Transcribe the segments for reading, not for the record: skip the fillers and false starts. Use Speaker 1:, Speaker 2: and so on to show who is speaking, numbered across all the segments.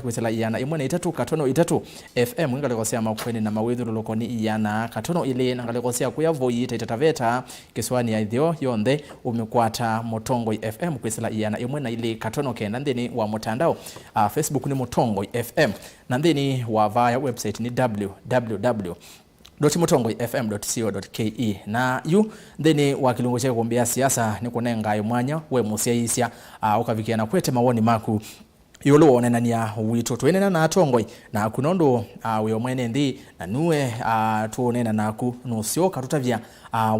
Speaker 1: Kwisela iyana imwe itatu katono itatu FM ngalekosea makweni na mawethu lokoni iyana katono ile ngalekosea kuya voyita itataveta kiswani ya idhio yonde umekwata Motongoi FM kwisela iyana imwe na ile katono kenda ndeni wa mtandao Facebook ni Motongoi FM na ndeni wa via website ni www.motongoi.fm.co.ke na yu ndeni wa kilungo cha kuombea siasa ni kunenga mwanya we musiaisia ukavikiana kwete mawoni maku yolo onenania wito twenena na Tongoi na kunondo we mwene ndi na nuwe tuonena naku nusioka tutavya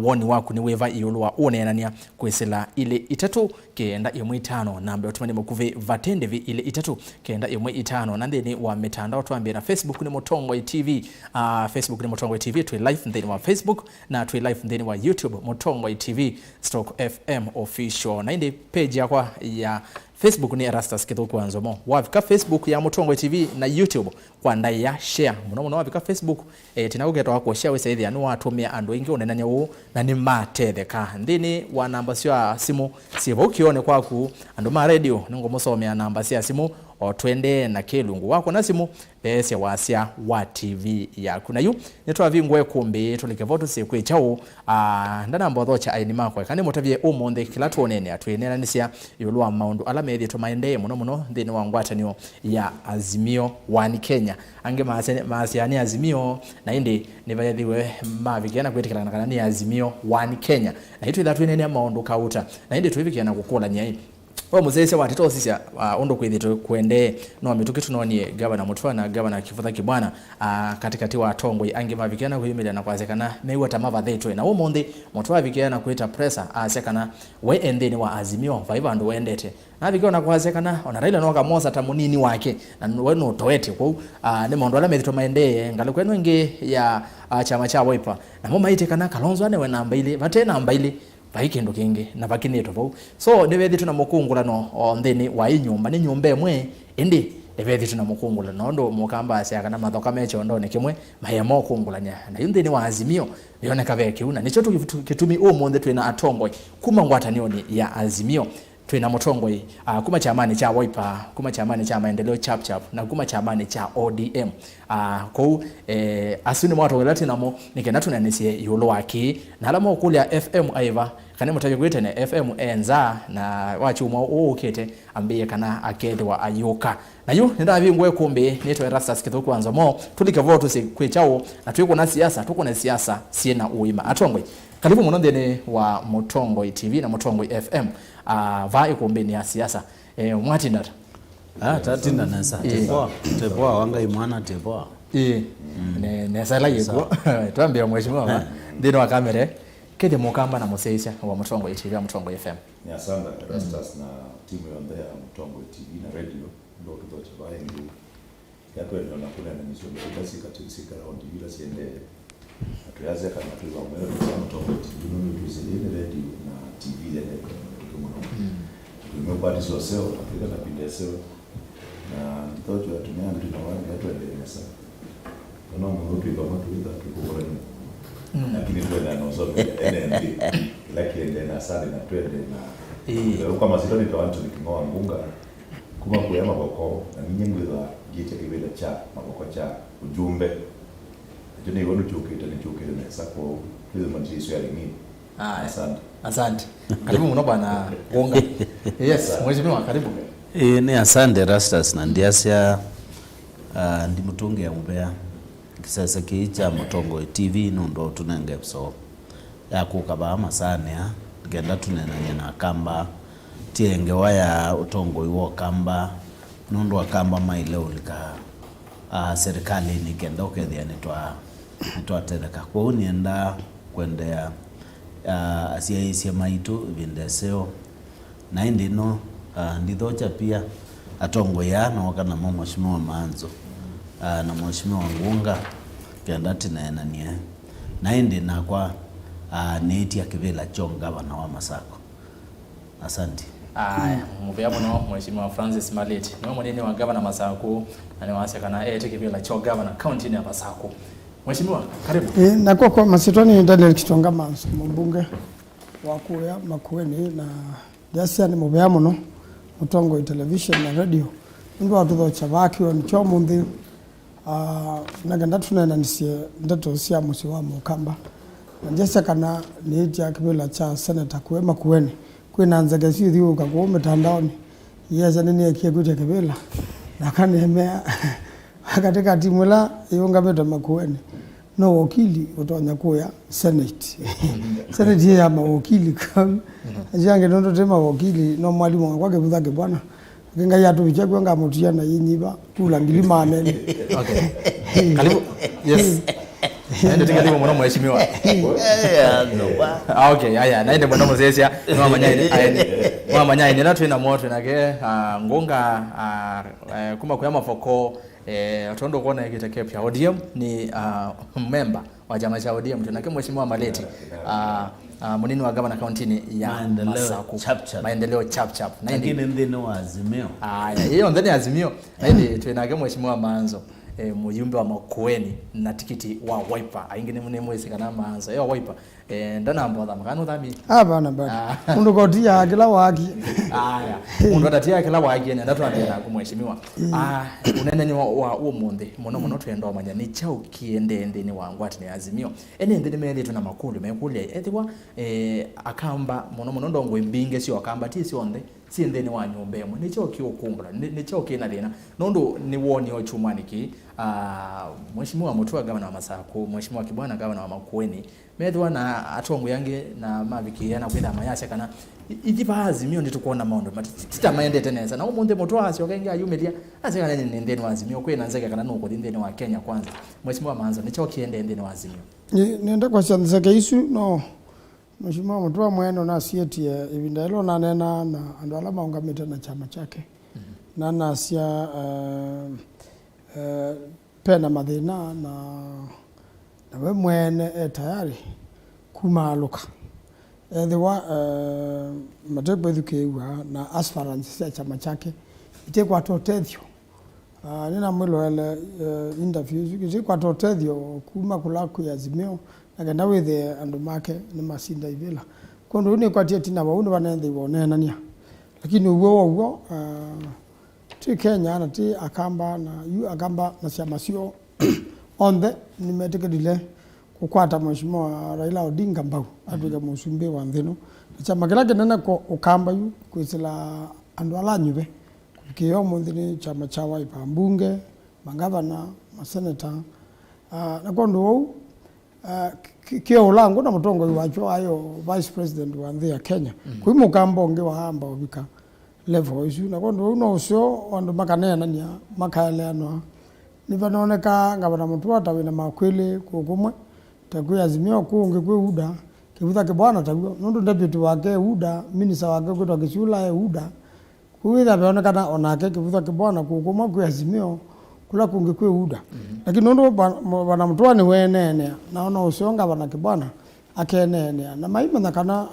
Speaker 1: woni waku ni weva yolo wa onenania kwesela ile itatu kenda imwe itano namba otumani mukuve vatende vi ile itatu kenda imwe itano na ndeni wa mitandao tuambira Facebook ni Motongoi TV Facebook ni Motongoi TV tu live ndeni wa Facebook na tu live ndeni wa YouTube Motongoi TV /FM official na indi page yakwa ya Facebook ni Erastus Kithuku Anzomo. Wavika Facebook ya Motongoi TV na YouTube kwa ndai ya share. Muno wavika Facebook tinakugeto wako share wese hithi anu watumia andu ingi unenanya uu na ni matetheka. Ndini wa namba siwa simu siva ukione kwaku andu ma radio nungo musomea namba siya simu o twende na kelungu wako na simu siya wasia wa TV ya kuna yu nituwa vingwe kumbi tulike votu siku chao ndana mbodhocha aini makwe kani motavye umonde kila tuonene atuenena nisia yuluwa maundu alamethi tumaende muno ndini wangwata niyo ya Azimio wani Kenya ange maasiani Azimio na indi nivayadhiwe mavikiana kwetikila nakanani Azimio wani Kenya na hitu ila tuenene maundu kauta na indi tuivikiana kukula nyai wa muzese watito sisia ondo kwithitu kwende no mitukitu nonie gavana Mutwana gavana Kifutha Kibwana katikati wa Tongoi ange mavikiana kuyimira na kwazekana meiwa tamava thetwe na umonde Mutwa vikiana kwita pressure asekana we endeni wa Azimio vaiva ndo wendete na vikiona kwazekana ona Raila no kamosa tamunini wake na we no toete kwa ne mondo ala methito maende ngalo kwenu nge ya chama cha Wiper na moma itekana Kalonzo ane we namba ile vate namba ile vaikendo kingi na vakineto vau so devethi tuna mukungula no ondeni wa inyumba ni nyumba emwe indi devethi tuna mukungula no ndo mukamba asya kana mathoka mecho ndo ne kimwe mayemo kungulanya na yundeni wa Azimio yoneka veke una nicho kitumi umonde twina Atongoi kuma ngwata nioni ya Azimio twina Motongoi kuma chamani cha Wiper kuma chamani cha maendeleo chap na kuma chamani cha ODM ko asuni mwato welati namo nikena tunanisie yulo waki na alama okulia FM aiva kane mutaje gwete ne FM enza na wachuma ukete ambiye kana akede wa ayoka na yu nenda vingwe kumbe neto Erastus Kithuku Anzomo tulike votu si kwechao na tuko na siasa tuko na siasa siena uima Atongoi karibu munondene wa Motongoi TV na Motongoi FM vai kumbe ni ya siasa mwatindata
Speaker 2: tatinda nasa tepoa wanga imwana tepoa
Speaker 1: ne sala yego tuambia mheshimiwa ndino wa kamera kede mukamba na museisha wa Motongoi TV na Motongoi FM
Speaker 3: ni asante Erastus na timu yonde ya Motongoi TV na radio ndo tutoche baengu yakwe ndo nakula na nisho basi katika round bila siende atuyaze kana tuwa mbele kwa Motongoi TV ndo tuzile radio na TV ile tumepata sio Afrika na pindeseo na mtoto atumia ndio tunawani watu waendeleza kuna mtu kwa mtu wita tukubora lakini twende na usomi NND lakini ndio asali na twende na kama sio ndio watu nikingoa ngunga kuma kuyama boko na nyingi za gite kibele cha maboko cha ujumbe ndio ni wonu chukita ni chukile na sako hizo majisi ya lini
Speaker 1: asante karibu mno bwana Gonga yes mheshimiwa karibu
Speaker 2: ni asante Erastus na ndiasia ndi mutunge ya mbea kisasa kicha Motongoi TV ndo tunenge so ya kukaba masane ya ngenda tunenanya na kamba tienge waya Utongoi wo kamba ndo kamba maile ulika serikali ni kenda okethia nitwa tereka kwa unienda kwendea asiaisia maitu vindeseo na indi no ndithocha pia Atongoi ya na wakana mheshimiwa Manzo na mheshimiwa Ngunga kenda tinaenanie na indi na kwa neeti ya kivela chonga wana wa Masako asante
Speaker 1: mubya muno mheshimiwa Francis Maleti ni mwenene wa gavana Masako na niwase kana kivela chonga wana county ya Masako mheshimiwa karibu
Speaker 4: na kwa masitoni ndale kitonga manso mbunge wa Kuuya Makueni na Siasa ni mubya muno Motongoi television na radio ndo atudo chabaki on chomundi nagenda tunena nisie ndeto sia musi wa mukamba njese kana niiti akibila cha senator kuema kuweni kwina nzege siyo ka kwa mitandaoni yeza nini akiyekuja kibila nakani hemea katika timu la yunga beto makuweni no wakili utonya kuya senate senate ya mawakili kam ajange ndo tema wakili no mwalimu kwake mudhake bwana ngenga yatu bichekwe nga mutia na yinyiba kula ngilima nene
Speaker 1: okay karibu yes ndio tingalimu mwana mheshimiwa okay haya naende mwana mzesia mama nyai nina twina moto nake ngonga kuma kuyama foko atondo kuona ikitokea pia ODM ni member wa chama cha ODM tunake mheshimiwa Maleti munini wa gavana county ya Masaku maendeleo chap
Speaker 2: lakini ndino wa Azimio
Speaker 1: hiyo ndani ya Azimio naende tunake mheshimiwa Manzo muyumbe wa Makueni na tikiti wa Wiper aingine mune mwezi kana Manzo yo Wiper ndana mbodha makano dhambi
Speaker 4: bana mundu kotia kila waki
Speaker 1: mundu atatia kila waki nenda twandena kumheshimiwa unene ni wa umundi muno twenda manya ni chao kiende ni wangu ati ni Azimio ende mele tuna makulu mekule etiwa akamba muno ndongo imbinge sio akamba ti sio onde siendeni wa nyombe mo ni chao kiokumbula ni chao kina lena nondo ni woni ochumaniki mheshimiwa Mutua gavana wa Masaku mheshimiwa Kibwana gavana wa Makueni medwa na atongo yange na maviki yana kwenda mayasha kana ijipa Azimio nditukuona maondo tita maende tenesa na umunde Mutua asio kenga yumedia asika nene ndeni wa Azimio kwena nzeka kana nuko ndeni wa Kenya kwanza mheshimiwa Manzo ni chao kiende ndeni wa Azimio
Speaker 4: nenda kwa sanzeka isu no mheshimiwa Mutua mweno na sieti ibindalo na nena na ando alama ungamete na chama chake na nasia pena madina na we mwene tayari kumaluka edewa matekwe Kiuya na aspirants ya chama chake itekwa totethyo nina mwilo ele interviews itekwa totethyo kuma kulaku ya Azimio agenda withe andu make ni masinda ivila kondo ni kwatie tina waundu banende ibonena nia lakini uwo ti Kenya na ti akamba na yu akamba na chama sio onde nimetekedile kukwata mheshimiwa Raila Odinga mbau atuga musumbe wa nthino chama kila kinene ko ukamba yu kwisila andu alanyube kiyo munthini chama cha Wiper mbunge magavana maseneta na kondo wau kio ulangu na mutongo wacho ayo vice president wa nthi ya Kenya kuimuka mbonge wa hamba obika level isu na kondo uno usio ondu makanena nia makaeleanwa nivanoneka ngabana Mutua tawina makwele kukumwe takuya Azimio kuunge kwe uda kibuta kibwana takuyo nundu deputy wake uda minister wake kwetwa Kisula uda kuwitha beonekana onake kibuta kibwana kukumwe kwe Azimio kula kunge kwe uda lakini nundu bana Mutua ni wenene naona usonga bana kibwana akenene na maima nakana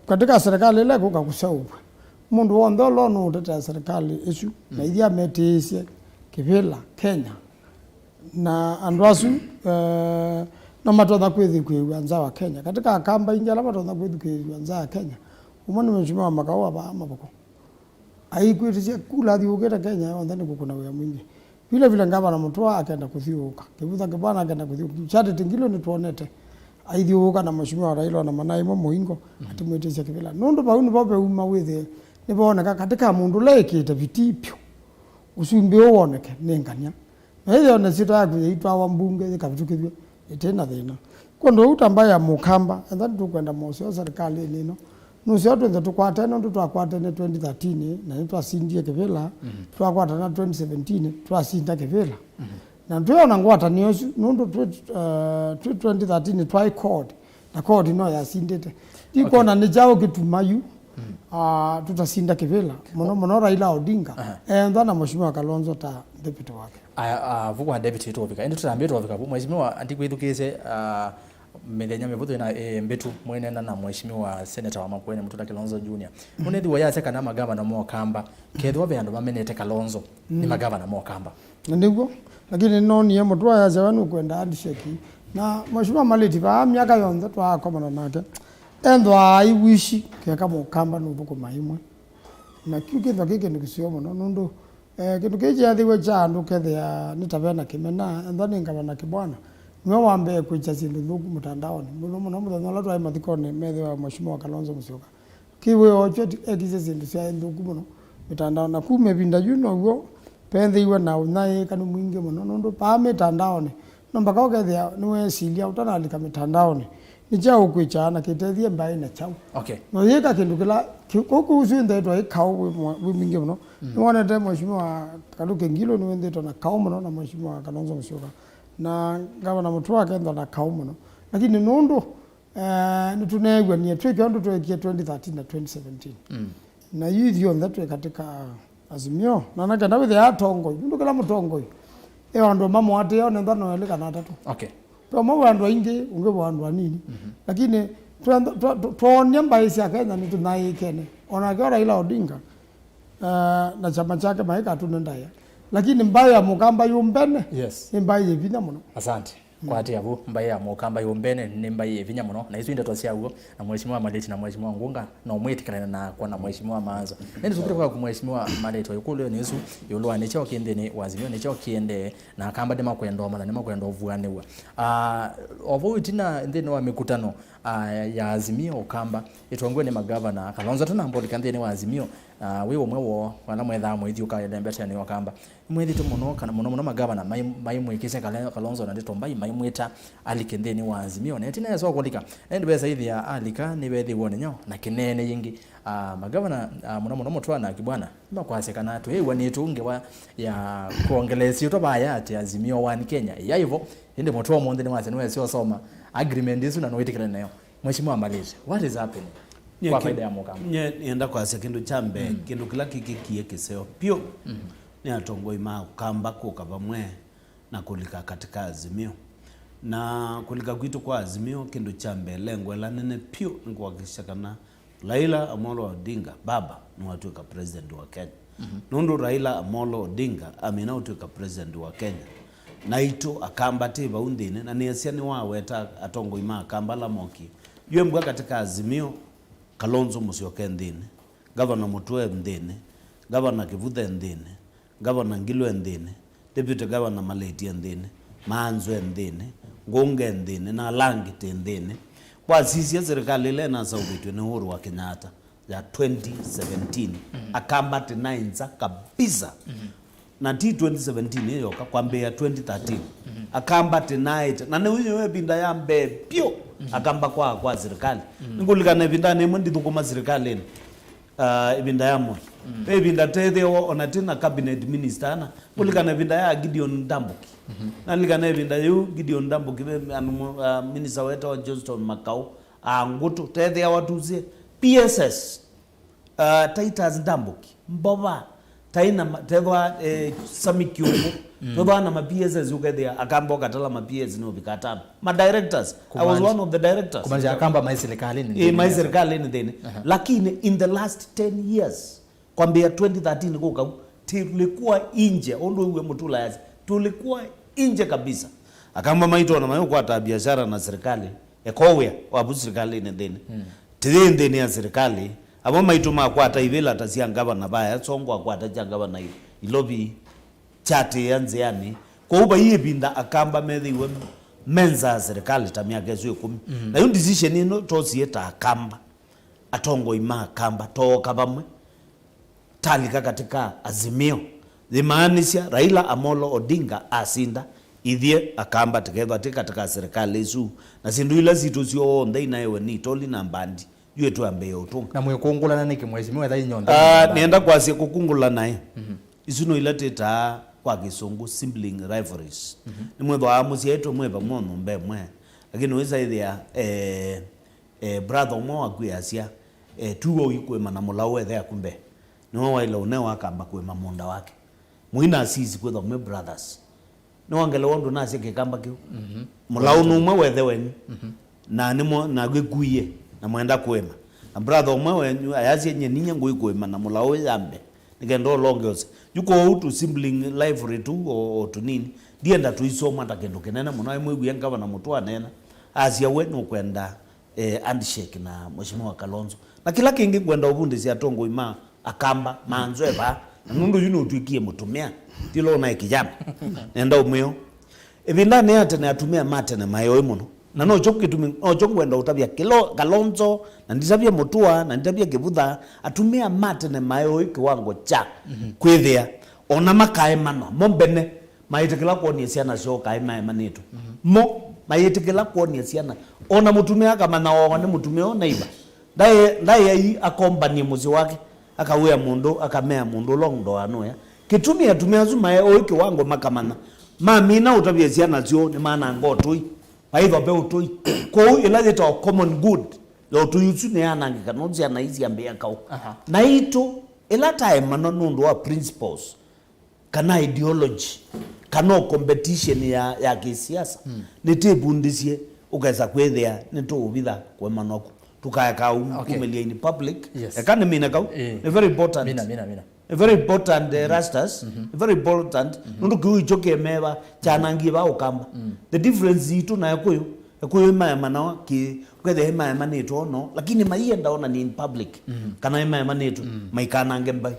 Speaker 4: katika serikali ile kukakusaubwe mundu wondo lono utata serikali isu na idia metise kivila Kenya na andwasu na matodha kwethi kwewanza wa Kenya katika kamba injala matodha kwethi kwewanza wa Kenya umoni mheshimiwa makawa ba maboko aikwitije kula thiugeta Kenya ondani kukuna wa mwingi vile ngabana Mutua akaenda kuthiuka kibuta kibwana akaenda kuthiuka chati tingilo ni tuonete aithiuka na mheshimiwa Raila na manaimo muingo atimwetesha kivila nundu bauni bobe uma withe niboneka katika mundu lekite vitipyo usumbe woneke nengania hiyo na sita yako yaitwa wa mbunge kavitukithwe itena thina kondo utambaya mukamba and tukwenda mosio serikali nino nusio twende tukwatene ndu twakwatene 2013 na twasindie kivila twakwatana 2017 twasinda kivila na tuona ngwata niosu nundu 2013 twa court na court no yasindite ikona ni jao kitumayu tutasinda kivila muno Raila Odinga na mheshimiwa Kalonzo ta deputy wake
Speaker 1: vuko deputy topika ende tutambie topika mheshimiwa andikwithukise methenya mevuto na mbetu mwene na mheshimiwa senator wa Makueni Mutula Kalonzo Junior munethi wa yase kana magavana mo kamba kethwa be andu mamenete Kalonzo ni magavana mo kamba
Speaker 4: ndiguo lakini no ni Mutua ya zawanu kwenda handshake na mheshimiwa Maleti ba miaka yonze twakomana nake endwa aiwishi keka mo kamba no buko maimwe na kiukitha kiki nikisio muno nundu kindu kiji thiwe chandu kethia nitavena kimena ndani ngabana kibwana niwe wambe kuicha sindu thuku mutandaoni muno muthenya la twai mathikone methiwa Mheshimiwa Kalonzo Musyoka kiwe ocho ekize sindu cia thuku muno mitandao na kume binda juno guo pendhiwe na unai kanu mwingi muno nundu pa mitandaoni no mpaka ukethia niwe cilia utanalika mitandaoni ni cha ukwichana kitethie mbai na chau
Speaker 1: okay
Speaker 4: no yeka kindu kila koku usunde twa ikau wi mingi muno ni wonete Mheshimiwa Kaluke Ngilo ni wende na kau muno na Mheshimiwa Kalonzo Musyoka na gavana Mutua kenda na kau muno lakini nundu nitunegwa ni tweke ndo tweke 2013 na 2017 na yithio ndatwe katika Azimio na nakenda withi atongo ndu kala mutongo ndo mamo ate yo nenda no eleka na tatu
Speaker 1: okay
Speaker 4: kwa mambo ndo ingi unge bwandu nini lakini tuonya mbai cia Kenya ni tunai kene ona kwa Raila Odinga na chama chake maika tunendaya lakini mbai ya mukamba yumbene
Speaker 1: yes
Speaker 4: ni mbai yevinya muno
Speaker 1: asante kwa ati abu mbai ya mukamba yumbene ni mbai yevinya muno na izo inde twacia ugo na Mheshimiwa Maleti na Mheshimiwa Ngunga na umwitikana na kwa na Mheshimiwa Maanza nende tukire kwa Mheshimiwa Maleti yukulo ni isu yulwa ni chao kiende ni Azimio ni chao kiende na kamba de makwendo mala ni makwendo vuanewa ovu itina ndene wa mikutano ya Azimio kamba itongwe ni magavana Kalonzo tana mboli kande ni wa Azimio wewe mwewo wana mwetha mwithi ukaelembeta ni wakamba mwithi to muno kana muno magavana mai mwikise Kalonzo na ndito mbai mai mwita alikende ni wa Azimio na tina yaso kolika ende besa hithi ya alika ni bethi wone nyo na kinene yingi magavana muno mutwa na kibwana makwasekana tu hewa ni tunge wa ya kuongelesi to baya ati Azimio wa ni Kenya ya hivyo ende mutwa monde ni wase niwe sio soma agreement isu na noitikana nayo Mheshimiwa Malezi what is happening kwa faida ya mukamba
Speaker 2: nienda kwa sekindu chambe kindu kila kikikie kiseo pio ni atongo ima kamba kuka bamwe na kulika katika Azimio na kulika kwitu kwa Azimio kindu chambe lengo la nene pio ni kuhakikisha kana Raila Amolo Odinga baba ni watu ka president wa Kenya nundu Raila Amolo Odinga amina watu ka president wa Kenya na ito akamba tiba undine na niesia ni waweta atongo ima akamba la moki yue mbwa katika Azimio Kalonzo Musyoka ndine governor Mutwe ndine governor Kivuthe ndine governor Ngilo ndine deputy governor Maleti ndine Maanzwe ndine Ngunge ndine na Langi ndine kwa sisi ya serikali ile na saubitwe ni Uhuru wa Kenyatta ya 2017 akamba tinainza kabisa na ti 2017 hiyo kwa Mbeya 2013 akamba tonight na huyo binda ya mbe pio akamba kwa serikali ngulikana binda ne mundi thukuma serikali binda ya mo binda tede onatina cabinet minister na ngulikana binda ya Gideon Ndambuki na likana binda yu Gideon Ndambuki minister wetu wa Johnston Makau ngutu tede ya watuzie PSS Titus Ndambuki Mboba taina tegwa Samikiuko toba na PSS ukethia akamba katala PS no bikatana ma directors I was one of the directors
Speaker 1: kumanja akamba mai serikali ni
Speaker 2: deni lakini in the last 10 years kwambia 2013 kuka tulikuwa nje ondo uwe mutula yazi tulikuwa nje kabisa akamba maito na mayo kwa biashara na serikali ekowe wabu serikali ni deni tende ya serikali abo maituma kwa taivela tasiangaba na baya songwa kwa tajangaba na ilobi chate yanze yani kwa uba hii binda akamba methiwe menza serikali tamia kezo 10 na hiyo decision ino tosieta akamba atongo ima akamba toka bamwe talika katika Azimio thimaanisha Raila Amolo Odinga asinda ithie akamba together katika serikali isu na sindu ila zitu ndai nayo ni toli na mbandi yue tu ambe utunga
Speaker 1: na mwekungula na niki Mheshimiwa tha nyonda
Speaker 2: nienda kwa sie kukungula naye isuno ilateta kwa Kisungu sibling rivalries ni mwetho amusi yetu mweba mono mbe lakini weza ithia brother mo akwiasia tuwo ikwema na mulawe thea kumbe no waila unewa akamba kwema monda wake muina asisi kwetho me brothers no wangele wondo na asie kikamba kiu mulawu numwe wethe weni na nimo na gwikuye na mwenda kwema na brother umwe wenyu ayazi yenye ninya ngui kwema na mulawe yambe nikendo longeose yuko utu sibling life tu o tunini dienda tuisoma takendo kenena munaye mwigu yangaba na mutwa nena azia wenu kwenda handshake na Mheshimiwa Kalonzo na kila kingi kwenda ubundi si atongo ima akamba manzo eba nundu yuno utwikie mutumia tilo na kijana nenda umeo ebinda ne atene atumia mate na mayo muno na no chokitumi ochokwenda utabia kalonzo na ndisabia mutua na ndabia kibudha atumia mate na mayo kiwango cha kwithia ona makae mano mombene maitikila kuonia ciana cio kae mae manitu mo maitikila kuonia ciana ona mutumia kama na ona mutumia ona iba ndaye ai akombanie muzi wake akawea mundu akamea mundu longdo anoya kitumia tumia zuma ye kiwango makamana mamina utabia ciana cio ni maana ngotui aitho be utui ko ilaje to common good lo tuyutsu ne anangika no ciana izi ambia kau na ito ila time mano nundu wa principles kana ideology kana competition ya kisiasa nitibundisie ukaza kwethia nitubitha kwa manoko tukaya kau kumelia in public kana mina kau very important
Speaker 1: mina
Speaker 2: very important rastas very important nundu kuichoke meva chanangi ba ukamba the difference itu na yakuyo maya mana ki kwethe maya maneto no lakini maienda ona ni in public kana maya maneto maikanange mbai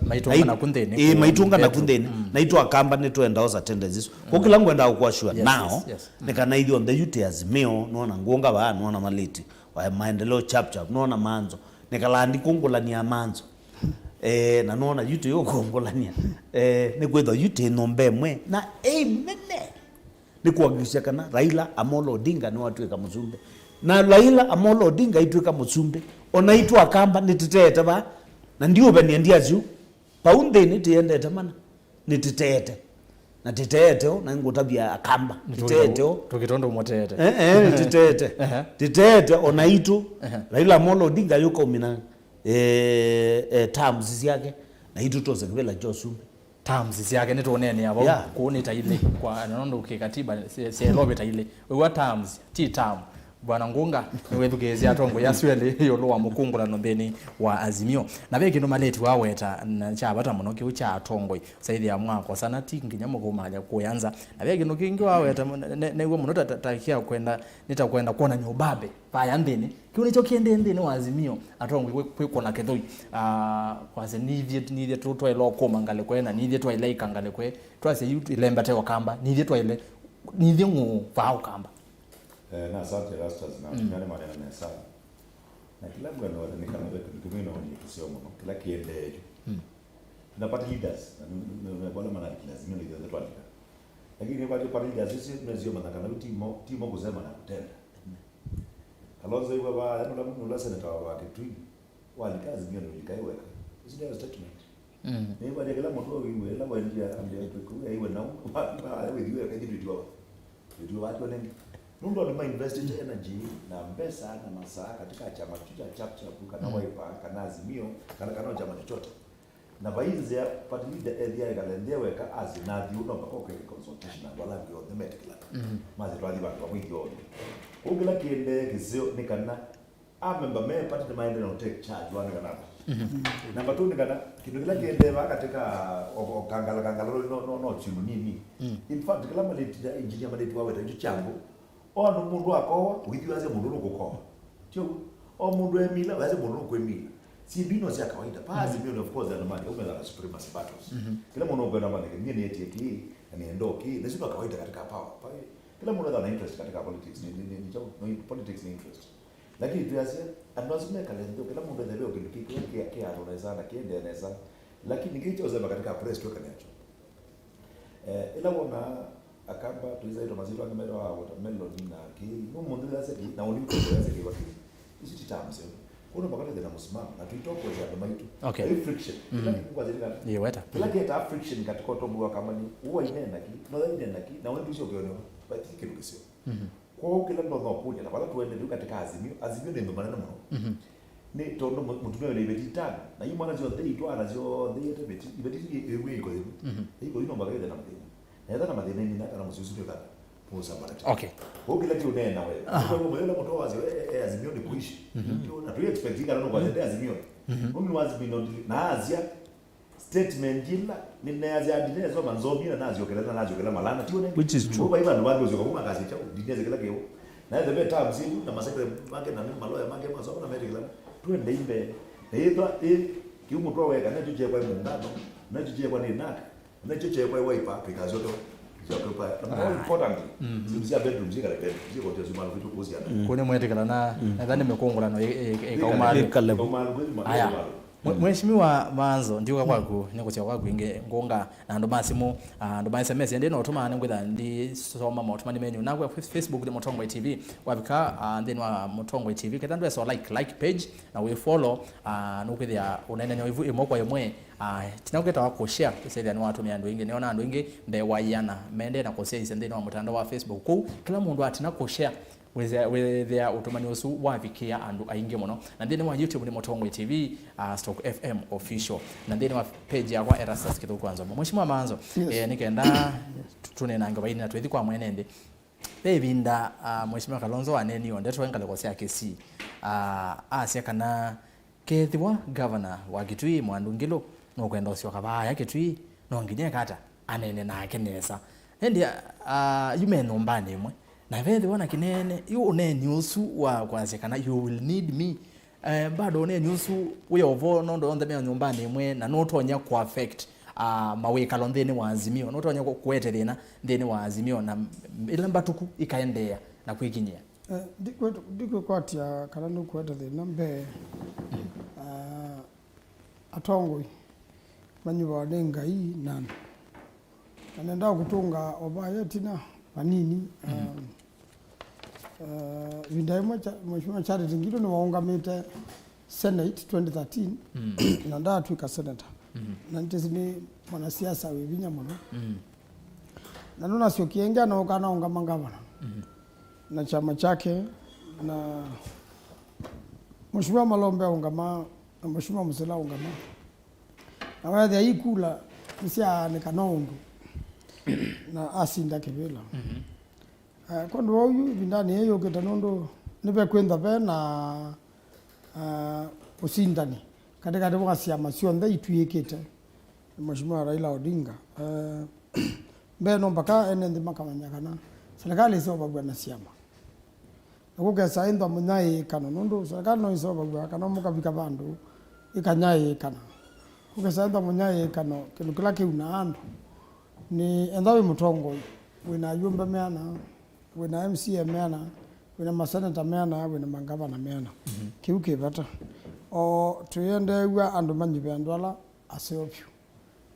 Speaker 2: maitunga na kundeni na itu akamba neto enda osa tendencies ko kila ngwenda kwa sure now nikana idi on the youth Azimio nona ngonga ba nona maliti wa maendeleo chap nona manzo nikalandi kungulania manzo na nona yuto yo kongolania ne kwetho yuto nombe mwe na mene ni kuhakikisha kana Raila Amolo Odinga ni watu eka mzumbe na Raila Amolo Odinga itweka mzumbe onaitwa akamba nititete ba na ndio bani ndia zu paunde nitiende tamana nititete na titete na ngotabia akamba titete
Speaker 1: tukitondo motete
Speaker 2: titete titete onaitu Raila Amolo Odinga yuko mina terms yake na hitu toze kubela Josumbe
Speaker 1: terms yake netonene abo kuoneta ile kwa nondo kikatiba se robeta ile we terms ti term bwana ngunga niwethugezia atongo yaswele yo lo wa mukungula nombeni wa Azimio na beke no maleti waweta na chabata muno ki ucha atongo saidi ya mwako sana tingi nyamo kumaja kuyanza na beke no kingi waweta newe muno tatakia kwenda nitakwenda kuona nyobabe pa yandeni kione chokiende ndeni wa Azimio atongo kwiko na kedoi kwa se nivye tutwa ilo koma ngale kwena nivye twa ile ikangale kwe twase yutu ilemba te wakamba nivye twa ile nivye ngo vao kamba
Speaker 3: na asante rastas na tumiane maneno na sana na kila mgano wale nikana wetu tukimino ni kisio mno kila kiendejo tunapata leaders na bwana maana lazima leaders zetu andika lakini kwa leaders sisi tunazio manakana timo kusema na kutenda Kalonzo hiyo baba ndio mtu senator wa Kitui walikazi ndio ilikaiweka is their statement ni bali kila mtu wewe la bali ndio tukua hiyo na wewe wewe kaji watu wengi Nundo ni invested energy na pesa na masaa katika chama chap kana Wiper kana Azimio kana chama chochote na baizi ya party leader area galendewe ka azinathi uno bakoko consultation na wala ndio the medical mazi twali bantu bamwithio ugila kiende kisio nikana member me party mind no take charge wana kana namba 2 nikana kitu kila kiende katika kangala no chinu nini in fact kila maleti engineer maleti wawe tajo chango ono mundu akowa uithio aze mundu nukukowa tio o mundu emila aze mundu nukwemila si bino sia kawaida pazi bino of course anamani umela supremacy battles kila mundu ugenda mali ngine eti eki ni endoki na sio kawaida katika power kila mundu ana interest katika politics ni politics ni interest lakini tuasia anazime kalendo kila mundu ndio kitu kiki anaweza na kiende anaweza lakini kicho zema katika press tu kanacho ila wana akamba tuiza ito mazito angemero wa watermelon na ki mundu lazeti na ulimko lazeti kwa kile isi titamse kuna bakati na msimamo na tuitoko ya maitu friction kwa zilika
Speaker 1: ni weta
Speaker 3: kila kitu friction katika tobo kama ni huwa inenda ki na inenda ki na wewe sio ukiona but kitu kisio kwa kila ndo kuja na wala tuende katika Azimio ndio maneno mno ni tondo mutumio ile betitana na hii mwana zio dei tu anazio dei ete beti ewe iko hivi iko ino bagay na mdeni na madeni ni na msusu kwa posa barata kila kitu nena wewe kwa hiyo mbele mtu wazi Azimio ni kuishi na tu expect kana no kwa Azimio mimi wazi bino na Azia statement jilla ninaanza adinezo manzobi na naziokelana malana tione
Speaker 2: which is true
Speaker 3: kwa hivyo ndio wazio kwa kazi chao dineze kila kio na the better mzimu na masakre make na maloya make masomo na medical tuende imbe hiyo kiumu weka na tuje kwa muungano na tuje kwa ninaka na tuje kwa waipa because yoto jakopa na important zimzia bedroom zika lepe ziko tezi malu vitu kuhusiana
Speaker 1: kone mwetekana na nadhani mekongolano ekaumali aya Mheshimiwa Manzo ndiuka kwaku nikutia kwaku inge ngonga na ndo masimu ndo ba SMS ende no tuma ngwetha ndi soma motuma ni menu na kwa Facebook de Mutongwe TV wabika then wa Mutongwe TV ketandwe so like page na we follow no kwithia unaenda ni ivu imokwa yemwe tinaketa wako share kisaidia ni watu miando inge neona ndo inge mbe wayana mende na kosea isende no mutandao wa Facebook ku kila mundu atina ko share wethia utumani usu wavikia andu aingi muno na thini wa YouTube ni Mutongwe TV Stock FM official na thini wa page ya kwa Erastus kithuku kwanza Mheshimiwa Manzo nikenda tunenanga baini na twethi kwa mwenende bevinda Mheshimiwa Kalonzo waneni onde twengale kosea kesi asia kana kethiwa governor wa Kitui Mwandungilo no kwenda usio kabaya Kitui no nginye kata anene nake nesa endi yume nombani mwe na vethi wana kinene yu uneni usu wa kwazekana you will need me bado uneni usu uyovo nondo on the me nyumbani mwe na notonya ku affect maweka londeni wa Azimio notonya kueterena ndeni wa Azimio na ilamba tuku ikaendea na kuikinyia
Speaker 4: diko kwati ya kalanu kueterena mbe atongwe manyuwa denga hii nana anenda kutunga obaye tina manini vindaye Mheshimiwa Charity Ngilu ni waungamite Senate 2013 na ndaa tuika senator na nitesi ni mwanasiasa wevinya muno na nuna sio kienga na ukana ungama gavana na chama chake na Mheshimiwa Malombe ungama na Mheshimiwa Musela ungama na wadi ya ikula nisia nikanondu na asinda kebela kondo huyu vindani yeyo ketanondo nipe kwenda pe na usindani katika ndio siama sio nda ituyekete Mheshimiwa Raila Odinga beno mpaka enende makamanya kana serikali sio bagwa na siama akuke saenda munyaye kana nondo serikali no sio bagwa kana mukabika bandu ikanyaye kana kuke saenda munyaye kana kila kiuna ando ni endawe mutongo wina yumba meana wina MCA meana wina masenata meana wina mangavana meana kiuke bata o tuyende wa andu manyibe andwala aseopyu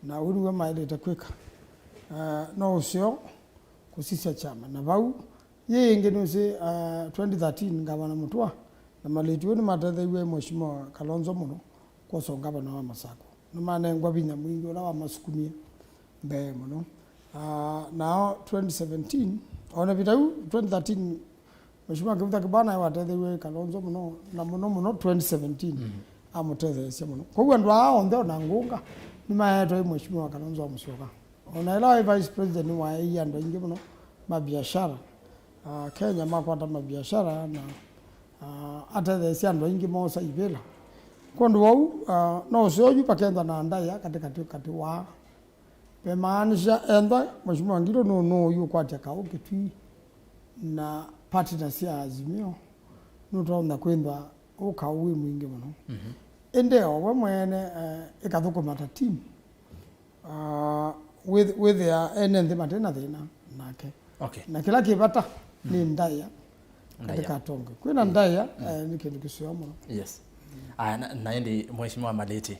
Speaker 4: na uriwe maile takweka no usio kusisa chama na bau ye ngeno se 2013 ngavana mutwa na maletu ni matathe we Mheshimiwa Kalonzo muno kwa songa bana wa Masako na maana ngwa binya mwingi ola wa masukumia mbe muno now 2017 ona vitau 2013 Mheshimiwa Kiuya kibana watathe we Kalonzo muno na muno 2017 amutethe sia muno kwa ndo hao ndio na ngunga ni maeto Mheshimiwa Kalonzo amusoka ona ila vice president wa hii ndo ingi muno mabiashara Kenya makwata mabiashara na atathe sia ndo ingi mosa ibela kondo wau no soju pakenda na ndaya katikati wa pemaanisha enda Mheshimiwa Ngilu no yu kwati kao Kitui na partner sia Azimio nutaona kwenda ukawi mwingi muno endeo we mwene ikathuko mata team with their enende matena thina nake
Speaker 1: okay
Speaker 4: na kila kibata ni ndaya katika tongo kwina ndaya ni kindu kisio muno
Speaker 1: yes na ndi Mheshimiwa Maleti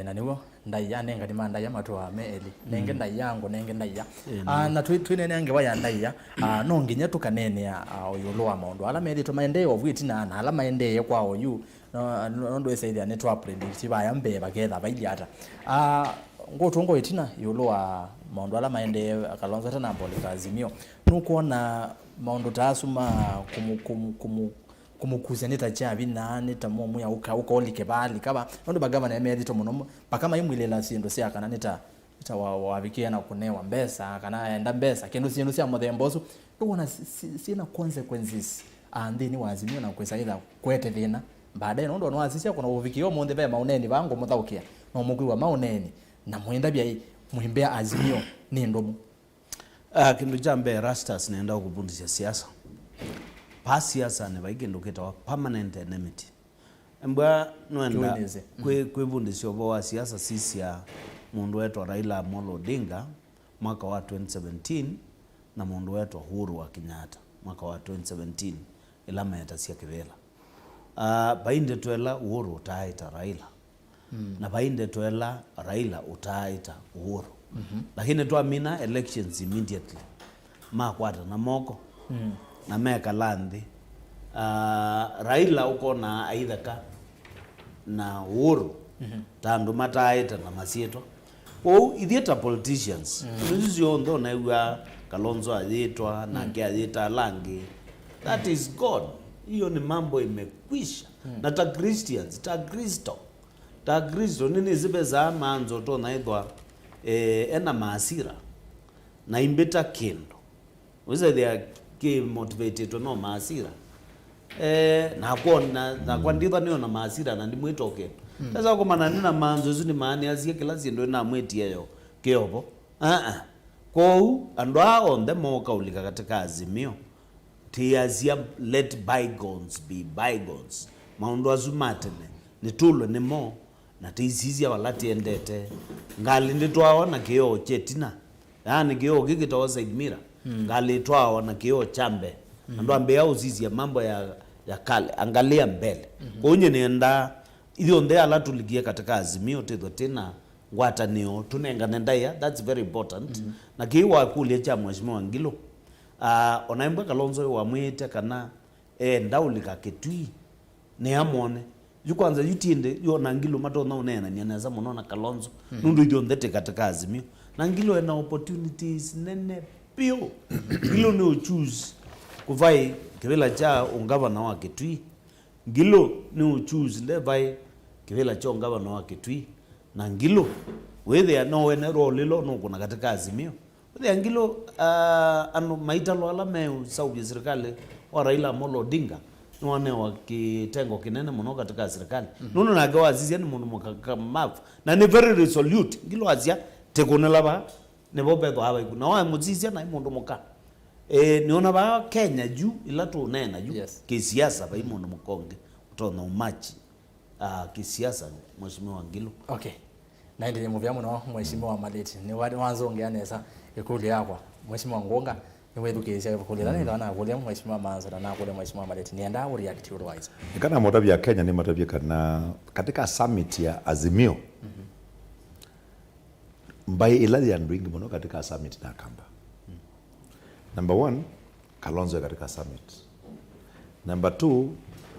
Speaker 1: na niwo ndaya nenga dimanda ya matwa meeli nenge ndayango nenge ndaya na twine nenge waya ndaya no nginya tukanene ya oyoloa maondo ala meeli to maende ovwiti na ala maende kwa oyu no ndo esaidi ne to predict ba yambe bagetha baili ata ngotongo itina yoloa maondo ala maende Kalonzo tana mbolika Azimio nukuona maondo tasuma kumukuzia neta chavi na neta momu ya ukaolike bali kaba ndo bagava na emedi to muno pakama imwilela sindo sia kana neta wavikia na kunewa mbesa kana enda mbesa kendo sindo sia modemboso tuona sina consequences andini wazimio na kwesa ila kwete thina baadaye ndo no asisia kuna uvikio monde be mauneni bango muthaukia no mugwiwa mauneni na muenda bia muhimbea Azimio ni ndomu
Speaker 2: kindu jambe Rastas naenda kubundisha siasa pa siasa ne baigendo ketawa permanent enmity mbwa nwenda kwivundisyo wa siasa sisi ya mundu wetu Raila Amolo Odinga mwaka wa 2017 na mundu wetu Uhuru wa Kenyatta mwaka wa 2017 ila meta cia kivela bainde twela Uhuru utaita Raila na bainde twela Raila utaita Uhuru lakini twamina elections immediately makwata na moko na meka landi Raila uko na aidha na Uhuru tandu mataita na masieto ithieta politicians nizio ndo na iwa Kalonzo ayitwa na kia ayita langi that is God. Hiyo ni mambo imekwisha na ta Christians ta Kristo nini zibe za manzo to na idwa ena maasira na imbeta kendo wiza they ke motivated to no maasira na kwa nditha niyo na maasira na ndimwitoke sasa kwa maana nina manzo zuni maani azie kila zindu na mweti yeyo kiobo kou andwa on the moka ulika katika Azimio tiazia let bygones be bygones maundu azumatene nitulo nimo na tizizia walati endete ngali nditwaona kio chetina yani kio gigitawa side mirror ngali twaona kio chambe ando ambea uzizia mambo ya kale angalia mbele konye nenda ithio ndea ala tuligie katika Azimio tetho tena ngwata nio tunenga nendaya that's very important na kiwa kulie cha mheshimiwa Ngilo onaimbwa Kalonzo wa mwete kana ndaulika ketui ne amone yukwanza yutinde yona Ngilo matona unena ni anaza monona Kalonzo nundu ithio ndete katika Azimio na Ngilo ena opportunities nene pio Ngilo no choose kuvai kivela cha ungavana wa ketui Ngilo no choose levai kivela cha ungavana wa ketui na Ngilo whether no wene rolilo no kuna katika Azimio whether Ngilo anu maitalo ala meu saubi serikali wa Raila Amolo Odinga nwane wa kitengo kinene muno katika serikali nuno nagawa azizia ni mundu mukakamavu na ni very resolute Ngilo azia tekonela ba ne bobedo haba na wa muzizia na mundu muka niona ba Kenya juu ila tu nena juu kisiasa ba mundu mukonge utona umachi kisiasa mheshimiwa Ngilo.
Speaker 1: Okay. Na ndiye muvya muno mheshimiwa Maleti ni wadi wanzo ngeanesa ikuli yakwa mheshimiwa Ngonga ni wedu kesi kuli la ndio na kule mheshimiwa Manzo na kule mheshimiwa Maleti ni enda react otherwise
Speaker 3: kana motabi ya Kenya ni motabi kana katika summit ya Azimio mbai ilali ya ndwingi muno katika summit na kamba number 1 Kalonzo katika summit, number 2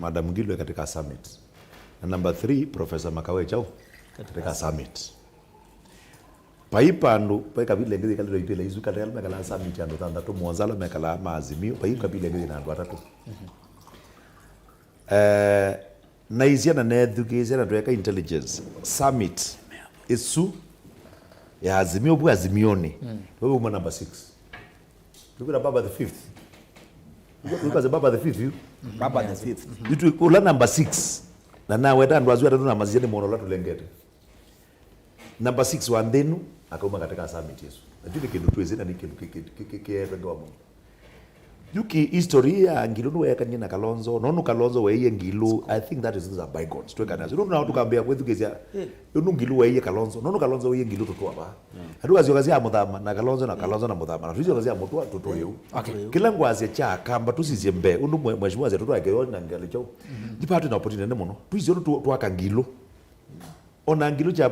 Speaker 3: Madam Ngilo katika summit, na number 3 Professor Makawe Chao katika summit. Paipandu paika bile ngezi kaliro itele izu kalira mekala summit ando tanda to mwanzala mekala maazimio paika bile ngezi na atatu. Na iziana na education na tuweka intelligence summit isu ya Azimio bu Azimioni. Wewe mwa number 6. Look at Baba the 5th. Look at Baba the 5th you.
Speaker 2: Baba the 5th.
Speaker 3: You ula number 6. Na nawe ndo azwa ndo na mazieni mono la tulengete. Number 6 wandenu akauma katika summit Yesu. Natili kindu tuweze na kiepenge wa Mungu. Yuki historia Ngilo no yakanye na Kalonzo, nono Kalonzo weye Ngilo, I think that is a bygones. Tweka nazo. Nono na tukambia kwetu kezia. Yono Ngilo weye Kalonzo, nono Kalonzo weye Ngilo tutwa ba. Hatuka ziokazi muthama na Kalonzo na muthama. Na tuzo kazi mutwa tutoyo. Kila ngwazi cha kamba tusizie mbe. Undu mheshimiwa zetu twake na ngale chao. Dipatu na opportunity nene muno. Tuizo twaka Ngilo. Ona Ngilo cha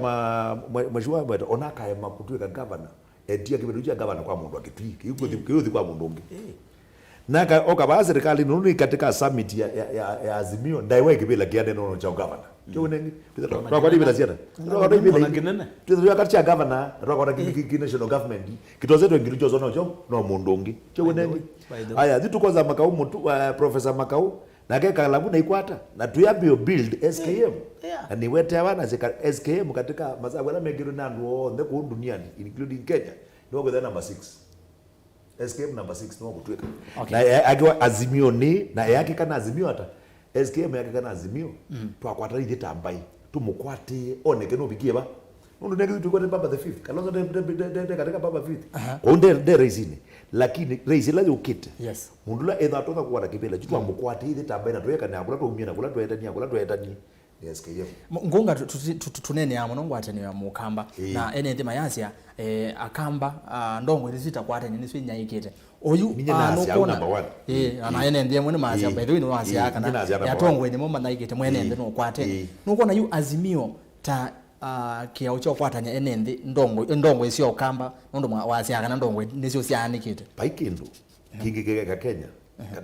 Speaker 3: mheshimiwa wetu ona kaya makutweka governor. Etia kibedu cha governor kwa mundu akitwi. Kiyuthi kwa mundu ngi. Naka okaba serikali nuni katika summit ya Azimio ndaiwe kibila kiade nono cha governor. Kyo nengi kwa kwa bila ziada. Kwa bila kinene. Tuzo katika governor kwa national government. Kitozeto Ngilo chozo no mundongi. Kyo nengi. Aya zitu kwanza Makau mtu Professor Makau na keka labu na ikwata na tuyabio build SKM. Na niwete wana SKM katika mazabala megiro na ndo ndeko duniani including Kenya. Ndio kwa number 6. SKM number 6 no kutweka. Na akiwa Azimio ni na yake kana Azimio hata SKM yake kana Azimio twakwata ile tambai tumukwate oneke no bikie ba ndo nege tu kwa Baba the 5th Kalonzo de katika Baba 5th onde de raisini lakini raisi la ukite
Speaker 1: yes
Speaker 3: mundula edha toka kwa kibela jitu amukwate ile tambai na tweka na kula to umia na kula to etani ni SKF
Speaker 1: ngunga tunene amo nongwatani ya mukamba na ene ndima yasia akamba ndongo izita kwatani ni swinya ikete oyu
Speaker 3: anokona
Speaker 1: ana ene ndiye mwene masia by the way no asia kana ya tongwe ni moma na ikete mwene ndi no kwate nokona yu azimio ta Kiuya cho kwatanya ene ndi ndongo isio kamba ndo wasia kana ndongo nisio sianikete
Speaker 3: paikindu kingigega Kenya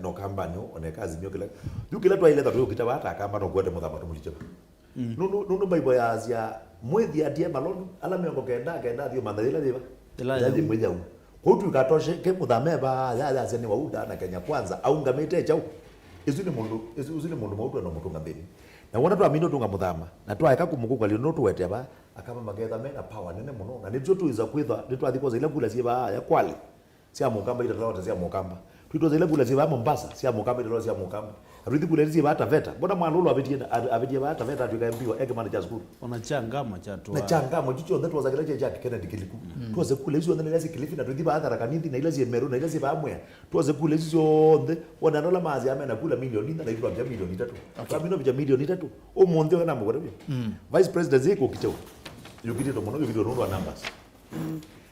Speaker 3: no kamba nyo oneka Azimio kila twaile tatu kitawata kamba no kwete muthama tumulicho no baibo ya azia mwethi atie malonu ala miongo kenda thio mandhila diva ndi mweja kwa tu katoshe ke muthame ba ya azia ni wauda na Kenya kwanza au ngamete chau izuni mundu maudu no mutunga mbili na wona tu amino tunga muthama na twaeka kumukuka lino no tuwete ba akama magetha mena power nene muno na nitwo tuiza kwitha nitwathi kwa zile kula ciba ya kwali cia mukamba ira tawata cia mukamba twito zile kula ciba Mombasa cia mukamba ira cia mukamba ruthi kula ciba hata veta bona mwalulo abitie ba hata veta tukaambiwa eke manager school
Speaker 2: ona changama cha tu
Speaker 3: na changama chicho ndeto wazakira cha Kennedy Kiliku tuoze kula hizo ndele zi Kilifi na ruthi ba hata kanindi na ile zi Meru na ile zi ba amwe tuoze kula hizo nde wana ndola mazi amena kula milioni na itwa vya milioni 3 sabino vya milioni 3 omonde wana mugore vice president ziko kicho yukiti to mono video ndo numbers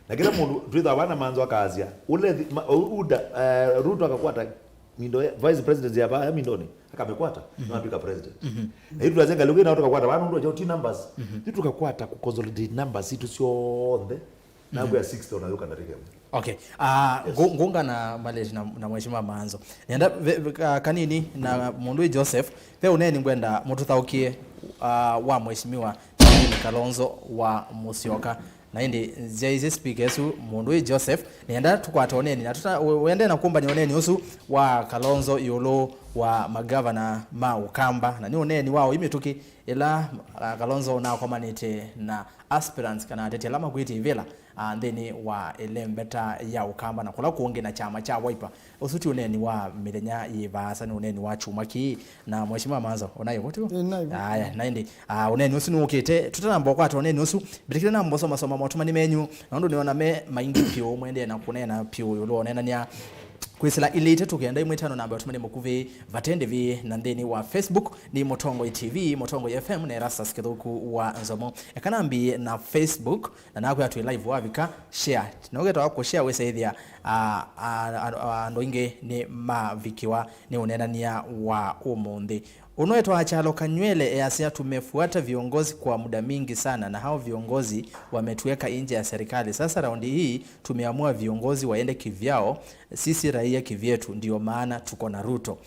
Speaker 3: na kila mundu twitha wana manzo akazia ule uda Ruto akakwata mindo vice president ya ba mindoni akamekwata na apika president na hitu azenga lugha na tukakwata wana ndo jauti numbers hitu tukakwata ku consolidate numbers hitu sionde na kwa 60 unayoka na rege
Speaker 1: okay ngunga na malezi na mheshimiwa manzo nenda kanini na mundu Joseph pe uneni ngwenda mututhaukie wa mheshimiwa Kalonzo wa Musyoka na indi jaize speakers mundu Joseph nenda tukwata oneni na tuta wende na kumba ni oneni usu wa Kalonzo yolo wa magavana ma ukamba na ni oneni wao imituki ila Kalonzo na komanite na aspirants kana tete lama kuiti vela then wa elembeta ya ukamba na kula kuonge na chama cha Wiper usuti oneni wa milenya yibasa ni oneni wa chumaki na mheshimiwa manzo onayo wotu haya na indi oneni usu nukite tutanamba kwata oneni usu bitikira na mboso masoma motuma ni menyu na ndo niona me maingi pio mwende na kunena pio yolo onena nia kwisila ilite tukienda imwetano namba otumane mukuvi vatende vi na ndeni wa Facebook ni Motongo TV Motongo FM na Rastas Kithuku wa Nzomo ekanambi na Facebook na nako ya tu live wavika share nogeta wako share wesaithia ando inge ni mavikiwa ni unenania wa umundi unoetwa achalo kanywele easia tumefuata viongozi kwa muda mingi sana na hao viongozi wametuweka nje ya serikali. Sasa raundi hii tumeamua viongozi waende kivyao, sisi raia kivyetu, ndio maana tuko na Ruto.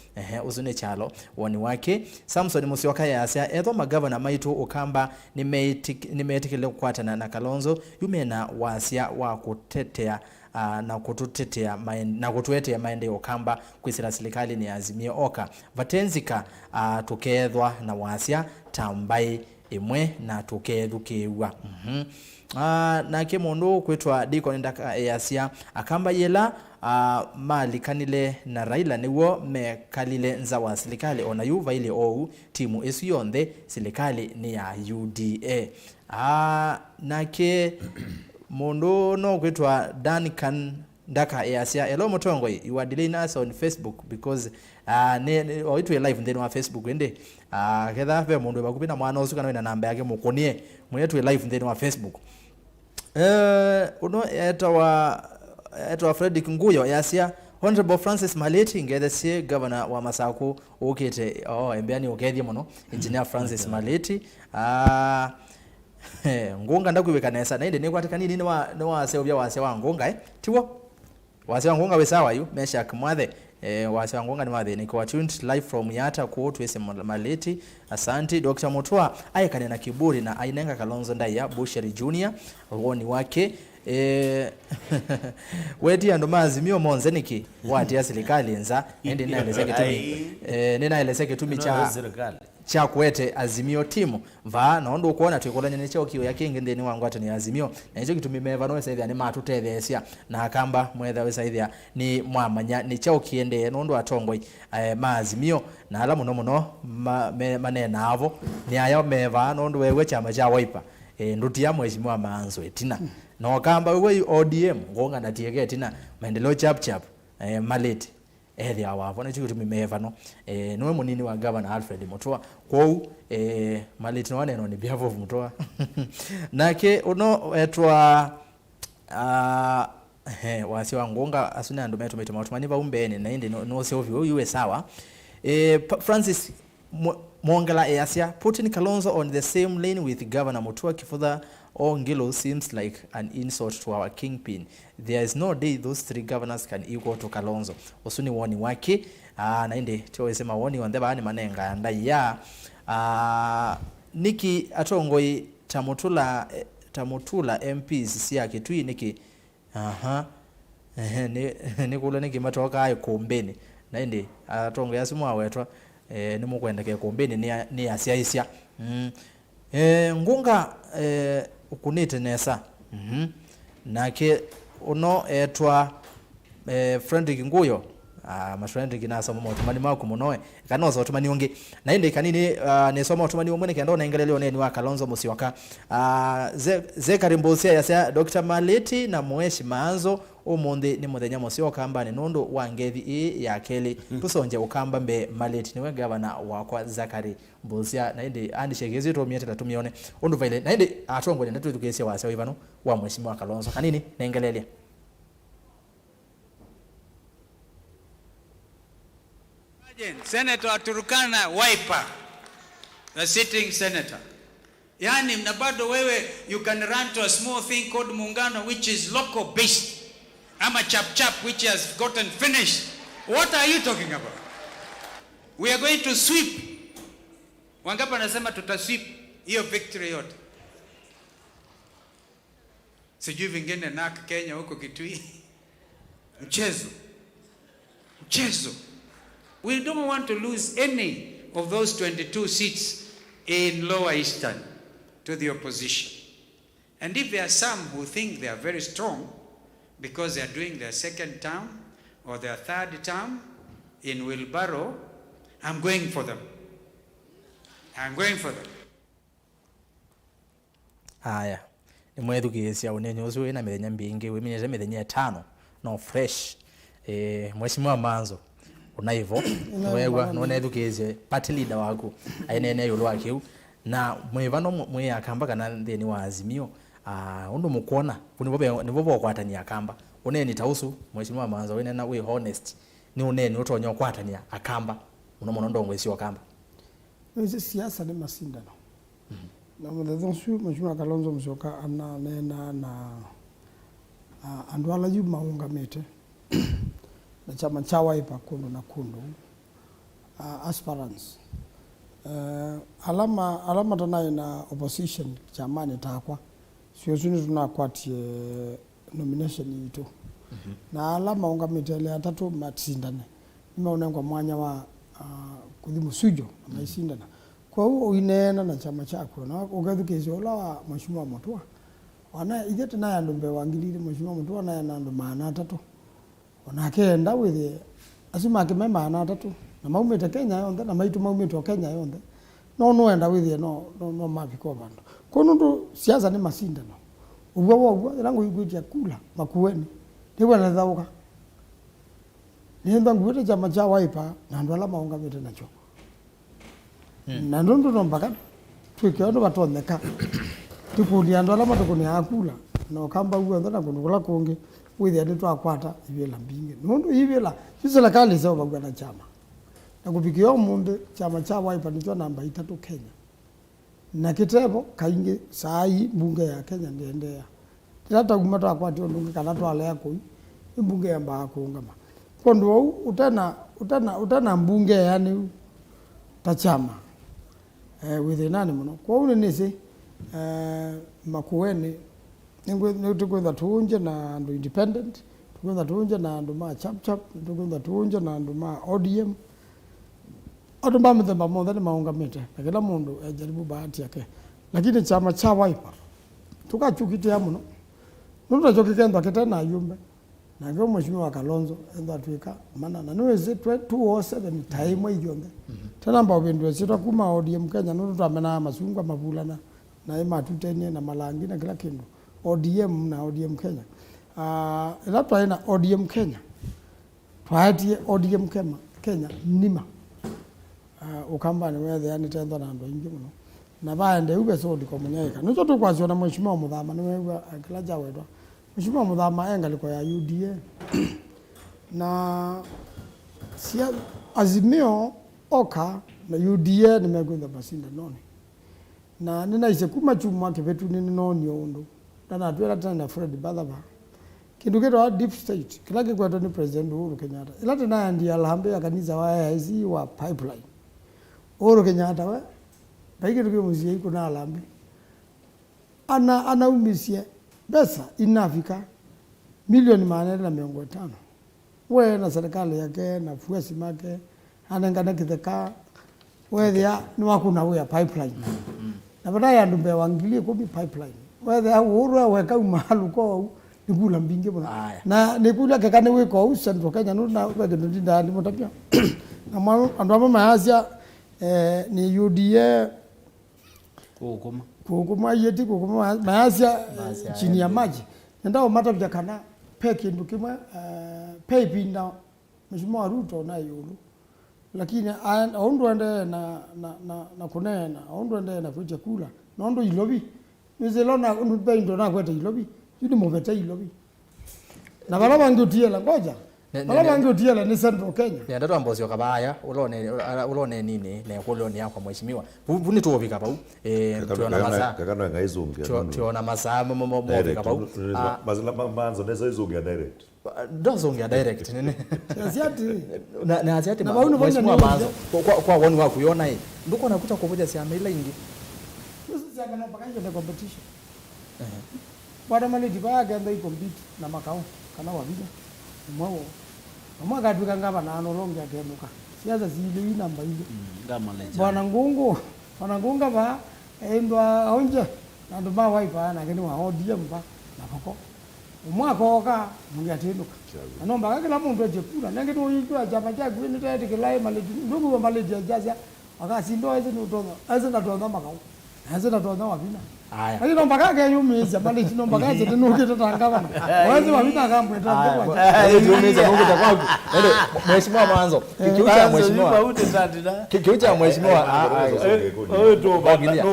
Speaker 1: Uzune chalo wani wake Samson Musyoka yasia etho magavana maitu ukamba nimeetikile kukwatana na Kalonzo yumena wasia wa kutetea na kututetea na kutuetea maendeleo kamba kwisira serikali ni Azimio oka vatenzika tukethwa na wasia tambai imwe na tukethu Kiuya na kemondo kwetwa diko ndaka yasia akamba yela malikanile na Raila niwo mekalile nza wa serikali ona yuva ile ou timu esu yonde serikali ni ya UDA nake mondo no kwetwa Duncan ndaka yasia elo Motongo you are delaying us on Facebook because oitwe live ndeni wa Facebook ende ketha pe mondo bakupina mwana usuka na namba yake mukonie mwetu live ndeni wa Facebook uno etwa Fredrick Nguyo yasia Honorable Francis Maleti ngethese governor wa Masako ukete embeani ukethie muno engineer Francis Maleti ngunga ndakuweka nesa na inde ni kwatika nini ni wa seobya wase wa ngunga tiwo wase wa ngunga wesawa yu mesha kumwathe wase wa ngunga ni wathe ni kwa tuned live from Yata ko twese Maleti asante Dr. Mutua ayekane na kiburi na ainenga Kalonzo ndaya Busheri Junior woni wake wedi ando Azimio monzeniki wati ya serikali nza ende naelezeke tumi cha kuete Azimio timu va naondo kuona tukolanya ne chao Kiuya Kiingi ndeni wangu atani Azimio na hicho kitu mimeva no saithia ni matutethesia na akamba mwetha we saithia ni mwamanya ni chao kiende nondo atongoi Azimio na ala muno manena avo ni aya meva nondo wewe chama cha Wiper nduti ya mheshimiwa Manzo etina na wakamba we ODM ngonga na tiege tina maendeleo chap Maleti ethi awavo na chukuti mimevano niwe munini wa governor Alfred Mutua kwou maliti no neno ni behalf of Mutua nake uno etwa wasi wa ngonga asuna ndo meto matumani ba umbene na inde no se ovyo yuwe sawa Francis Mongala Asia putting Kalonzo on the same lane with Governor Mutua Kifudha or Ngilo seems like an insult to our kingpin. There is no day those three governors can equal to Kalonzo. Osuni woni wake na inde tiwesema woni wandeba ni manenga ndaya Niki atongoi tamutula MPs siya kitui niki nikula niki matoka ayo kombeni na inde atongoi asimu awetwa nimukwenda ke kombeni ni asiaisia ngunga ukunite nesa nake uno etwa Frederick Nguyo Frederick nasa mu otumani mako munoe kanoza otumani onge na inde kanini nesoma otumani omwene kendo na ingelele oneni wa Kalonzo Musyoka zekarimbosia ya Dr. Maleti na Mweshi Maanzo omonde ni muthenya Musyoka ambane nondo wangethi ya keli tusonje ukamba mbe Maleti niwe governor wakwa Zakari Mbosia na inde andishegezi to miete tatumione ondu vile na inde atongole ndatu tukesia wase ivano wa Mheshimiwa Kalonzo kanini na ingelele
Speaker 5: Senator Turkana Wiper, the sitting senator. Yani mnabado wewe, you can run to a small thing called Muungano which is local based. Ama chap which has gotten finished. What are you talking about? We are going to sweep. Wangapa nasema tutasweep hiyo victory yote. Sijui vingine nak Kenya huko Kitui. Mchezo. We don't want to lose any of those 22 seats in Lower Eastern to the opposition. And if there are some who think they are very strong because they are doing their second term or their third term in Wilbaro, I'm going for them.
Speaker 1: Aya. Nimwedu kiesia unenyo usuwe na mithenya mbingi wiminyete mithenya 5 no fresh Mheshimiwa Manzo unaivo wewa none education party leader wako ainene yolo akiu na mwivano mwe akamba kana ndeni wa Azimio undu mukuona nivobo kwatania akamba uneni tausu Mheshimiwa Manzo wene na we honest ni uneni utonyo kwatania akamba unomono ndongwe sio akamba
Speaker 4: Hizi siasa ni masindano na mwadhonsu Mheshimiwa Kalonzo Musyoka ana nena na andwala yu maungamete na chama cha Wiper kundu na kundu aspirants alama tanayo na opposition chamani takwa sio suni tunakwatie nomination yitu na alama ungamete ile atatu matsindane nimeona kwa mwanya wa kudhimu sujo amaisindana kwa hiyo inena na chama chako na ugathukezio la Mheshimiwa Mutua wana igete na yandombe wangilire Mheshimiwa Mutua na yanando maana tatu onakenda with asima akimema ana tatu na maumete Kenya yonde na maitu maumete Kenya yonde no enda with no mapiko bandu kono ndo siasa ni masindano ubwo rangu igwitia kula makueni niwe na thauka nienda ngwete chama cha Wiper na ndo ala maungamete nacho na ndo mpaka twikyo ndo batoneka tukulia ndo ala matukuni akula no kamba uwe ndo na kunukula konge with ya nitwa kwata ibela mbinge nondo ibela sisela kale sawa bagwana chama na kupikia munde chama cha Wiper nicho namba 3 Kenya na kitebo kainge sai bunge ya Kenya ndiendea tata kumata kwati ndunge kana twala yako bunge ya mba kuungama kondo utana mbunge yani tachama with nani muno kwa unenese makueni ngwe tukwenda tuunje na ndo independent tukwenda tuunje na ndo ma chap tukwenda tuunje na ndo ma ODM otomba mthemba mothe maungamete na kila mundu ajaribu bahati yake lakini chama cha Wiper tukachukitia muno ndio chokikenda kitana yumbe na ngwe Mheshimiwa Kalonzo enda twika mana na niweze 207 time ijombe tena mba ubindwe sitwa kuma ODM Kenya ndio tutamena masungwa mavulana na ema tutene na malangi na kila kindu ODM na ODM Kenya ila twaina ODM Kenya twaetie ODM Kenya nima ukambani wethe yani tendo na ndo ingi muno na baende ube so ndiko munyaika nicho tukwazio na mheshimiwa Muthama ni wewe akilaja wedwa mheshimiwa Muthama engaliko ya UDA na Azimio oka na UDA nimegwenda basinda none na nina ise kuma chuma kebetu nini noni ondo na twela tena Fred Badaba kindu kito deep state kila kikwato ni president Uhuru Kenyatta ila tena ndiye alhambe akaniza wa hizi wa pipeline Uhuru Kenyatta we baiki tukio muzie kuna alambe ana umisie pesa inafika milioni 450 we na serikali yake na fuasi make anengana kitheka wethia ni wakuna we pipeline na baadaye andumbe wangilie kubi pipeline wethia Uhuru weka umahalu ko nikula mbinge bwana na nikula kekane we ko Central Kenya na wege ndinda ndi motapia na ando mama Asia ni UDA kukuma yeti kukuma Asia chini ya maji ndao matapia kana peke ndukima paypinda mheshimiwa Ruto na yulu lakini aundu ende na kunena aundu ende na kuja kula na ndo ilobi nizelona undu ndo na kwete ilobi yudi moveta ilobi na bala bangutiela ngoja bala bangutiela ni Central Kenya
Speaker 1: ya ndato ambosio kabaya ulone nini na koloni yako mheshimiwa buni tuobika bau tuona masa
Speaker 3: kakano ngaizungia
Speaker 1: tuona masa mo bika bau
Speaker 3: mazila manzo nesa izungia direct
Speaker 1: dozongia direct nene na asiati
Speaker 4: na baunu
Speaker 1: mheshimiwa manzo kwa woni wako kuiona hii ndiko nakuta kuvuja siama ile ingi
Speaker 4: sisi kana mpaka nje competition bwana mali dibaga ndio compete na makao kana wabija mwao mwaka tuka ngaba na anolonga kemuka siasa zile namba ile
Speaker 2: ngama leja
Speaker 4: bwana ngunga ba endwa onje na ndo ba wipa na keni wa ODM ba na koko umwaka oka mungatenuka anomba kila muntu ajekula nange to yitwa chama cha kwini tete kilai mali ndugu wa mali jaja akasi ndo hizo ndo azo ndo makao azo ndo wabina
Speaker 1: haya
Speaker 4: lakini nomba kake yumiza mali nomba kake tenuke tatangaba wazi wabina kamwe tatangaba
Speaker 1: yumiza mungu takwangu ndio mheshimiwa manzo kiucha mheshimiwa kiucha mheshimiwa
Speaker 3: to bagilia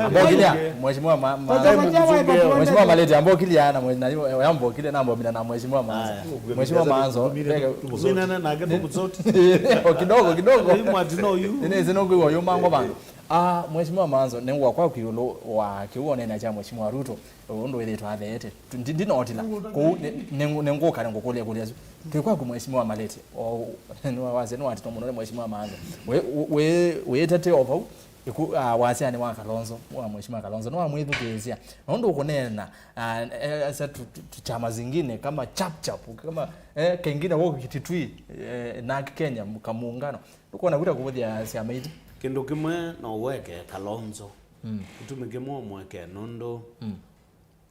Speaker 1: ambokilia mheshimiwa mheshimiwa maleti ambokilia na yambokile nambo mina na mheshimiwa manzo
Speaker 2: mina na ngado kuzote
Speaker 1: kidogo
Speaker 2: mwati no yu
Speaker 1: nene zinongo yo mango bango mheshimiwa manzo nengwa kwa kiyolo wa kiuone na cha mheshimiwa Ruto ndo ile twathete ndinotila ku nengoka ngokole kulia tukwa ku mheshimiwa maleti ni waze no ati tomuno mheshimiwa manzo we tate opo wasi ani wa Kalonzo wa mheshimiwa Kalonzo no amwithukezia ndo ukunena asa chama zingine kama chap kama kengine wako kititui na Kenya mkamuungano uko nakuta kuvuja siama hizi
Speaker 2: kindu kimwe no weke Kalonzo utumike mweke nondo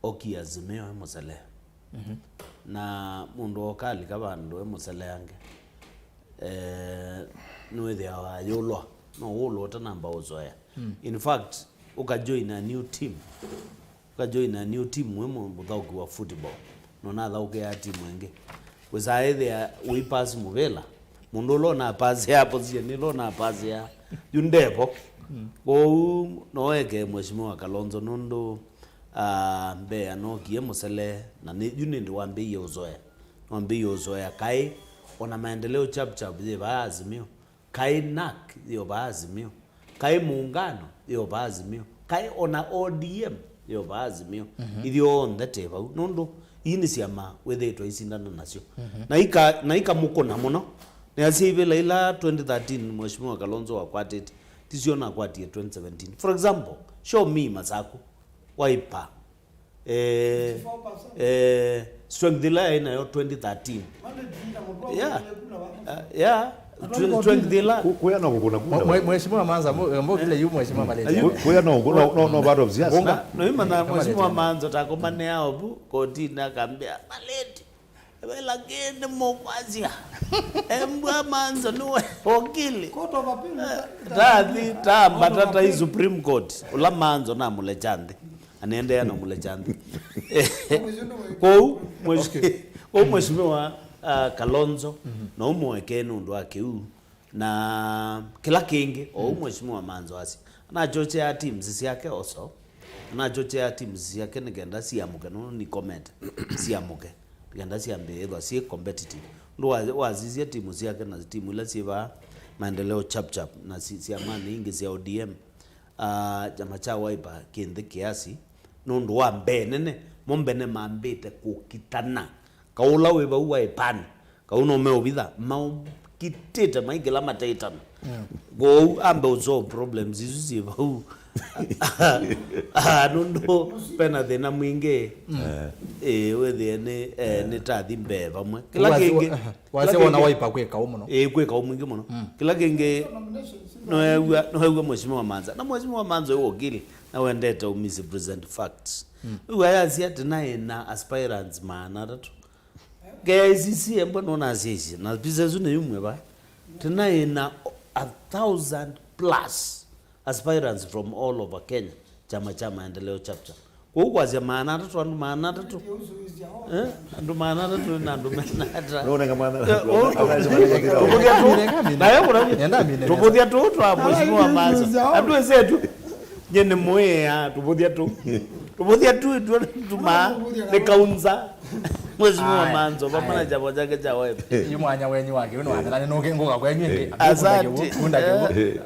Speaker 2: oki Azimio emosele na mundu okali kabandu emosele yange nwethe wa yolwa no wolo tanamba ozoya in fact ukajoin a new team mwemo muthauki wa football no na thauke ya team wenge kweza ethe we pass muvela mundu lo na pass ya position ni lo na pass ya yundepo o noeke mheshimiwa Kalonzo nondo mbe anokie musele na ni yunindi wambe uzoya kai ona maendeleo chap ye ba Azimio kai nak yo ba Azimio kai muungano yo ba Azimio kai ona ODM yo ba Azimio idio on the table nondo ini siama wethetwa isindana nacio na ika mukona muno ni asivela ila 2013 mheshimiwa Kalonzo akwatete tisiona akwatie 2017 for example show me Masaku waipa strength line na yo 2013 yeah strength line
Speaker 3: kuya na kuna
Speaker 1: mheshimiwa Manza mbokile yu mheshimiwa Maleti
Speaker 3: kuya no bado of siasa
Speaker 2: no imana mheshimiwa Manzo takomane yao bu kotina kambia Maleti wela gende mokwazia embwa Manzo nuwe okili
Speaker 4: court of appeal
Speaker 2: tata hii Supreme Court ula Manzo na mulechande anaende yana mulechande kwa mheshimiwa Kalonzo na umweke nundu akiu na kila kingi o mheshimiwa Manzo asi na chochea teams siake also na chochea teams siake nigenda siamuke no ni comment siamuke nigenda siambe ethwa si competitive ndo wazizie timu siake na timu ile siba maendeleo chap na siamani ingi cia ODM chama cha Wiper kindi kiasi nundu wa mbenene mombene mambite kukitana kaula weba Wiper kauno meobitha kitete maigela mataitana go ambe uzo problems izu siba nundo pena thina mwinge wethe ne tathi mbeva mwe kila kingi
Speaker 1: wase wana Wiper kweka umuno
Speaker 2: kweka umwingi muno kila kingi no mheshimiwa Manza na mheshimiwa Manza yo gili na wendete umisi present facts uyazi atinaye na aspirants maana tatu KICC embo nona sisi na pisa zune yumwe ba tinaye na 1,000 plus aspirants from all over Kenya chama cha maendeleo chapter kwa huko maana tatu andu maana tatu andu maana tatu na andu maana
Speaker 3: no nenga maana
Speaker 2: tubudia tu mheshimiwa Manza andu ezetu nyene moya tubudia tu tuma nikaunza mheshimiwa Manzo bamana jabo jake cha Wiper
Speaker 1: yumwanya wenyu wake uno atana no ngoka kwenyu nge
Speaker 2: asante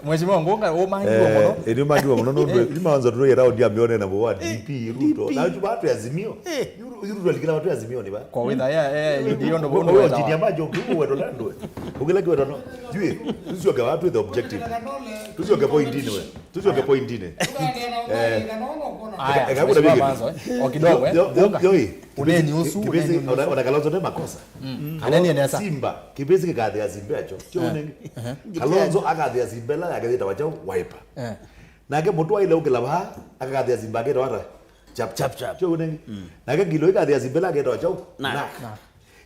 Speaker 1: mheshimiwa ngoka o manyi muno
Speaker 3: eri manyi muno no ri Manzo ro yera odia mione na bo DP Ruto na tu watu Azimio Ruto alikira watu Azimio ni ba
Speaker 1: kwa witha ya ndio ndo bono
Speaker 3: wewe jini amajo kuko wedo lando ugela kwa wedo no jui tusio ga watu the objective tusio ga point ine
Speaker 1: akakuna bigi okidogo uneni usu
Speaker 3: kibezi ona Kalonzo ne makosa
Speaker 1: anani anasa
Speaker 3: Simba kibezi kikathi ya Simba acho tio unengi Kalonzo akathi ya Simba la akathita wacho Wiper nake mutu ile ugela ba akathi ya Simba agera wata chap tio unengi nake ngilo ikathi ya Simba la agera wacho na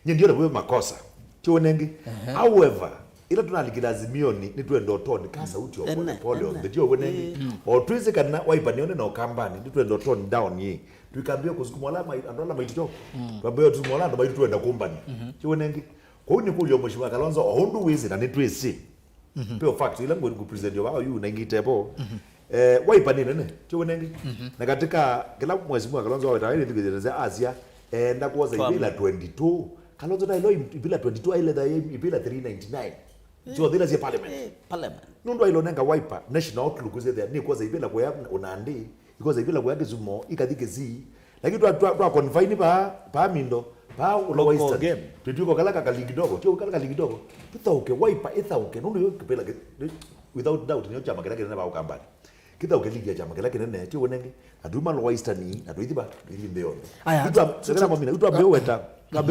Speaker 3: ndio ndio makosa tio unengi however ila tunalikira Azimio ni twende otoni kasa uti pole on the tio unengi o twize kana Wiper nione na okambani ni twende otoni down yi tukambia kusukumala andola maitito twambia tumwala ndo maitu twenda kumbani chiwenengi kwa uni kulyo mheshimiwa Kalonzo ohundu wizi na nitwisi peo fact ile ngo present yo wao yu na ngitepo Wiper ni nene chiwenengi na katika kila mheshimiwa Kalonzo wao taile ndikizeleza Asia enda kuoza ibila 22 Kalonzo na ilo ibila 22 ile da ibila 399 jo dila zi parliament nundo ilo nenga Wiper national outlook ze ni kuoza ibila kwa unandi because ibila kwa kizumo ikathike zi lakini twa confine pa mindo pa ulo game tutuko kala kaligi kidogo tio kala kaligi kidogo tutauke Wiper ithauke nundo yo kipela without doubt ni chama kile kile ba ukambani kitauke ligi ya chama kile kile ne tio wenenge aduma lo western na tuithiba ndeo aya sasa mimi twa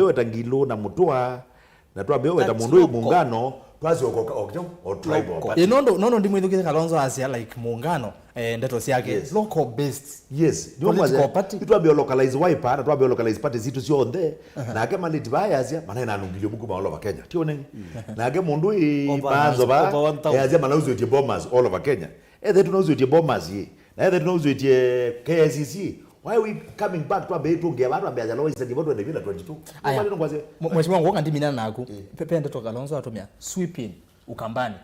Speaker 3: weta ngilo na mutwa na twa weta mundu muungano twazi o tribe
Speaker 1: nono ndimwithukire Kalonzo asia like muungano ndeto siake local based
Speaker 3: ndio mwaze itwabio localize Wiper na twabio localize parties zitu sio onde na ake maliti bayasia maana ina nungilio buku all over Kenya tio nenge na ake mundu ibanzo ba yasia manauzo tie bombers all over Kenya that tunauzo tie bombers yi na that tunauzo tie KICC why are we coming back to abetu nge abantu ambaye alo isa ndivoto ende vila 22
Speaker 1: mheshimiwa ngoka ndimina naku pepe ndeto Kalonzo atumia sweeping ukambani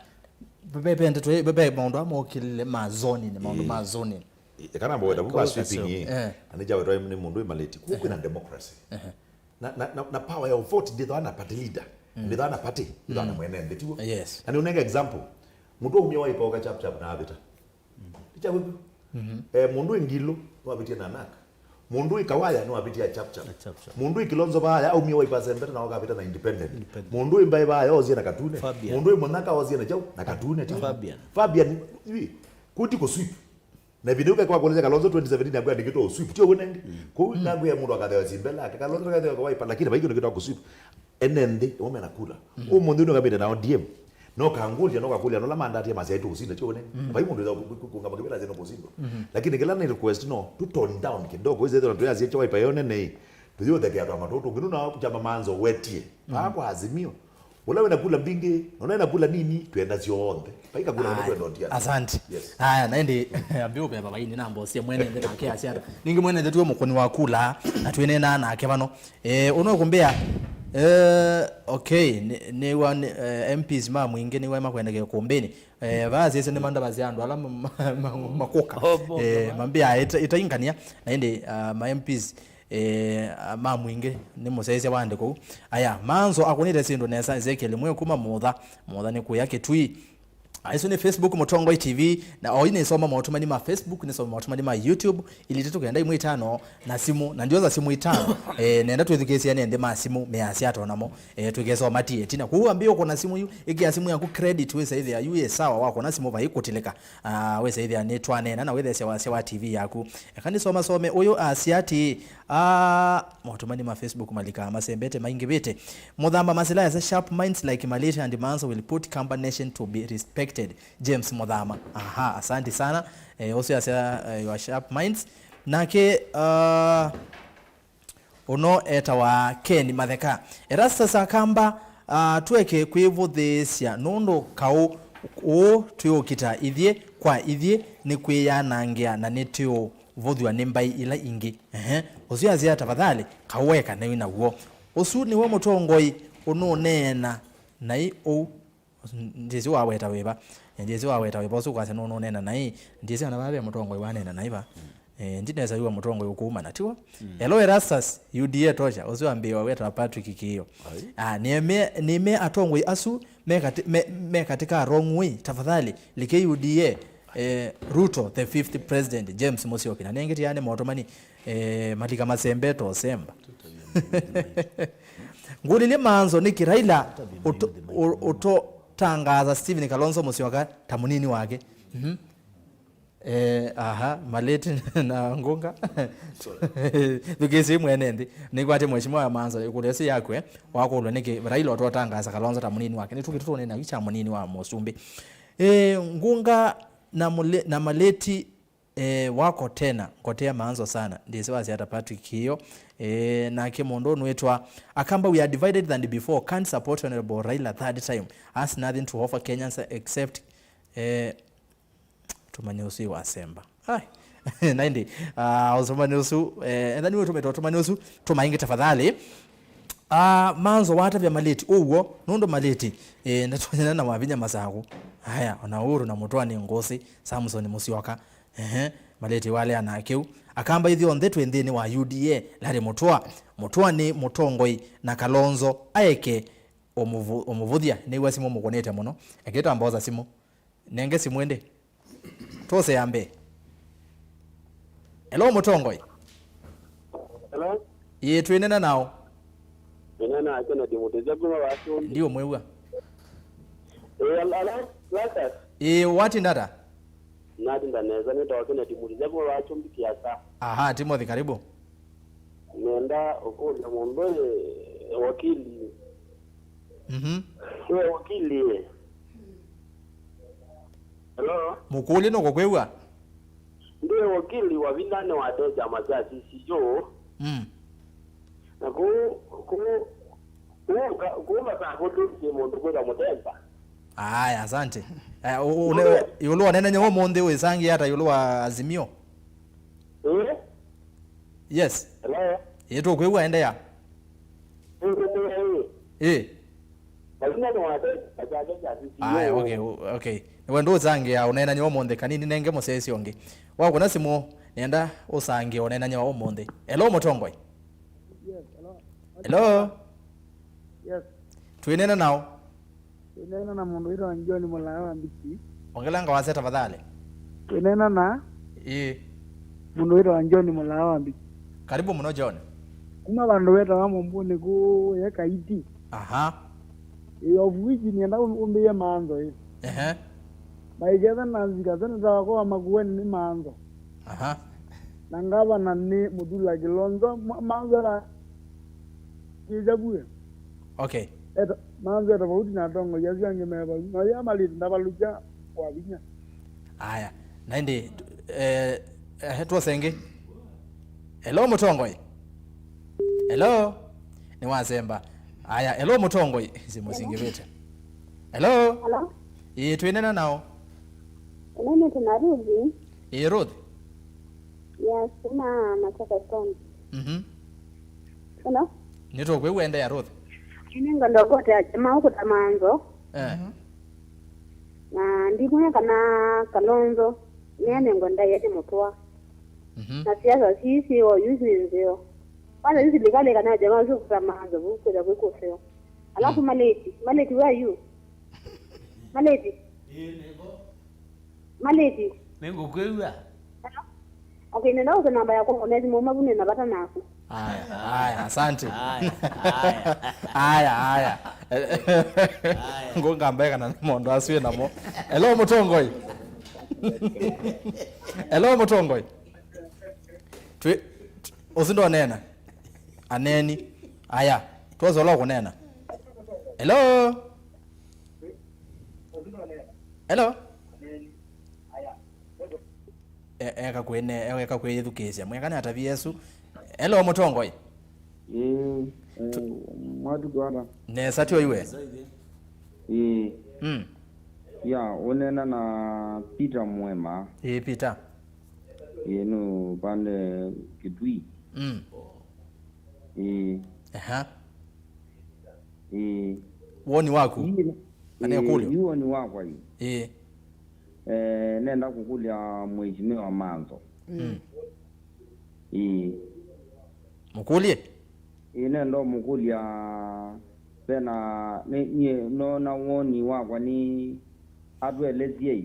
Speaker 1: pepe ndeto pepe maondo amokile mazoni ne maondo mazoni
Speaker 3: kana mbo wedabuka sweeping yi anija wedo ni mundu imaleti kuko na democracy na power ya vote nditho ana party leader nditho ana party nditho ana mwene nditiwo
Speaker 1: yes
Speaker 3: and unenge example mundu umye Wiper oka chap na abita tichawe mundu ingilo wabitia nanaka mundu ikawaya no wabitia chap mundu ikilonzo baya au mie Wiper sembeta na wakabita na independent mundu imbai baya ozie na katune mundu imonaka ozie na chau na katune Fabian kuti ko sweep na biduka kwa koleza Kalonzo 2017 abwa ndikito sweep tio wenenge ko nangu ya mundu akadha zimbela Kalonzo akadha kwa Wiper lakini baiki ndikito ko sweep enende ome nakula mundu ndo kabita na ODM no kangulia no kakulia no la mandati ya mazaitu usinda chone bai mundu kungamba kibela zeno kusindo lakini kila ni request no to tone down kidogo hizo ndo tuyazi cha Wiper yone nei tuyo the kia kama toto ngino na chama manzo wetie pa kwa Azimio wala wena kula mbinge unaenda kula nini tuenda zionde paika kula ndo ndo ndia
Speaker 1: asante haya naende ambio baba baini nambo sie mwene ndeka ke asiara ningi mwene ndetuwe mukoni wa kula na tuene na ake bano uno kumbea Okay, ni wa MPs ma mwingi ni wema kwenda kumbeni. Baadhi yese ni manda baziandu ala makoka. Mambia itaingania na ende ma MPs ma mwingi ni musese wande ko. Aya, manzo akunire sindo nesa Ezekiel mwe kuma mudha ni kuyake twi. Aiso ni Facebook Mutongoi TV na oine soma mautumani ma Facebook ni soma mautumani ma YouTube ili tetu kenda imu itano na simu na ndioza simu itano nenda tuwezekesi ya nende ma simu measi ato namo tuwekesa wa mati etina kuhuambio kuna simu yu iki ya simu ya ku credit wesa hithi ya uwe sawa wako na simu vahiku tileka wesa hithi ya netwane na wethe sewa TV yaku kani soma some uyo asiati mautumani ma Facebook malika masembete maingi bete Mudhamba masila ya sharp minds like Malaysia and Manso will put Kamba Nation to be respected. James Mudhama. Aha, asante sana. Also your sharp minds. Nake uno eta wa Ken Matheka. Erasta sakamba tuweke kwivu thesya nondo kau o tuyo kita ithie kwa ithie ni kwiyanangia na netio vothwa nimbai ila ingi. Usu azia tafadhali kaweka na wina uo. Usu ni wa Mutongoi uno nena na i o ndizi waweta weba osu kwase no nena nai ndizi anababe Mutongoi wanena naiba ndineza yuwa Mutongoi ukuma natiwa Hello Erastus UDA tosha osu ambiwa weta Patrick kiyo nime Atongoi asu me katika wrong way tafadhali like UDA Ruto the 5th president James Musyoki na nengeti yani motomani malika masembeto semba ngulile manzo niki Raila uto tangaza Steven Kalonzo Musyoka tamunini wake maleti na ngunga tukisi mwenendi nikwate mheshimiwa ya manzo kulesi yakwe wako niki Raila uto tangaza Kalonzo tamunini wake nitukitutone na wicha munini wa Musumbi ngunga na maleti wako tena kotea manzo sana ndisi wazi hata Patrick hiyo na kemondo nwetwa akamba we are divided than before can't support honorable Raila third time has nothing to offer Kenyans except tumanyusi wa Semba naindi usumanyusu ndani wetu tumanyusu tumaingi tafadhali manzo wata vya maleti uwo nundo maleti natonyana na wavinya masaku haya ona uhuru na Mutwani Ngosi Samson Musyoka maleti wale anakeu akamba hithi on that wendeni wa UDA lari Mutwani Mutongoi na Kalonzo aeke omuvuthia ni wasimo mukonete muno eketo amboza simu nenge simwende tose yambe Hello Mutongoi.
Speaker 6: Hello.
Speaker 1: Twinena nao.
Speaker 6: Nena akena dimuteza kuma wacho.
Speaker 1: Ndio mwewa.
Speaker 6: Ala,
Speaker 1: Wati ndata?
Speaker 6: Nadi ndaneza nitawakena dimuteza kuma wacho Siasa.
Speaker 1: Aha, Timothy karibu.
Speaker 6: Nenda ukoza mumbele wakili. Wewe wakili. Hello.
Speaker 1: Mukuli no kokwewa.
Speaker 6: Ndio wakili wa vindane wa teja mazazi sijo. Na kuuma saa kutu mundu kwenda mutemba.
Speaker 1: Aya, asante. Yulu wanena nyo monde wesangi hata yulu wa Azimio. Yes.
Speaker 6: Hello.
Speaker 1: Yeto kwewa enda ya. Aya, okay. Wendo uzangi ya unena nyo monde kanini nenge mosesi onge. Wako na simu nenda usangi unena nyo monde. Hello Mutongoi.
Speaker 4: Yes, hello.
Speaker 1: Hello.
Speaker 4: Yes.
Speaker 1: Twinena nao.
Speaker 4: Twinena na mundu ira John Mulawa mbiki.
Speaker 1: Ongelanga wase tafadhali.
Speaker 4: Twinena na mundu ira John Mulawa mbiki.
Speaker 1: Karibu mno John.
Speaker 4: Kuma bandu weta wa mumbuni ku yeka iti.
Speaker 1: Aha.
Speaker 4: Of which nienda umbiye manzo hivi. Maigeza na zikazana za kwa magueni ni manzo.
Speaker 1: Aha.
Speaker 4: Nangaba na ni mudula Kilonzo manzo la kijabuye.
Speaker 1: Okay.
Speaker 4: Eta manzo eta bauti na dongo yazi angemeba. Na ya mali ndabaluja kwa binya.
Speaker 1: Aya. Naindi hetwa senge. Hello Mutongoi. Hello. Ni wazemba. Aya, hello Mutongoi. Zimusingeveta. Hello.
Speaker 7: Hello.
Speaker 1: Twinena nao.
Speaker 7: Nene tunarudi.
Speaker 1: Ruth.
Speaker 7: Yes, na nataka stone. Hello.
Speaker 1: Nito kwe uende ya Ruth.
Speaker 7: Ininga ndogote ajama huko tamanzo. Na ndimwe kana Kalonzo. Niene ngonda yete motwa. Na siasa sisi o yuzi nzio. Kwanza yuzi ligale kana jamaa huko tamanzo huko da huko sio. Alafu Maleti where are you? Maleti. Maleti.
Speaker 2: Mengo Kiuya.
Speaker 7: Okay, nenda uko namba yako onezi mama bune na bata nako.
Speaker 1: Haya, asante. Haya. Ngonga mbeka na mondo asiwe namo. Hello Mutongoi. Hello Mutongoi. Usindo nena. Aneni. Haya, tuwazola kunena. Hello. Hello. Eka kwe education. Mwekana atavi Yesu. Hello Mutongoi.
Speaker 8: Mwatu kwara.
Speaker 1: Nesa tio iwe.
Speaker 8: Ya, onena na Peter Mwema.
Speaker 1: Peter.
Speaker 8: No pande Kitui.
Speaker 1: Woni wako. Ane kulio.
Speaker 8: Yuo ni wako hii. Nenda kukulia mheshimiwa Manzo.
Speaker 1: Mukulie?
Speaker 8: Nenda mukulia pena ni no na woni wako ni adwelezie.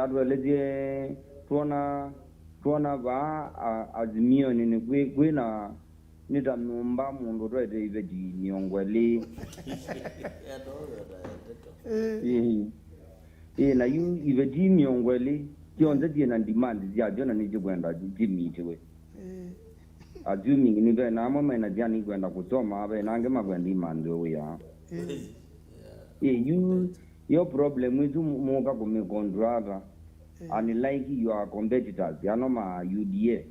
Speaker 8: Adwelezie tuona ba Azimio ni kwina nitamumba mundu rwete iveji niongweli. Na yu iveji niongweli kionze jina demand ya jona nijikwenda jimitiwe. Azumi ni be na mama na jani kwenda kusoma be nange magwendi mando ya. Your problem is muka kumikondrata and like your competitors yanoma UDA.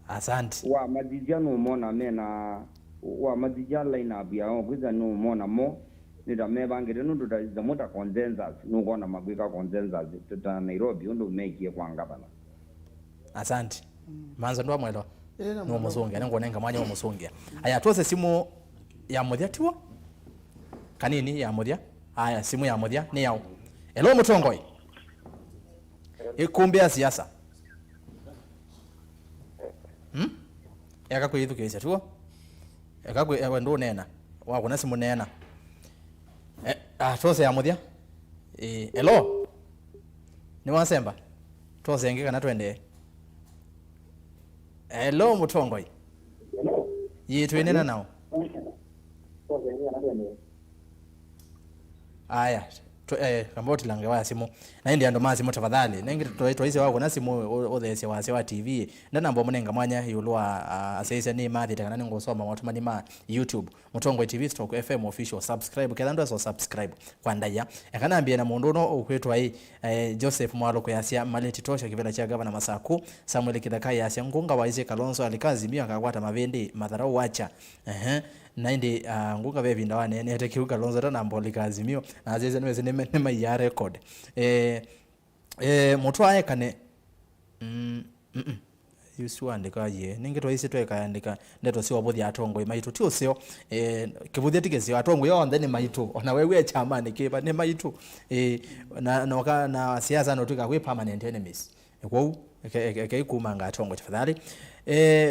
Speaker 1: Asante.
Speaker 8: Wa madija no mona mena wa madija line up ya kwiza no mona mo nida mebangere no da mota consensus no kona magwika consensus tuta Nairobi ndo make kwanga bana.
Speaker 1: Asante. Manzo ndo mwelo. No musonge nangona mwanya wa musonge. Aya tuose simu ya Muthia tiwo? Kanini ya Muthia? Aya simu ya Muthia ni yao. Hello Mutongoi. Ikumbi ya siasa. Eka kwe education tuwo? Eka kwe ndo nena. Wa kuna simu nena. Tuose ya Muthia? Hello. Ni wasemba. Tuose ngeka na twende. Hello Mutongoi. Yitu nena nao. Aya kamboti lange wa simu na ndi ando mazi mutafadhali nengi toize wako na simu othese wa TV ndana mbo munenga mwanya yulwa aseise ni mathi takana ningo soma watu manima YouTube Mutongoi TV Stock FM official subscribe kedando so subscribe kwa ndaya ekana ambia na mundu no okwetwa Joseph Mwalo kwa yasia Maleti tosha kivela cha gavana Masaku Samuel Kidakai yasia ngunga waize Kalonzo alikazimia akakwata mavendi madharau wacha naindi ngunga bevi ndawane nete kiuka Kalonzo tana mbolika Azimio na azeze nweze nema ya record mutu aekane yusu andika ye ningito isi tweka andika ndeto siwa bothi atongo maitu tio sio kibuthi tigezi atongo yo ndene maitu ona wewe chama nikiba ne maitu na siasa no tuka we permanent enemies kwa kumanga atongo tafadhali.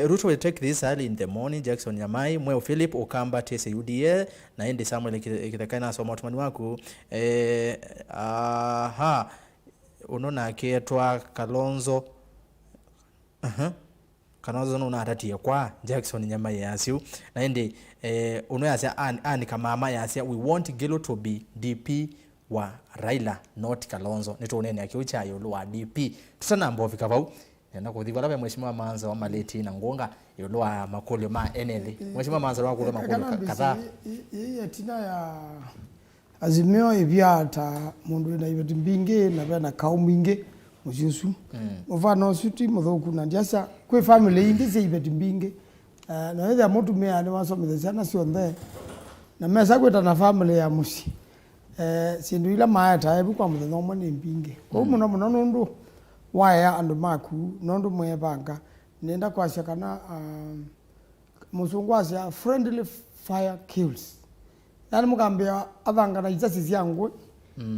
Speaker 1: Ruto will take this early in the morning. Jackson Nyamai, Mweo Philip, Okamba, TSA UDA, na hindi Samuel Kitakana soma otumani waku. Unona kietwa Kalonzo. Kalonzo nuna atati kwa Jackson Nyamai yasiu. Na hindi uno yasia ani kama yasia we want Gilo to be DP wa Raila, not Kalonzo. Nito unene ya kiucha yuluwa DP. Tutana mbovi kavau. Na kuthigwa labe mheshimiwa Manzo wa Maleti na ngonga yolwa makolyo ma NL mheshimiwa Manzo wa kule makolyo kadhaa
Speaker 4: yeye tina ya Azimio ivyata mundu na ibeti mbinge na bana kauminge mujusu mufano suti muthoku na ndiasa kwe family ingi ze ibeti mbinge na wetha mutu me ani wasomeza sana sio nthe na mesa kweta na family ya musi sindu ila maata ebu kwa mutho no ni mbinge ko muno nundu waya andu maku nondu mwebanga nenda kwasha kana musungu asia friendly fire kills yani mukambia abangana izasi yangu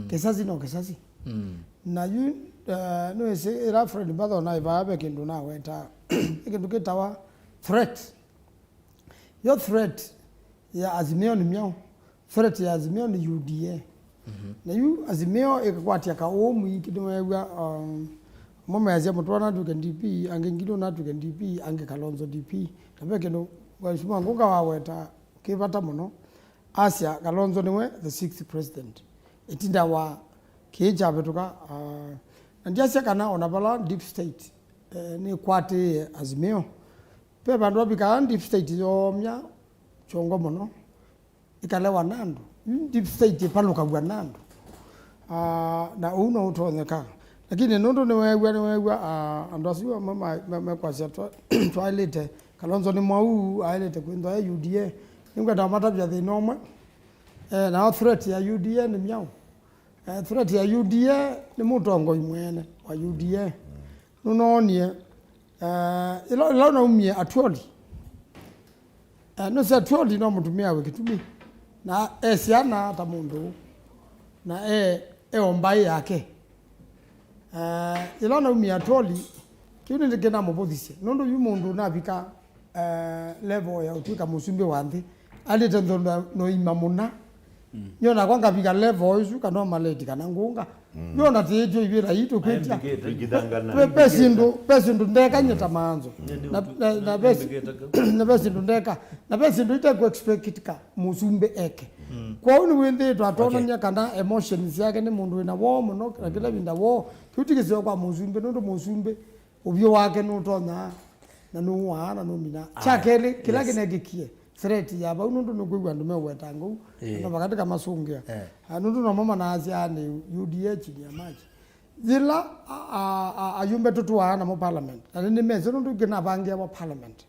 Speaker 4: kesasi no kesasi na yu no ese era friend batho na ibabe kindu na weta kindu kitawa threat your threat ya Azimio ni miao threat ya Azimio ni UDA na yu Azimio ikakwatia ka omu ikidumwa mama yazia mutwana duke DP ange ngido na duke DP ange Kalonzo DP tabe kino washuma ngunga waweta kibata muno Asia Kalonzo niwe the 6th president itinda wa kija betuka ndiasia kana onabala deep state ni kwate Azimio pe bandu abika deep state yomya chongo muno ikalewa nando deep state paluka bwa nando na uno utonyeka lakini nondo niwewa andasiwa mama kwa sia toilet Kalonzo ni mwau ailete kwenda ya UDA ninga tamata bya the normal na threat ya UDA ni myao threat ya UDA ni mutongo imwene wa UDA nunonie ilo na umie atwoli no se atwoli no mutumia wekitumi na siana ta mundu na ombai yake ilo na umie atwoli kiuni ndikena mubodhisi nondo yu mundu na bika level ya utuika musumbe wanthi alite ndo no imamuna nyona kwanga bika level isu kana maleti kana ngunga nyona tieto ibira yito kwetia pesindu ndeka nyeta manzo na pesindu ndeka na pesindu ite ku expect ka musumbe eke kwa uni wende to atona nya kana emotions yake ni mundu ina wo muno kila binda wo kutikise kwa musumbe ndo musumbe ubyo wake nutonya na nuwana nomina chakele kila kinegikie threat ya ba unundu nugwa ndume wetangu no bakati kama sungia anundu no mama na azia ni UDA chini ya maji zila ayumbe tutuana mo parliament ani meze nundu kina bangia wa parliament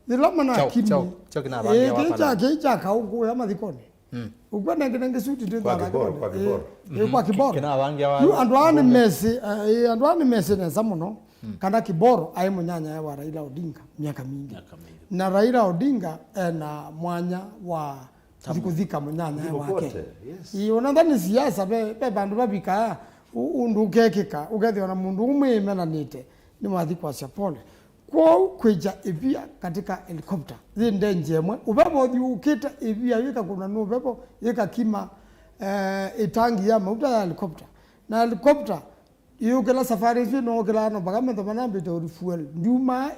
Speaker 4: zila mana kimi
Speaker 1: chao kina bangia wa parliament
Speaker 4: cha kauku ya madhikoni ugwana ngene suti ndio kwa kiboro
Speaker 1: kina bangia wa
Speaker 4: yu andwani mesi na samuno kana kiboro ai munyanya wa Raila Odinga miaka mingi na Raila Odinga na mwanya wa kuzika munyanya wake unadhani siasa be bandu babika undukekeka ugethiona mundu umemena nite ni mwathi kwa pole kwa kweja ibia katika helicopter zinde njemwe ubebo ukita ibia yika kuna no ubebo yika kima itangi ya mauta ya helicopter na helicopter yukela safari zino kila no bagame to manambe to fuel nduma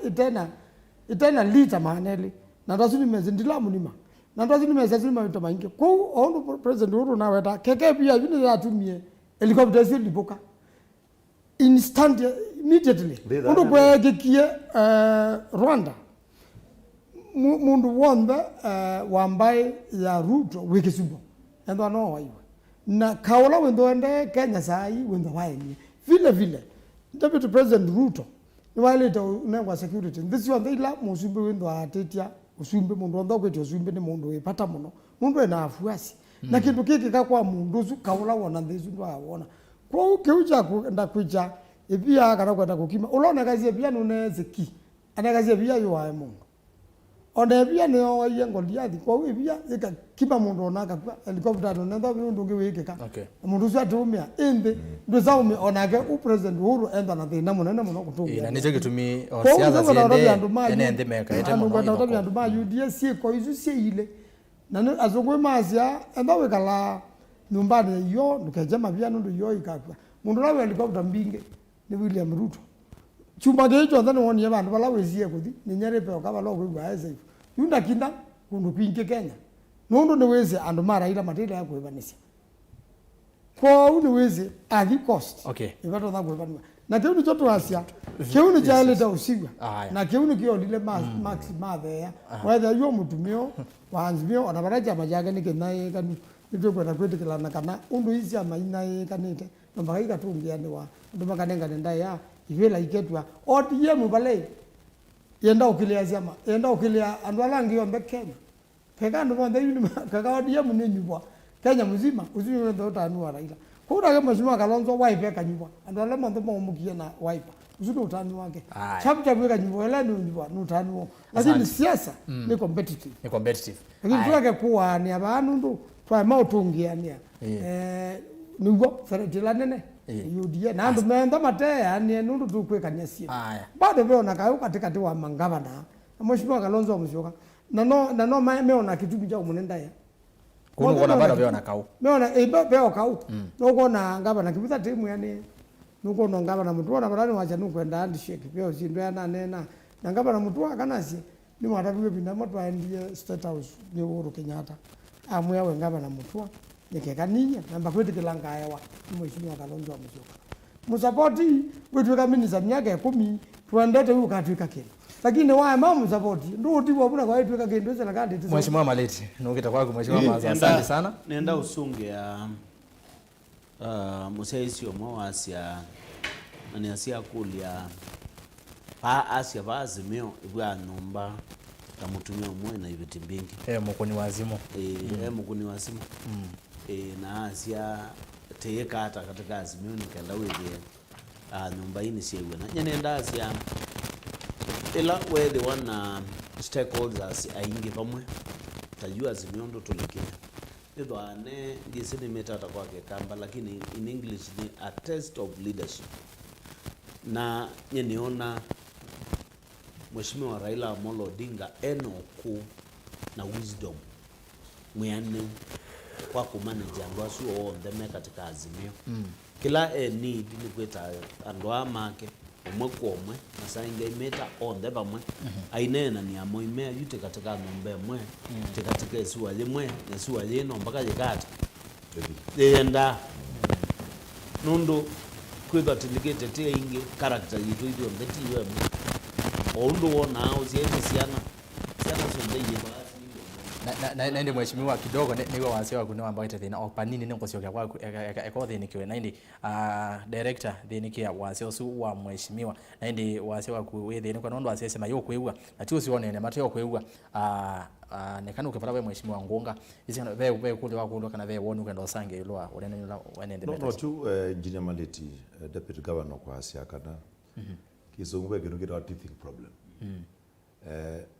Speaker 4: itena lita maneli na ndasuni mezindila munima na ndasuni mezazima to mainge ko ono president uru na weta keke pia bini ya tumie helicopter zilibuka instant immediately ndo kwa gekie Rwanda mundu wonda wambaye ya Ruto wikisubo ndo no waiwe na kaola wendo ende Kenya sai wendo waeni vile Deputy President Ruto ni wale to nengwa security this one they la musumbe wendo atetia usumbe mundu ndo kweti usumbe ni mundu epata muno mundu ena afuasi na kindu kiki kakwa mundu zu kaola wona ndizu ndo awona kwa ukeuja kwenda kuja ipia kana kwenda kukima ulona kazi pia nunezeki ana kazi pia yo wa mundu onda pia ne oyengo liadi kwa pia ika kiba mundu onaka kwa helicopter ndo ndo mundu ngewekeka mundu zwa tumia ende ndo zaume onake u president Uhuru enda na thina muno kutunga
Speaker 1: ina nije gitumi siasa ziende ende meka ete muno
Speaker 4: ndo ndo ndo ma UDA sie ko izu sie ile na azogwe mazia enda wekala nyumbani yo ndikajema pia ndo yo ikakwa mundu lawe helicopter mbinge ni William Ruto chumba gecho ndani woni abantu balawezie kuthi ninyerepe okabalo kwigwa ese yunda kinda kundu kwinge Kenya nondo neweze andu mara ila matenda yako evanisia kwa uneweze athi cost ibato na kwevaniwa na keunu choto asia keunu jale da usigwa na keunu kio lile max madhe whether yo mutumio wa Azimio ona baraja majaga ni kenaye kanu ndio kwa kwetekela na kana undu isi amaina kanite nombaika tungia ni wa ndo makanenga nenda ya ivela iketwa ODM bale yenda ukilia zama yenda ukilia andwalangi ombe Kenya peka ndo bonde yuni kaka ODM ni nyubwa Kenya mzima uzime ndo tanua Raila kuna kama mheshimiwa Kalonzo wipe kanyubwa andwala ndo mumukie na wipe usiku utani wake
Speaker 1: Aya.
Speaker 4: chapter weka nyimbo ile ni utani lakini siasa ni competitive lakini tuweke kuwa ni abantu ndu twa mautungiania niguo feretila nene UDA na ndu menda matea ni ndu tukwekania sia bado beona kayo katikati wa mangavana na mheshimiwa Kalonzo Musyoka na no meona kitu cha umunenda ya
Speaker 1: kuno kona bado beona kau
Speaker 4: meona beo kau no kona ngavana kibita timu yani nuko no ngavana mtu na barani wacha nukwenda handshake beo sindo yana nena na ngavana mtu akanasi ni mwatabiwe binda mtu aendie State House ni Uhuru Kenyatta amwe awe ngavana mtu nikekaninya namba kwetikila ngaewa mheshimiwa Kalonzo Musyoka musapoti wetu kama minister myaka 10 tuandete huyu katwika kile lakini wao mama support ndio tibu buna kwa yetu kaka ndio serikali tu
Speaker 1: mheshimiwa Maleti nokita kwako mheshimiwa Maza asante sana
Speaker 2: nenda usunge ya musaisi omwe asia ani asia kulia pa asia ba Azimio ibwa nomba tamutumia omwe na ibiti mbingi
Speaker 1: mukoni wazimo
Speaker 2: mukoni wazimo na asia teka hata katika Azimio nikenda wewe nomba ini siewe na nenda asia ila where the one stakeholders aingi pamwe tajua Azimio ndo tulikia ndio ane ngisini metata kwake kamba lakini in English ni a test of leadership na niona mheshimiwa Raila Amolo Odinga enoku na wisdom mwiane kwa kumanage andwasu ondeme katika Azimio kila need ni kweta andwa make omwe komwe masainga imeta onde bamwe ainena ni amoimea yute katika ngombe mwe katika esuwa limwe na suwa lino mpaka yekata yenda nundo kweba tilikete te inge character yitu idio mbeti ywe ondo wona uzieni siana sonde yiba
Speaker 1: na ndi mheshimiwa kidogo niwe wasewa kuno ambao itathina opanini niko sio kwa ekothe nikiwe na ndi director thinikia waseo su wa mheshimiwa na ndi wasewa kuwethe ni kwa nondo asesema yo kweua na tio sione ne mateo kweua nekana ukipata we mheshimiwa Ngunga isi kana ve kule wakundo kana ve wonu kendo sange ilwa onene la wenende
Speaker 3: no tu engineer Maleti deputy governor kwa Asia kana kizungwe kino kita teething problem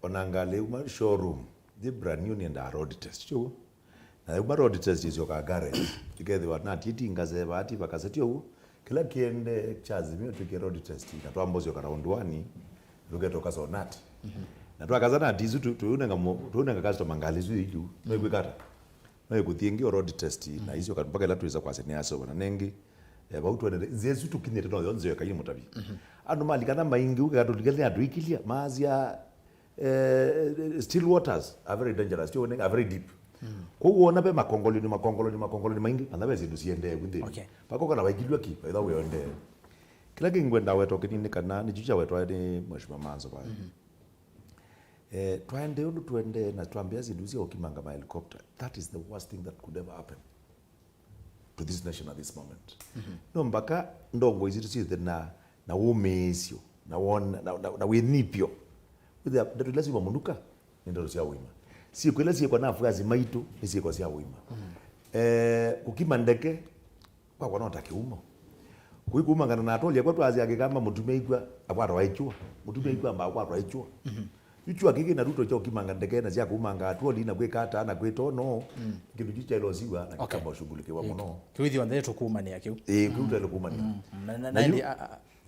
Speaker 3: onangale uma showroom the brand new and road test chu na uma road test is yoka garage together what not eating ngaze bati bakasetio kila kiende cha Azimio tuke road test na twambozo ka round 1 lugetoka zonati na twakazana dizu tuunenga customer ngalizu yitu nokwikata noyekuthingi road test na hizo mpaka ila tuweza kwase neaso na nengi bautwene zezu tukinyete no yonze yakayini mutabi andu malikana maingi ukatolikele atuikilia mazia still waters are very dangerous you are very deep kuona pe makongolo ni maingi anabe zindu siende kunde pako kana baikilwa kipa ila weyonde kila kingwenda weto kinini kana ni chicha weto ni mheshimiwa Manzo ba twende na tuambia zindu zio kimanga ma helicopter that is the worst thing that could ever happen to this nation at this moment no mbaka ndongo izitu size na umesio na wona na winipio with the lazima munduka ndio sia wima si kwela si kwa nafuazi maitu si kwa sia wima kukima ndeke kwa nota kiumo kuikuma ngana natolia kwa twazi yake kama mutume ikwa akwara waichua mutume ikwa amba akwara waichua ichua kiki na ruto cho kimanga ndeke na sia kumanga atoli na kwekata na kwetono kindu chicha iloziwa na kama shughulike wa muno
Speaker 1: kwithi wande tukuma ni akiu
Speaker 3: kwitele kumani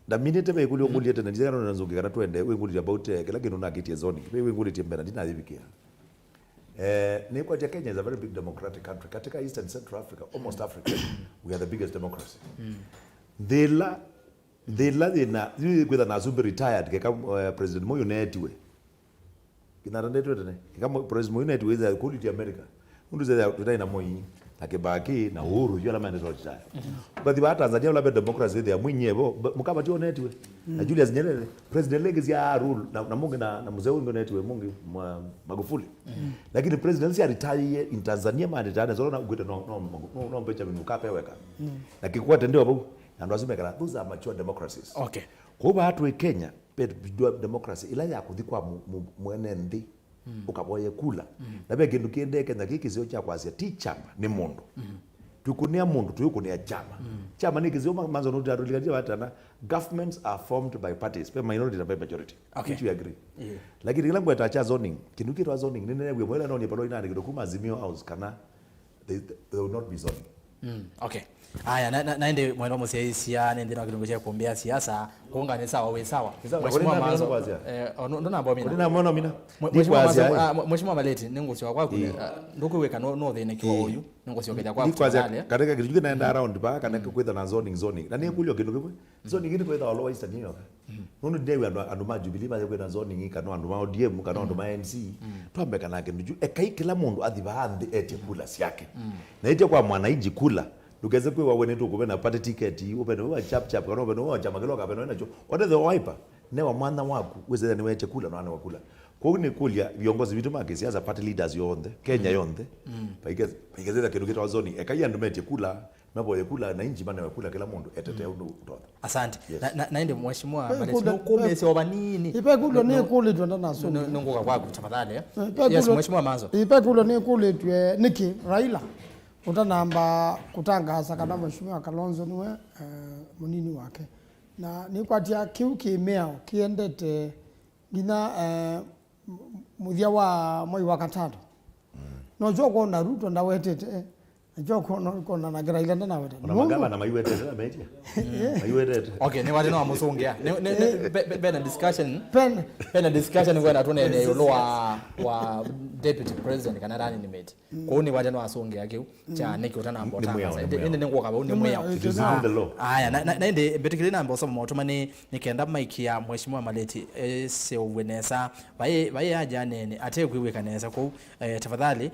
Speaker 3: na minute be kuli ongulie tena ndizana na nzungi kana twende we nguli about kila kindu na kitie zone we nguli timbena ndina thibikia ni kwa Kenya is a very big democratic country katika East and Central Africa almost Africa we are the biggest democracy dela na kwitha na zumbi retired ke kama president Moi netwe kinarandetwe tene kama president Moi netwe za quality America mundu za tutai na Moi akibaki na Uhuru yala mane rocha but ba Tanzania la democracy there mwinyebo mukaba tio netwe na Julius Nyerere president legacy ya rule na mungi na mzee ndo netwe mungi Magufuli lakini president ya retire in Tanzania mane tana zona ugwete no mpecha minukape weka na kikwate ndio babu and wasimekana those are mature democracies kwa watu Kenya pet democracy ila ya kuthikwa mwenendi ukaboye kula na be kindu kiende Kenya kiki sio cha kwasia tichamba ni mundu tukunia mundu tuyukunia chama chama ni kizio manzo no tatu watana governments are formed by parties by minority and by majority which we agree lakini kila mtu atacha zoning kinukitwa zoning nene we mwela no ni palo ina ndikuma Azimio house kana they will not be zoning
Speaker 1: okay aya naende mwendo musiaisia nende na kilungu kuombea siasa kuungana sawa we sawa mheshimiwa Manzo ndo namba mimi
Speaker 3: nina mwana mina
Speaker 1: mheshimiwa Maleti ningusio kwako ndukuweka no thine kiwa uyu ningusio keja kwako
Speaker 3: katika kitu kingine naenda around ba kana kwetha na zoning na ni kulio kindu kibwe zoning ngine kwetha all Eastern New York nono day we andu ma Jubilee ba kwetha zoning kana andu ma ODM kana andu ma NC twambe kana kindu ekai kila mundu athiba andi etie kula siake na ite kwa mwananchi kula lugeze kwe wawe netu kubena party ticket upende wa chap kana upende wa chama kiloka peno nacho what the wiper ne wa mwana waku weze ni weche kula na wakula kwa ni kulia viongozi vitu make siasa party leaders yonde Kenya yonde paigeze kitu kitu wazoni ekaya ndo mete kula napo kula na inji bana kula kila mundu etete ndo kutoa
Speaker 1: asante na ende mheshimiwa Maleti kumese oba nini
Speaker 4: ipe kulo ni kule twenda naso
Speaker 1: nongoka kwako tafadhali yes mheshimiwa Manzo
Speaker 4: ipe kulo ni kule twe niki Raila utanamba kutangaza kana mheshimiwa Kalonzo niwe munini wake na nikwatia kiuki meo kiendete ngina muthia wa moi wa katatu no joko na Ruto ndawetete joko no kona na Raila ndawete
Speaker 3: na magaba na maiwete na media maiwete
Speaker 1: okay ni wale no amusongea bena discussion ngwana tuna ne yolo wa deputy president kana rani ni mate ko ni wale no asongea kiu cha neki utana ambota ende nengo kaba ni mweya aya na ende betikile na ambosa motoma ni kenda mike ya mheshimiwa Maleti se uwenesa baye aja nene atekwiwe kanesa ko tafadhali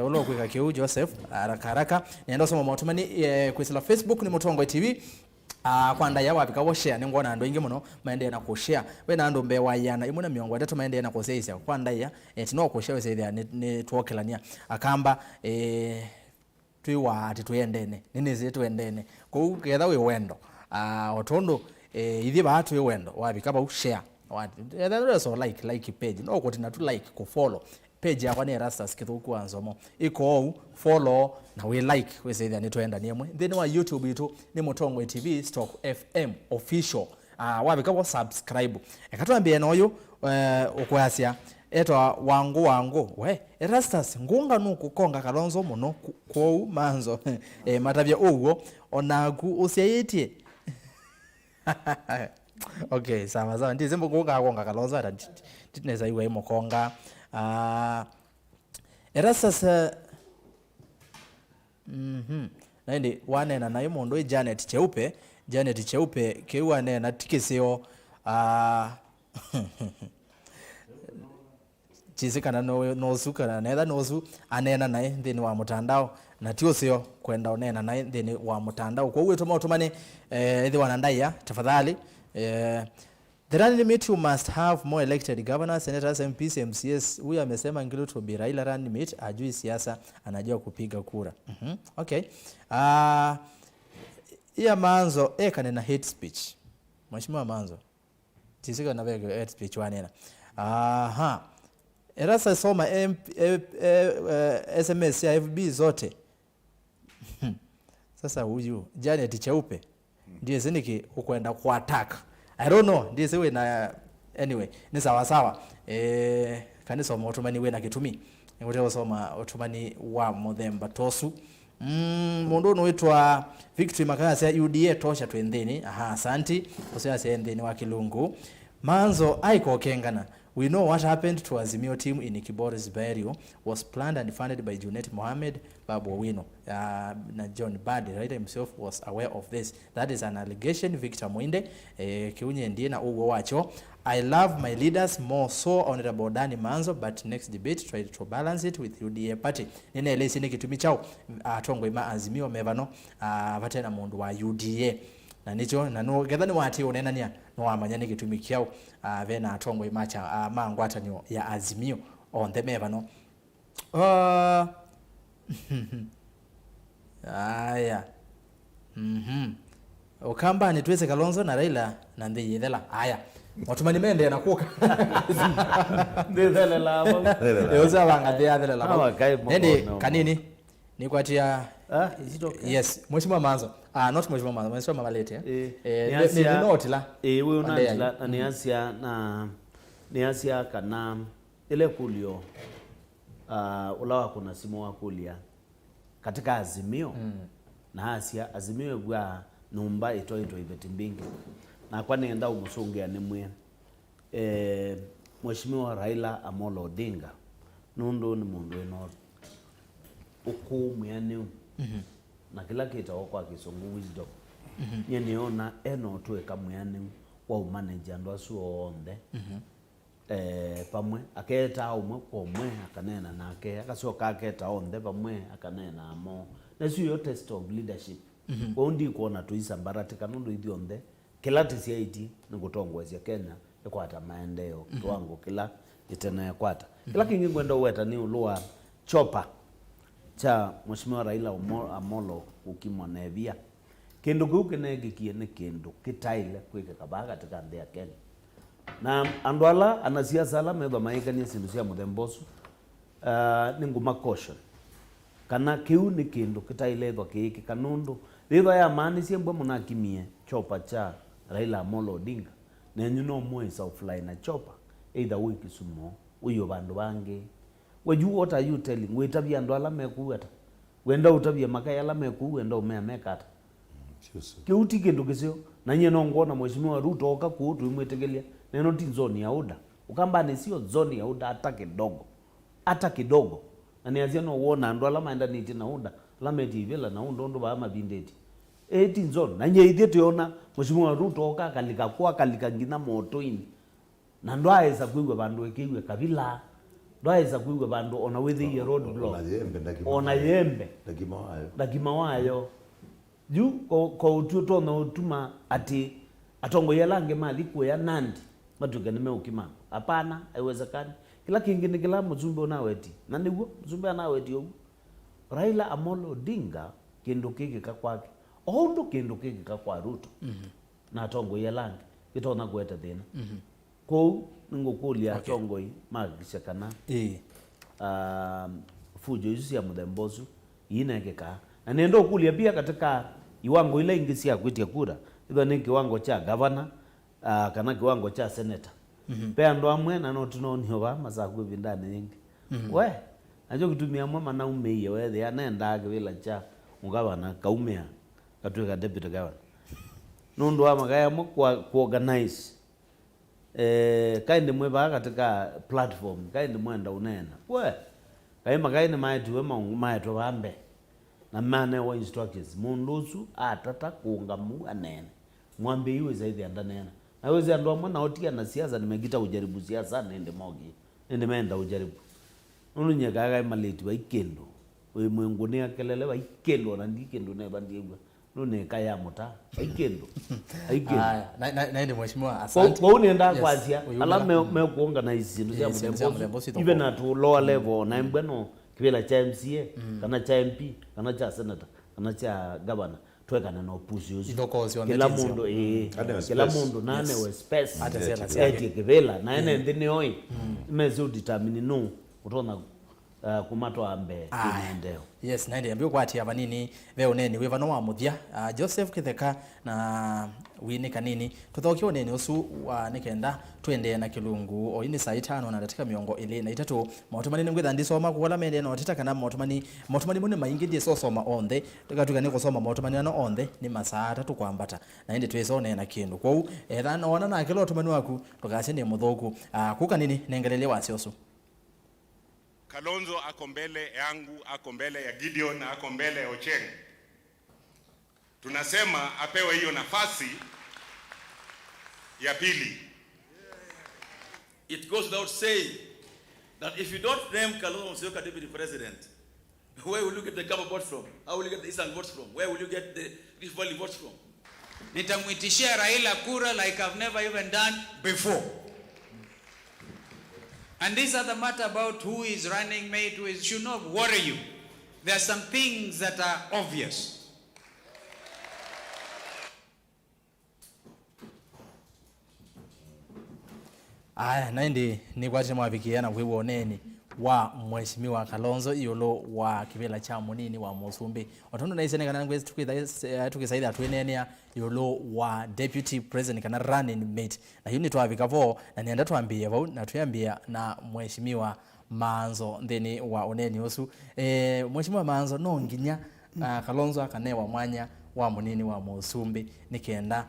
Speaker 1: ulo kwika kiu Joseph haraka nenda soma motumani kwisila Facebook ni Mutongo TV kwanda yawa bikawo share ningona ndo ingi muno maende na ko share we na ndo mbewa yana imuna miongo atatu maende na ko seisa kwanda ya tino ko share seithia ni twokelania akamba twiwa ati twendene nini zetu endene ko ketha we wendo otondo ithi ba atu we wendo wabikaba share what so like page no ko tina tu like ko follow page yakwa ni Rastas kithuku anzomo iko follow na we like we say that nitwenda niemwe then wa YouTube yitu ni Mutongo TV /FM official wabika subscribe ekatwambie noyo ukwasia etwa wangu we Rastas ngunga nuku konga Kalonzo muno ko Manzo matavya uwo onaku usiayetie okay sawa ndize mbugunga konga Kalonzo ata tineza iwe mokonga Rastas naende wanena naye mundu Janet Cheupe kiwa nena tikisio chisikana nosuka na nosu anena naye ndini wa mutandao na tiosio kwenda onena naye ndini wa mutandao kwa uwe tumatumane ithi wanandaya tafadhali the running mate must have more elected governors, senators, MPs, MCS. Huyu amesema ngilo to be Raila running mate ajui siasa anajua kupiga kura. Okay. Iya Manzo kanena hate speech. Mheshimiwa Manzo. Tisika na vege hate speech wanena. Erasa soma SMS ya FB zote. Sasa huyu Janet Cheupe ndiye ziniki ukwenda kwa attack. I don't know ndise we na anyway ni sawa kanisa otumani we na kitumi ngote osoma otumani wa Muthemba tosu mundu no witwa Victory Makaya ya UDA tosha twendeni asante osya endeni wa Kilungu Manzo aiko kengana. We know what happened to Azimio team in Kibore's burial was planned and funded by Junet Mohammed, Babu Owino, John Badi, right, himself was aware of this. That is an allegation. Victor Mwinde, Kiunye Ndina Ugo Wacho. I love my leaders more so Honorable Dani Manzo, but next debate try to balance it with UDA party. Nene elesi nikitumi chao tongo ima Azimio mevano vatena mundu wa UDA. Na nicho na no gedani wati onena nia no amanyane kitumi kiao vena atongo imacha mangwata ni ya Azimio on the mevano aya okamba ni tuweze Kalonzo na Raila na ndiye thela aya watumani mende nakuka
Speaker 2: ndithele labo
Speaker 1: yoza banga thea thela labo nende kanini ni kwatia
Speaker 2: Is it okay?
Speaker 1: Yes, Mheshimiwa Manzo. Not Mheshimiwa Manzo, Mheshimiwa Mabalete.
Speaker 2: Ni
Speaker 1: notila.
Speaker 2: Wewe unatila ni Asia na ni Asia kana ile kulio ulawa kuna simu wa kulia katika Azimio na Asia Azimio gwa numba ito ibeti mbingi na kwa nenda umusungia ni mwe Mheshimiwa Raila Amolo Odinga nundo ni mundu eno ukumu yani na kila kita kwa kisungu wisdom niona eno tuweka muyani wa umanager ndo asuo onde pamwe aketa umwe pomwe akanena nake akasoka aketa onde pamwe akanena amo nesu yo test of leadership ondi kuona tuisa mbarati kanundu ithi onde kila tisiaiti ngutongwezia Kenya ekwata maendeleo twangu kila itena yakwata kila kingi ngwenda weta ni ulua chopa cha Mheshimiwa Raila Amolo ukimwanevia kindu guke negikie ni kindu kitaile kwike kabaga katika ndea Kenya na andwala anasiasa ala meba maikania sindu cia muthembosu ninguma caution kana kiu ni kindu kitaile thwa kiki kanundu ritha ya mani siembwe munakimie chopa cha Raila Amolo Odinga nenyu no mwesa offline na chopa either wiki sumo uyo bandu bangi what are you telling wetabia andwala mekuweta wenda utabia makaya la meku wenda umemekata kiuti kindu kisio na nye no ngona Mheshimiwa Ruto oka kuutu imwetegelia neno ti zone ya UDA ukamba ni sio zone ya UDA hata kidogo na niazia no wona andwala maenda niti na UDA la medivela na ndo ba mabindeti ti zone na nye ithie tiona Mheshimiwa Ruto oka kalika ngina moto ini na ndo aeza kuigwa bandu ekiwe kabila ndwaeza kuigwa bandu ona withi ye road block ona yembe ndagima wayo juu ko ututo na utuma ati atongo yalange mali kuya Nandi matuke nimeukima hapana haiwezekani kila kingine kila mzumbe onaweti na niguo mzumbe anaweti yo Raila Amolo Odinga kindu kiki kakwake ondo kindu kiki kakwa Ruto na atongo yalange kitona gweta thina ko ngukulia tongo magishakana fujo hizi ya mudembozu inekeka na nendo kulia pia katika iwango ile ingisia kuitia kura ilo ni kiwango cha governor kana kiwango cha senator pe ndo amwe na no tunonio ba masaku vindane nyingi we ajo kutumia mama na umeiye we anaenda agwila cha mugabana kaumea katweka deputy governor nondo amagaya mo organize kainde mweba katika platform kainde mwenda unena we kaima kainde maituwe maito bambe na mane wa instructions mundusu atata kuunga mu anene mwambe iwe zaidi andanena na wezi ando mwana otia na siasa nimegita ujaribu siasa nende mogi nende menda ujaribu ununye gaga maleti wa ikendo we mwengone akelele wa ikendo na ndikendo na bandiwa nune kaya muta ikendo
Speaker 1: naende Mheshimiwa asante
Speaker 2: kwa unenda kwazia ala me kuonga na izindu cia mudembosi even at lower level na mbeno kibela cha MCA kana cha MP kana cha senator kana cha governor tweka na push kila mundu kila mundu nane we space ati kibela na ene ndini oi mezo determine no utona kumatwa ambe kinendeo
Speaker 1: yes naende ambio kwati abanini veo neni we vano wa muthia Joseph Kitheka na wini kanini tuthokio neni usu wa nikenda twende na kilungu o ini saa 5 na datika miongo ile na itatu mautumani ngwitha ndisoma kuola mende na otita kana mautumani mune maingi ndi so soma onthe tukatuka ni kusoma mautumani ano onthe ni masaa 3 kwambata na indi twesone na kindu kwau ethana ona na kilo tumani waku tukase ni muthoku kuka nini nengelele wasi usu
Speaker 9: Kalonzo ako mbele yangu, ako mbele ya Gideon, ako mbele ya Ocheng. Tunasema apewe hiyo nafasi ya pili.
Speaker 10: It goes without saying that if you don't name Kalonzo Musyoka deputy president, where will you get the Kaba votes from? How will you get the Eastern votes from? Where will you get the Rift Valley votes from?
Speaker 5: Nitamwitishia Raila kura like I've never even done before. And this other matter about who is running mate, who is, should not worry you. There are some things that are obvious.
Speaker 1: Aya naindi ni kwaje mwabikiana wewe oneni wa mheshimiwa Kalonzo yolo wa kibela cha munini wa Musumbi watondo na isene kana ngwezi tukisaida twenenia yolo wa deputy president kana running mate na yuni twavika vo na nienda twambie vo na tuyambia na mheshimiwa Manzo ndeni wa oneni osu mheshimiwa Manzo no nginya Kalonzo akanewa mwanya wa munini wa Musumbi nikenda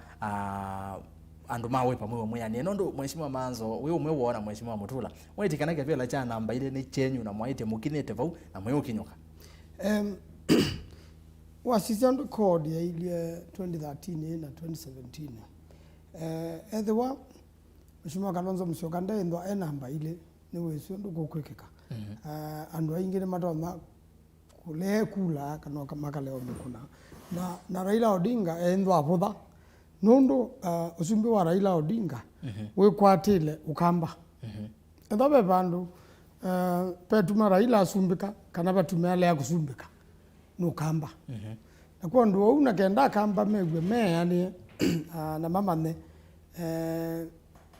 Speaker 1: andu mawe pamwe mwanya nondo mheshimiwa Manzo wewe umewona mheshimiwa Mutula mwetikana kevela cha namba ile ni chenyu na mwaite mukinete vau na mwe ukinyuka
Speaker 4: wasisi ndo code ya ile 2013 na 2017 edwa mheshimiwa Kalonzo Musyoka ndo namba ile ni wesu ndo kukwekeka andu aingine matoma kule kula kana kama leo mkuna na Raila Odinga endo apotha nondo usumbi wa Raila Odinga we kwatile ukamba ndabe bandu petuma Raila asumbika kana batumia le kusumbika no kamba na kwa ndo una kenda kamba megwe me yani na mama ne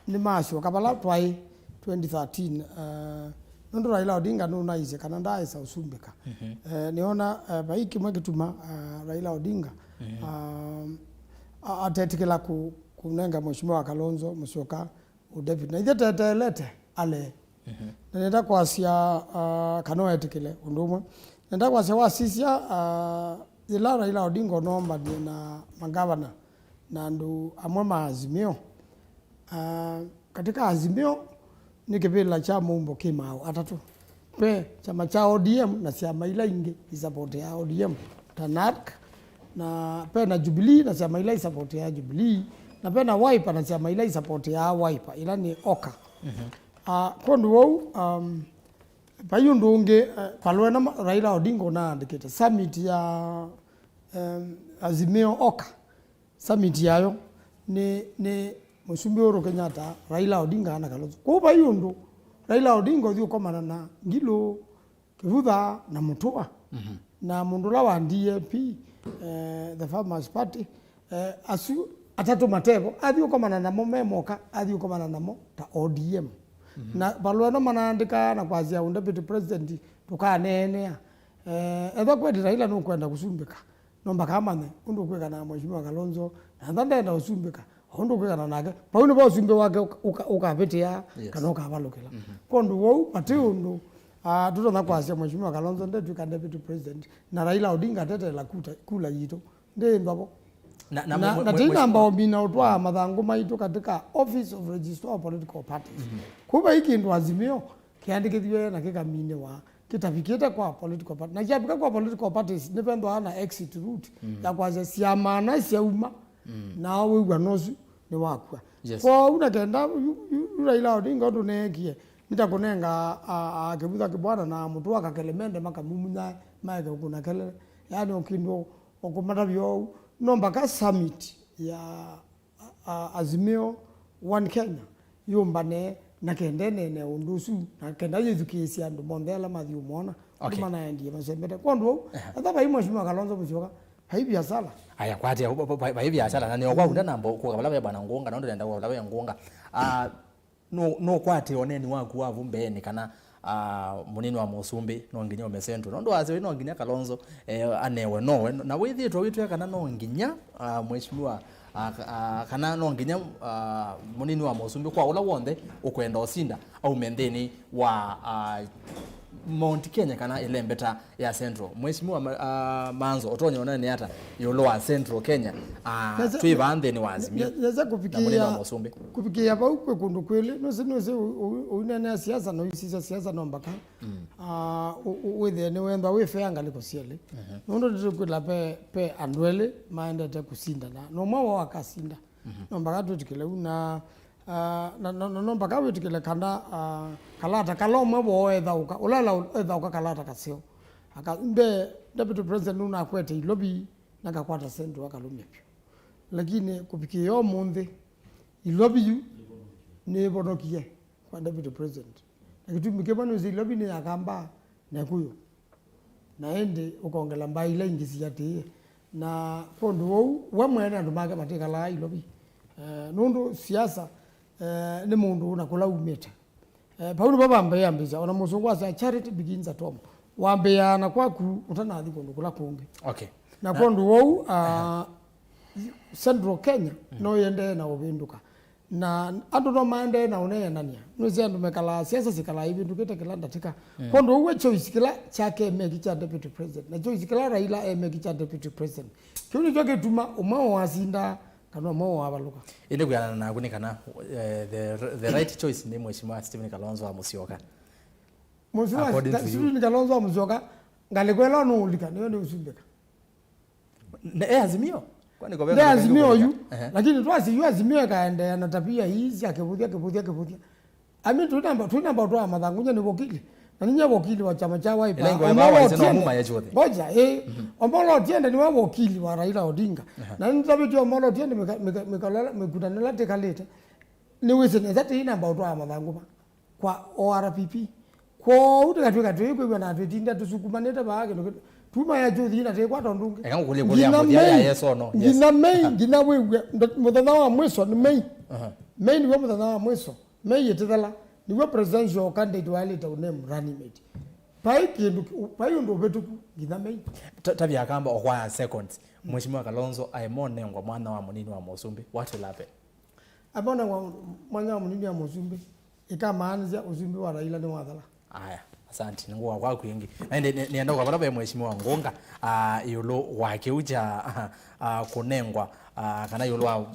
Speaker 4: ni masho kabala twai 2013 nondo Raila Odinga no naise kana ndaisa usumbika niona baiki mwekituma Raila Odinga atetikela kunenga mheshimiwa Kalonzo Musyoka udepute na itetelete ale nenda kwasia kanoa etikele undumwe nenda kwasia wasisia ila Raila Odinga nomba na magavana na ndu amwe Azimio katika Azimio ni kibila cha mumbo kimao atatu pe chama cha ODM na chama ila ingi support ya ODM Tanak na pe na Jubilee na chama ila support ya Jubilee na pe na Wiper na chama ila support ya Wiper ila ni Oka kondo wau payundu unge palwe na Raila Odinga na ndikete summit ya Azimio Oka summit yayo ni Musumbi Uhuru Kenyatta Raila Odinga na Kalonzo ko payundu Raila Odinga uthio komana na ngilo kivutha na mutua na mundula wa DAP the Farmers Party asu atatu matebo athio komana na momemoka athio komana namo ta ODM na balwana manandika na kwazia deputy president tukanenea etho kwedi Raila no kwenda kusumbika nomba kamane undu kweka na mheshimiwa Kalonzo na ndenda usumbika hondo kweka nake pauno ba usumbe wake ukapetea kanoka abalokela kondo wau patiundu tuto na kwazia mheshimiwa Kalonzo ndetu ka deputy president na Raila Odinga tetela kula yito nde mbabo na tina ambao bina utwa mathangu maitu katika Office of Registrar of Political Parties kuba hiki ndo Azimio kiandikithwe na kikamine wa kitafikite kwa political party na kiapika kwa political parties nependo ana exit route ya kwaza siama na siauma na wewe nozu ni wakwa kwa una kenda Raila Odinga ndo nekie nitakunenga akibutha kibwana na mtu akakelemende makamumunya maike kuna kele yani ukindo okumata byo nomba ka summit ya Azimio One Kenya yombane na kendene ne undusu na kenda yithukisia ndu mondela mathi umona kuma na endie masembete kondo ataba mheshimiwa Kalonzo Musyoka haibi asala
Speaker 1: aya kwati haibi asala na ni kwa unda nambo kwa kabla ya bwana ngonga na ndo ndenda kwa kabla ya ngonga no kwati oneni waku wavumbeni kana munini wa Musumbi no nginya omesento ndo aze no nginya Kalonzo anewe nowe na withi to witu kana no nginya mheshimiwa kana no nginya munini wa Musumbi kwa ula wonde ukwenda osinda au mendeni wa Mount Kenya kana ilembeta ya Central mheshimiwa Manzo otonye onani hata yolo wa Central Kenya tuiva andeni wa Azimio
Speaker 4: neza kupikia ba ukwe kundu kwele no unene siasa no isisa siasa no mbaka wethe ne wenda we feanga liko siele ndo ndikula pe andwele maende te kusinda na no mwa wakasinda no mbaka tutikile una no mbaka wetikile kanda kalata kaloma bo etha uka ulala etha uka kalata kasio akambe deputy president una kwete ilobi nakakwata sendo akalumya pyo lakini kupikia yo munde ilobi yu ne bonokie kwa deputy president nakitumike bano ilobi ni akamba na kuyo naende ukongela mbaile ingisi yate na kondo wau wamwene andu make matika la ilobi nundu siasa ni mundu unakula umeta Paulo baba mbe yambisa ona musungu asa charity begins at home. Wambe na kwaku utanathi kundu kula kungi.
Speaker 1: Okay.
Speaker 4: Na kondu wou Central Kenya no yende na ubinduka. Na andu no mande na une nania. Nuzi andu mekala siasa sikala hivi ndukete kila ndatika. Kondu uwe choice kila chake meki cha deputy president. Na choice kila Raila meki cha deputy president. Kiuni joke tuma umao wasinda kanwa umao wabaluka.
Speaker 1: Ile kuyana na kunikana the right choice ni mheshimiwa Stephen Kalonzo wa Musyoka.
Speaker 4: Mheshimiwa Stephen Kalonzo wa Musyoka ngalikwela no ulika niyo ni usumbeka.
Speaker 1: Azimio. Kwani kwa
Speaker 4: vile Azimio yu lakini twasi yu Azimio kaende na tabia hizi akivudia. Ami tunamba toa madhangunya ni wakili. Na ninyi wakili wa chama cha Wiper. Ngoja Omolo Otiende ni wakili wa Raila Odinga. Na nitabi Omolo Otiende mekutanela tekalete. Ni wizene zati ina mbao toa madhangunya kwa ORPP. Kwa utakatweka tuwe na tutinda tusukumaneta baage tuma ya juthi ina tekwa tondunge ngina mei ngina wewe muthana wa mwiso ni mei mei ni muthana wa mwiso mei yetethela ni we presidential candidate wale ta name running mate pai ndo betuku ngina mei
Speaker 1: tabia kamba okwa seconds mheshimiwa Kalonzo aimone ngwa mwana wa munini wa Musumbi what will happen
Speaker 4: abona mwana wa munini wa Musumbi ikamaanza uzumbi wa Raila ni wathala
Speaker 1: aya asante nguwa kwa Kiingi nienda kwa barabara mheshimiwa Ngonga yulo wake uja kunengwa kana yulo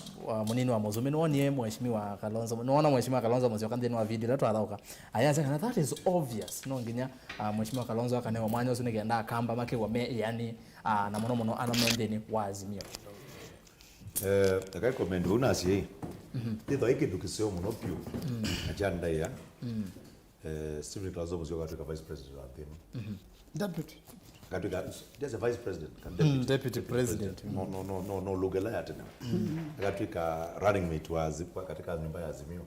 Speaker 1: munini wa Musumbi none mheshimiwa Kalonzo nona mheshimiwa Kalonzo Musyoka ndeni wa video letu athauka ayanza kana that is obvious no nginya mheshimiwa Kalonzo akanewa mwanya usu nigenda kamba make wa me yani na muno anomendeni wa Azimio
Speaker 3: takai comment una si nditho ikindukiseo muno pio agenda ya Stephen Kalonzo Musyoka katika vice president wa Azimio.
Speaker 4: Deputy.
Speaker 3: Katika just a vice president.
Speaker 1: Deputy president.
Speaker 3: No lugha ya tena. Katika running mate wa Azimio katika nyumba ya Azimio.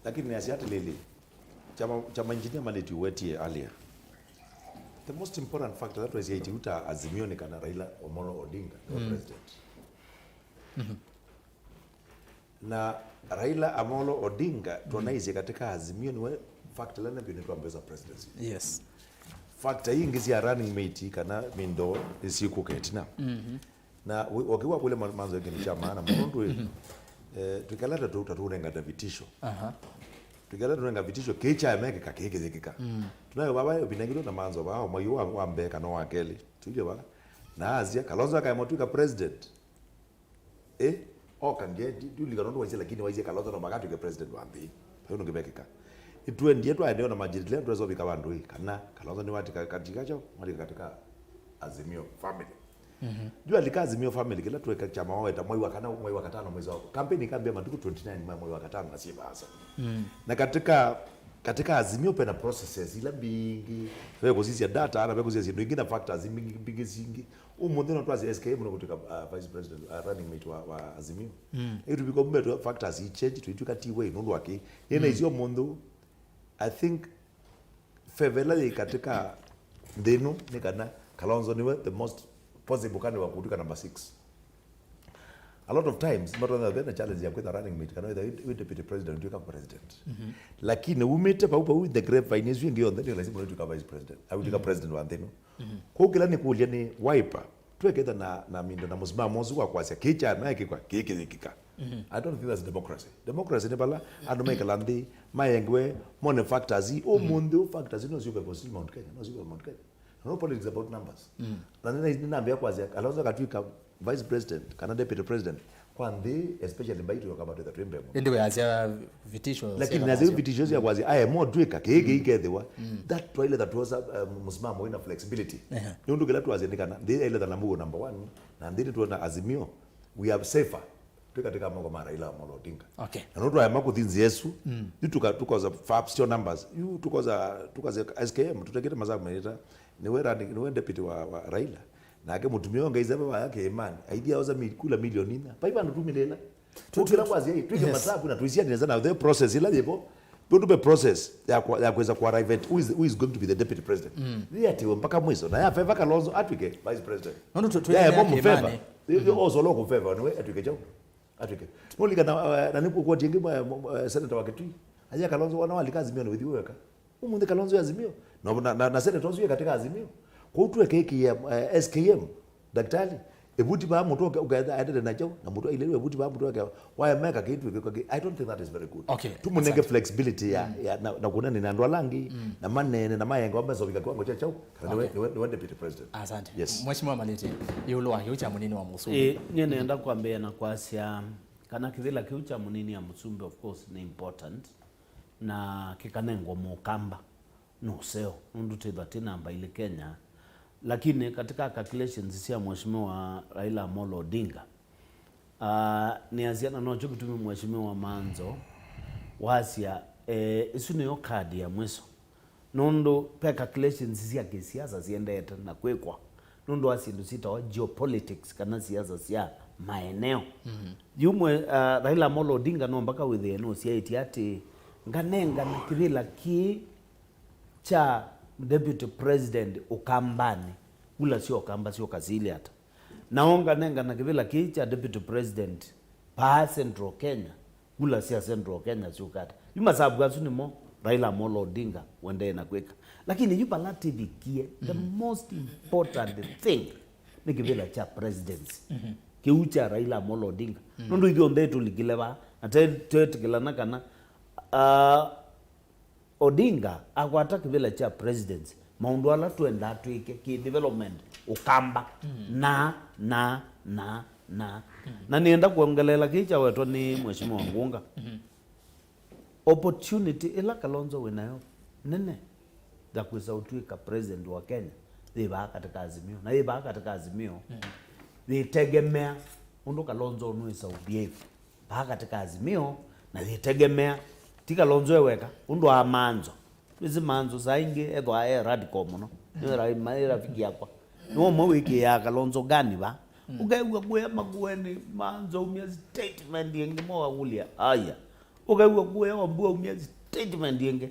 Speaker 3: Lakini ni asiati lili. Chama engineer maleti wetie earlier. The most important factor that was uta Azimio ni kana Raila Omolo Odinga president. Na Raila Amolo Odinga tunaize katika Azimio ni factor lana bini tuambeza presidency.
Speaker 1: Yes.
Speaker 3: Factor hii ngezi ya running mate kana mindo isiku ketina. Na wakiwa kule manzo yake ni chama na mkondo tukalata tutunenga vitisho. Tukalata tunenga vitisho kecha ameke kakekeka. Tunayo baba binagiro na manzo bao mayu wa mbeka no wakeli. Tuje baba. Na Azia Kalonzo akaimotuka president. Kange duli kanondo waise lakini waise Kalonzo no magatu ke president wa mbi hayo ngebekeka itwe ndiye twa ndio na majirili ndio zo bika bandu kana Kalonzo ni wati katika chao mali katika Azimio family jua alika Azimio family kila tuweka chama wao eta mwezi wa katano mwezi wa kampeni kambia matuku 29 mwezi wa katano na si basa na katika Azimio pena processes ila bingi wewe kuzisia data ana wewe kuzisia ndio ingine factors bingi zingi umundo no twazi SKM no kutoka vice president running mate wa Azimio itu bikombe to factors i change to ituka tiwe inondo wake yena izio mundo I think favela katika ndeno nikana Kalonzo niwe the most possible kind wa kutoka number 6 a lot of times not only the challenge ya kwenda running mate kana with deputy president ndio kama president lakini umete paupa with the grave finance wingi on that lazima ndio kama vice president au ndio president wa ndeno kwa kila ni kulia ni Wiper tuwekeza na mindo na msimamo mozu kwa kwasi kicha na kikwa kikika I don't think that's democracy ni bala ando make landi mayengwe mone factors o mundo factors no sio kwa Mount Kenya no sio Mount Kenya no politics about numbers na nini nambia kwasi Kalonzo katwika vice president kana deputy president kwande especially by to kama the trembe
Speaker 1: ndio ya vitisho
Speaker 3: lakini na zile vitisho ya kwazi I am more dwika kegewa that toilet that was msimamo ina flexibility ndio kila tu azendikana ndio ile namugo number 1 na ndio tuona Azimio we are safer katika mambo kama Raila Amolo Odinga na ndio ayama kuthinzi Yesu tukoza fabs numbers tukoza SKM tutakita mazamu meta ni we deputy wa Raila na ake mutumio ngaiza baba yake imani idea oza kula milioni na paipa ndutumilela tukira kwazi hii tuike masabu na tuisia dineza na the process ila jepo tupe process ya kuweza ku arrive at who is going to be the deputy president yati mpaka mwizo na ya favor Kalonzo atwike vice president
Speaker 1: ndio
Speaker 3: ya bomb favor hiyo ozo loko favor ni atwike chao atwike mulika na niko kwa jengi senator wa Kitui aje Kalonzo wana walika Azimio with you weka umunde Kalonzo ya Azimio na senators yeye katika Azimio kwa utu keki SKM daktari ebuti ba mtu ugaenda na chao na mtu ile ebuti ba mtu wake why meka kitu I don't think that is very good.
Speaker 1: Okay,
Speaker 3: tumunenge flexibility ya na kuna ni ndo langi na manene na mayengo ambazo vika kiwango cha chao ni deputy president.
Speaker 1: Asante.
Speaker 3: Yes.
Speaker 1: Mheshimiwa Malete yulo wa kiucha munini wa Musumbi.
Speaker 2: Nye naenda kuambia na kwasia kana kivila kiucha munini ya Musumbi of course ni important na kikanengo mukamba no seo ndu tethatina amba ile Kenya, lakini katika calculations cia Mheshimiwa Raila Amolo Odinga ni aziana no chokutumi Mheshimiwa Manzo wasia isu niyo kadi ya mwiso nondo pe calculations cia kisiasa ziendete na kwekwa nondo asindu sita wa geopolitics kana siasa cia maeneo yumwe Raila Amolo Odinga no mpaka withe no cia itiati nganenga na kivila ki cha deputy president ukambani ula sio kamba sio kazili hata naonga nenga na kivila ki cha deputy president pa Central Kenya ula sia Central Kenya sio kata yuma sababu gazu ni mo Raila Amolo Odinga wende na kweka, lakini yupa la TV kie the most important thing ni kivila cha presidency kiucha Raila Amolo Odinga nondo hivyo ndetu likileva na tetu kilana kana Odinga akwata kivila cha presidency maundu ala tuenda tuike ki development ukamba na nienda kuongelela kicha wetu ni Mheshimiwa Ngunga opportunity ila Kalonzo winayo nene da kuweza utuika president wa Kenya thiba katika Azimio na thiba katika Azimio thitegemea undu Kalonzo unuisa ubievu ba katika Azimio na thitegemea tika Kalonzo eweka undu amanzo bizi manzo saingi edwa radical muno ni rafiki yakwa no mo wiki ya Kalonzo gani ba ugaigwa kuya magweni manzo umia statement yenge mo wagulia aya ugaigwa kuya wambua umia statement yenge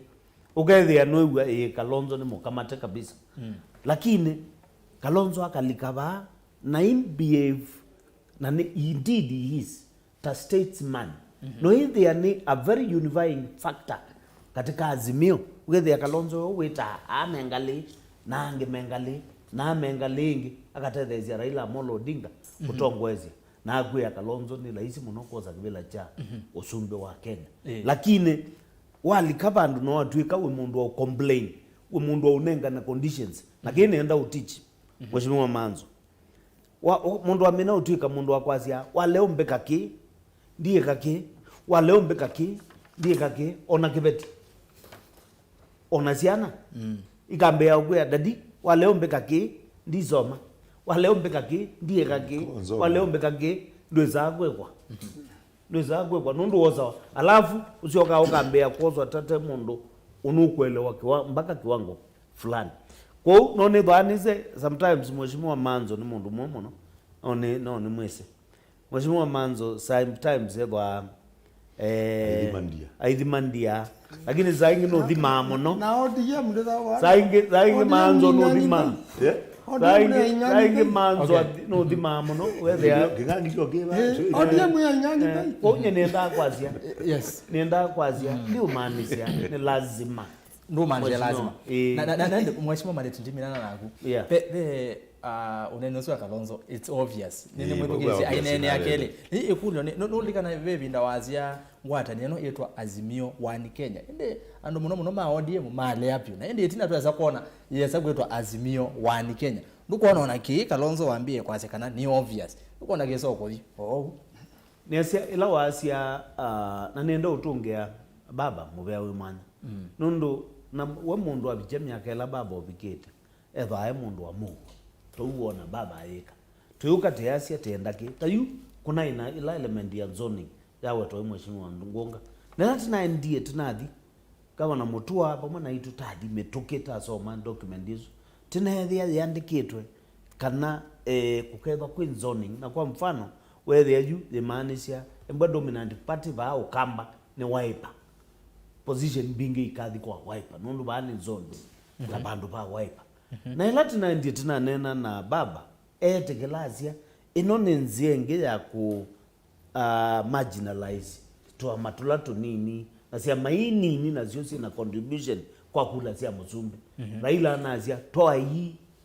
Speaker 2: ugaithia noigwa Kalonzo ni mukamate kabisa lakini Kalonzo akalikaba na behave na indeed he is a statesman no there ni a very unifying factor katika Azimio ugaithia Kalonzo wita amengali na angemengali na mengalingi akatethesia Raila Amolo Odinga kutongwezia na agwe Kalonzo ni rahisi muno koza kivila cha usumbe wa Kenya lakini wali kabandu no watuika we mundu wa complain we mundu wa unenga na conditions lakini enda utichi Mheshimiwa Manzo mundu wa mina utuika mundu wa kwazia waleo mbeka ki ndiye kaki waleo mbeka ki ndiye kaki ona kibeti ona siana ikambea ugwe dadi waleo mbeka ki ndizoma waleo mbeka ki ndiye kaki waleo mbeka ki ndweza gwekwa nundu woza alafu usioka ukambea kozwa tate mundu unukuelewa mpaka kiwango fulani kwa none dwanise sometimes Mheshimiwa Manzo ni mundu muno no ni mwese Mheshimiwa Manzo sometimes edwa aidhimandia lakini zaingi no dhimamo no
Speaker 4: na ODM ndeza
Speaker 2: zaingi Manzo no dhimamo zaingi Manzo no dhimamo no whether
Speaker 3: kingangi ogeba
Speaker 4: ODM ya nyangi
Speaker 2: konye nenda kwazia yes nenda kwazia ndio maanisia ni lazima
Speaker 1: ndo manje lazima na Mheshimiwa Malete ndimina naku pe unenoso Kalonzo it's obvious nini mwegezi ainene yakele ni ikulo no likana bebi ndawazia ngwata neno etwa Azimio one Kenya ende ando muno ma ODM male yapi na ende itina tuweza kuona yesa kwetwa Azimio one Kenya ndukuona ona ki Kalonzo waambie kwasekana ni obvious ndukuona geso kodi
Speaker 2: nesia ila wasia na nendo utungea baba mubea we mwana nundu na we mundu abijemya kela baba obikete eva ai mundu wa Mungu tuuona baba ayika tuyuka tiasia tendaki tayu kuna ila element ya zoning yawe to Mheshimiwa Ngunga na tina ndie tinadi kama na mutua pamoja na itu tadi metoketa soma document hizo tina yandikitwe kana kukethwa kwin zoning na kwa mfano whether you the manisha emba dominant party ba ukamba ni Wiper position bingi ikadhi kwa Wiper nundu bani zone la bandu ba Wiper na ilati na ndiye tunanena na baba etekelazia inone nzienge ya ku marginalize to amatula to nini na cia mainini na cio na contribution kwa kula cia musumbi Raila anazia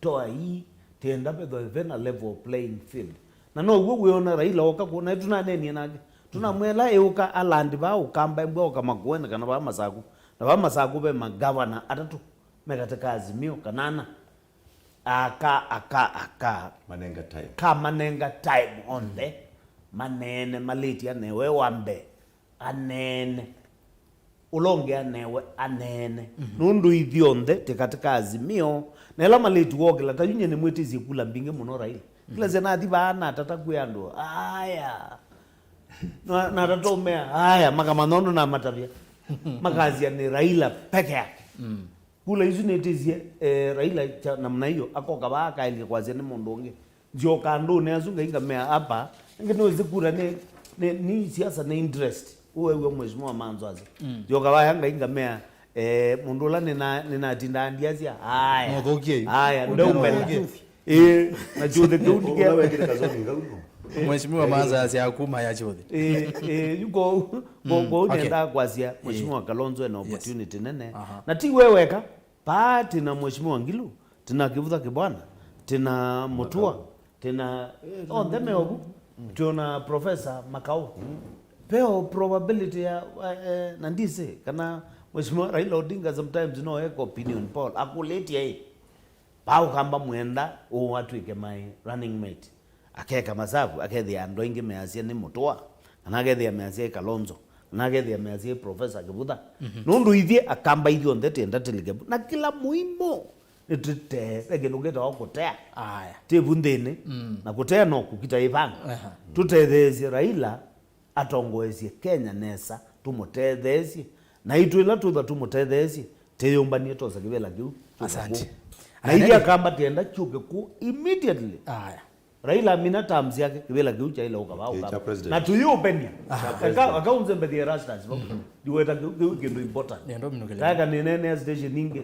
Speaker 2: toa hii tenda betho vena level playing field na no gwo gwiona Raila oka kuona tunanenie nake tunamwela euka alandi ba ukamba mbwa kamakwena kana ba masaku na ba masaku be magavana atatu megateka Azimio kanana aka
Speaker 3: Manenga time.
Speaker 2: Manenga time on the manene maliti anewe wambe anene ulonge anewe anene nundu ithionde tekatika Azimio nela maliti wogela tayunye ne mweti zikula mbinge muno Raila kila zena bana tatakuyandu aya na tatomea aya makamanono na matavia makazi ni Raila peke yake kula hizo netizie Raila namna hiyo akoka baka ile kwa zene mondonge ndio kando ne azunga ingamea hapa ngine kura ni siasa na interest uwe mheshimiwa Manzwazi ndio kawa yanga ingamea mundola nina tindandiazia haya ndio mbele na jude kudikia
Speaker 3: Wekile kazoni ngauno.
Speaker 1: Mheshimiwa Manzwazi akuma ya jude
Speaker 2: yuko nenda kwazia mheshimiwa Kalonzo na opportunity nene na ti weweka pati na mheshimiwa Ngilu tena kivuta kibwana tena Mutua tena on them ogu tuna professor Makau peo probability ya nandise kana mheshimiwa Raila Odinga sometimes no eko opinion poll akuleti hii pau kamba mwenda o watu ikemai running mate akeka masabu akethi ando ingi measia ni Mutua na akethi measia Kalonzo na akethi measia professor Kivuta nundu ithie akamba ithio ndete ndatelike na kila muimo nitete egenugeta okutea
Speaker 1: aya
Speaker 2: tebundene na kutea no kukita ivanga tutethezie Raila atongoezie Kenya nesa tumutethezie na itwila tutha tumutethezie teyombanie tosa kivela kiu
Speaker 1: asante
Speaker 2: na ili akamba tenda chuke ku immediately
Speaker 1: aya
Speaker 2: Raila amina terms yake kivela kiu cha ila ukaba na tuyupenia akaunze mbedi rastas diweta kitu important
Speaker 1: ndio mnogele
Speaker 2: kaka nene station ninge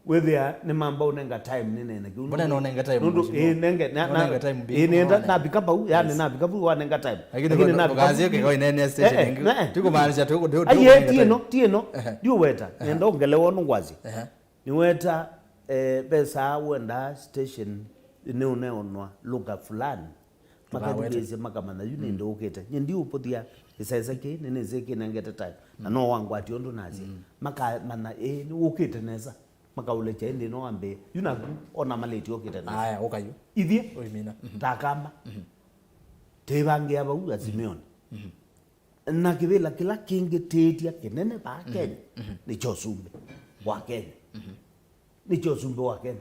Speaker 2: whether ni mambo unenga time nene kiu
Speaker 1: mbona naonenga time
Speaker 2: nenge nenda na bikaba yani na bikaba wanenga time
Speaker 1: lakini na kazi yake kwa nene station ninge tuko maanisha tuko
Speaker 2: tieno diweta nenda ongele wonu ngwazi niweta pesa wenda station ni uneonwa lugha fulani makadileze makamana yune ndo ukete ndi upotia isaisa ke nene zeke nangeta time na no wangu ationdo nazi makamana ni ukete neza makaule cha ndi no ambe yuna ona maleti ukete neza
Speaker 1: aya okayo
Speaker 2: ithie
Speaker 1: oimina
Speaker 2: takamba tebange aba Azimio na kivela kila kingi tetia kinene ba Kenya ni chosumbe wa Kenya ni chosumbe wa Kenya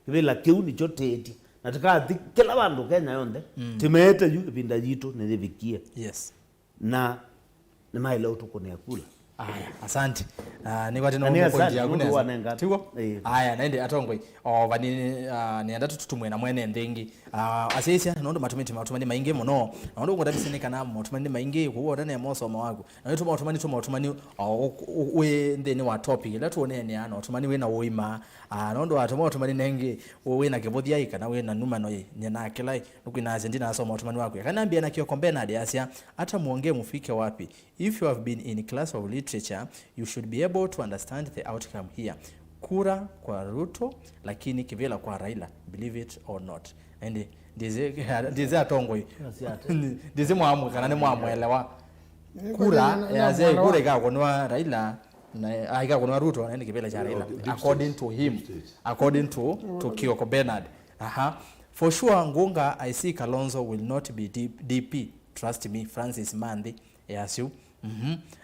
Speaker 2: kivela kiu ni chotetia nataka kila bandu Kenya yonde timete yu pinda jitu nilivikia
Speaker 1: yes
Speaker 2: na ni maile utuko ni akula
Speaker 1: aya asante ni kwati no point ya kuneza tiwo aya naende atongwe vani nienda tutumwe na mwene ndingi asisia nondo matumani maingi muno nondo ngondabisene kana matumani maingi kuona ne moso mawago na tuma matumani we ndeni wa topic la tuone ne ana matumani we na woima nondo atuma matumani nengi we na kibodia ikana we na numa no nyana kilai nukwina azendina aso matumani wako kana ambia na kio na asia hata muongee mufike wapi if you have been in class of literature you should be able to understand the outcome here kura kwa Ruto lakini kivela kwa Raila believe it or not and ndize atongoi ndize mwamu kana ne mwamwelewa kura yaze kura ga konwa Raila na aiga konwa Ruto na kivela cha Raila according to him according to Kioko Bernard for sure Ngunga I see Kalonzo will not be DP trust me Francis Mandi yasu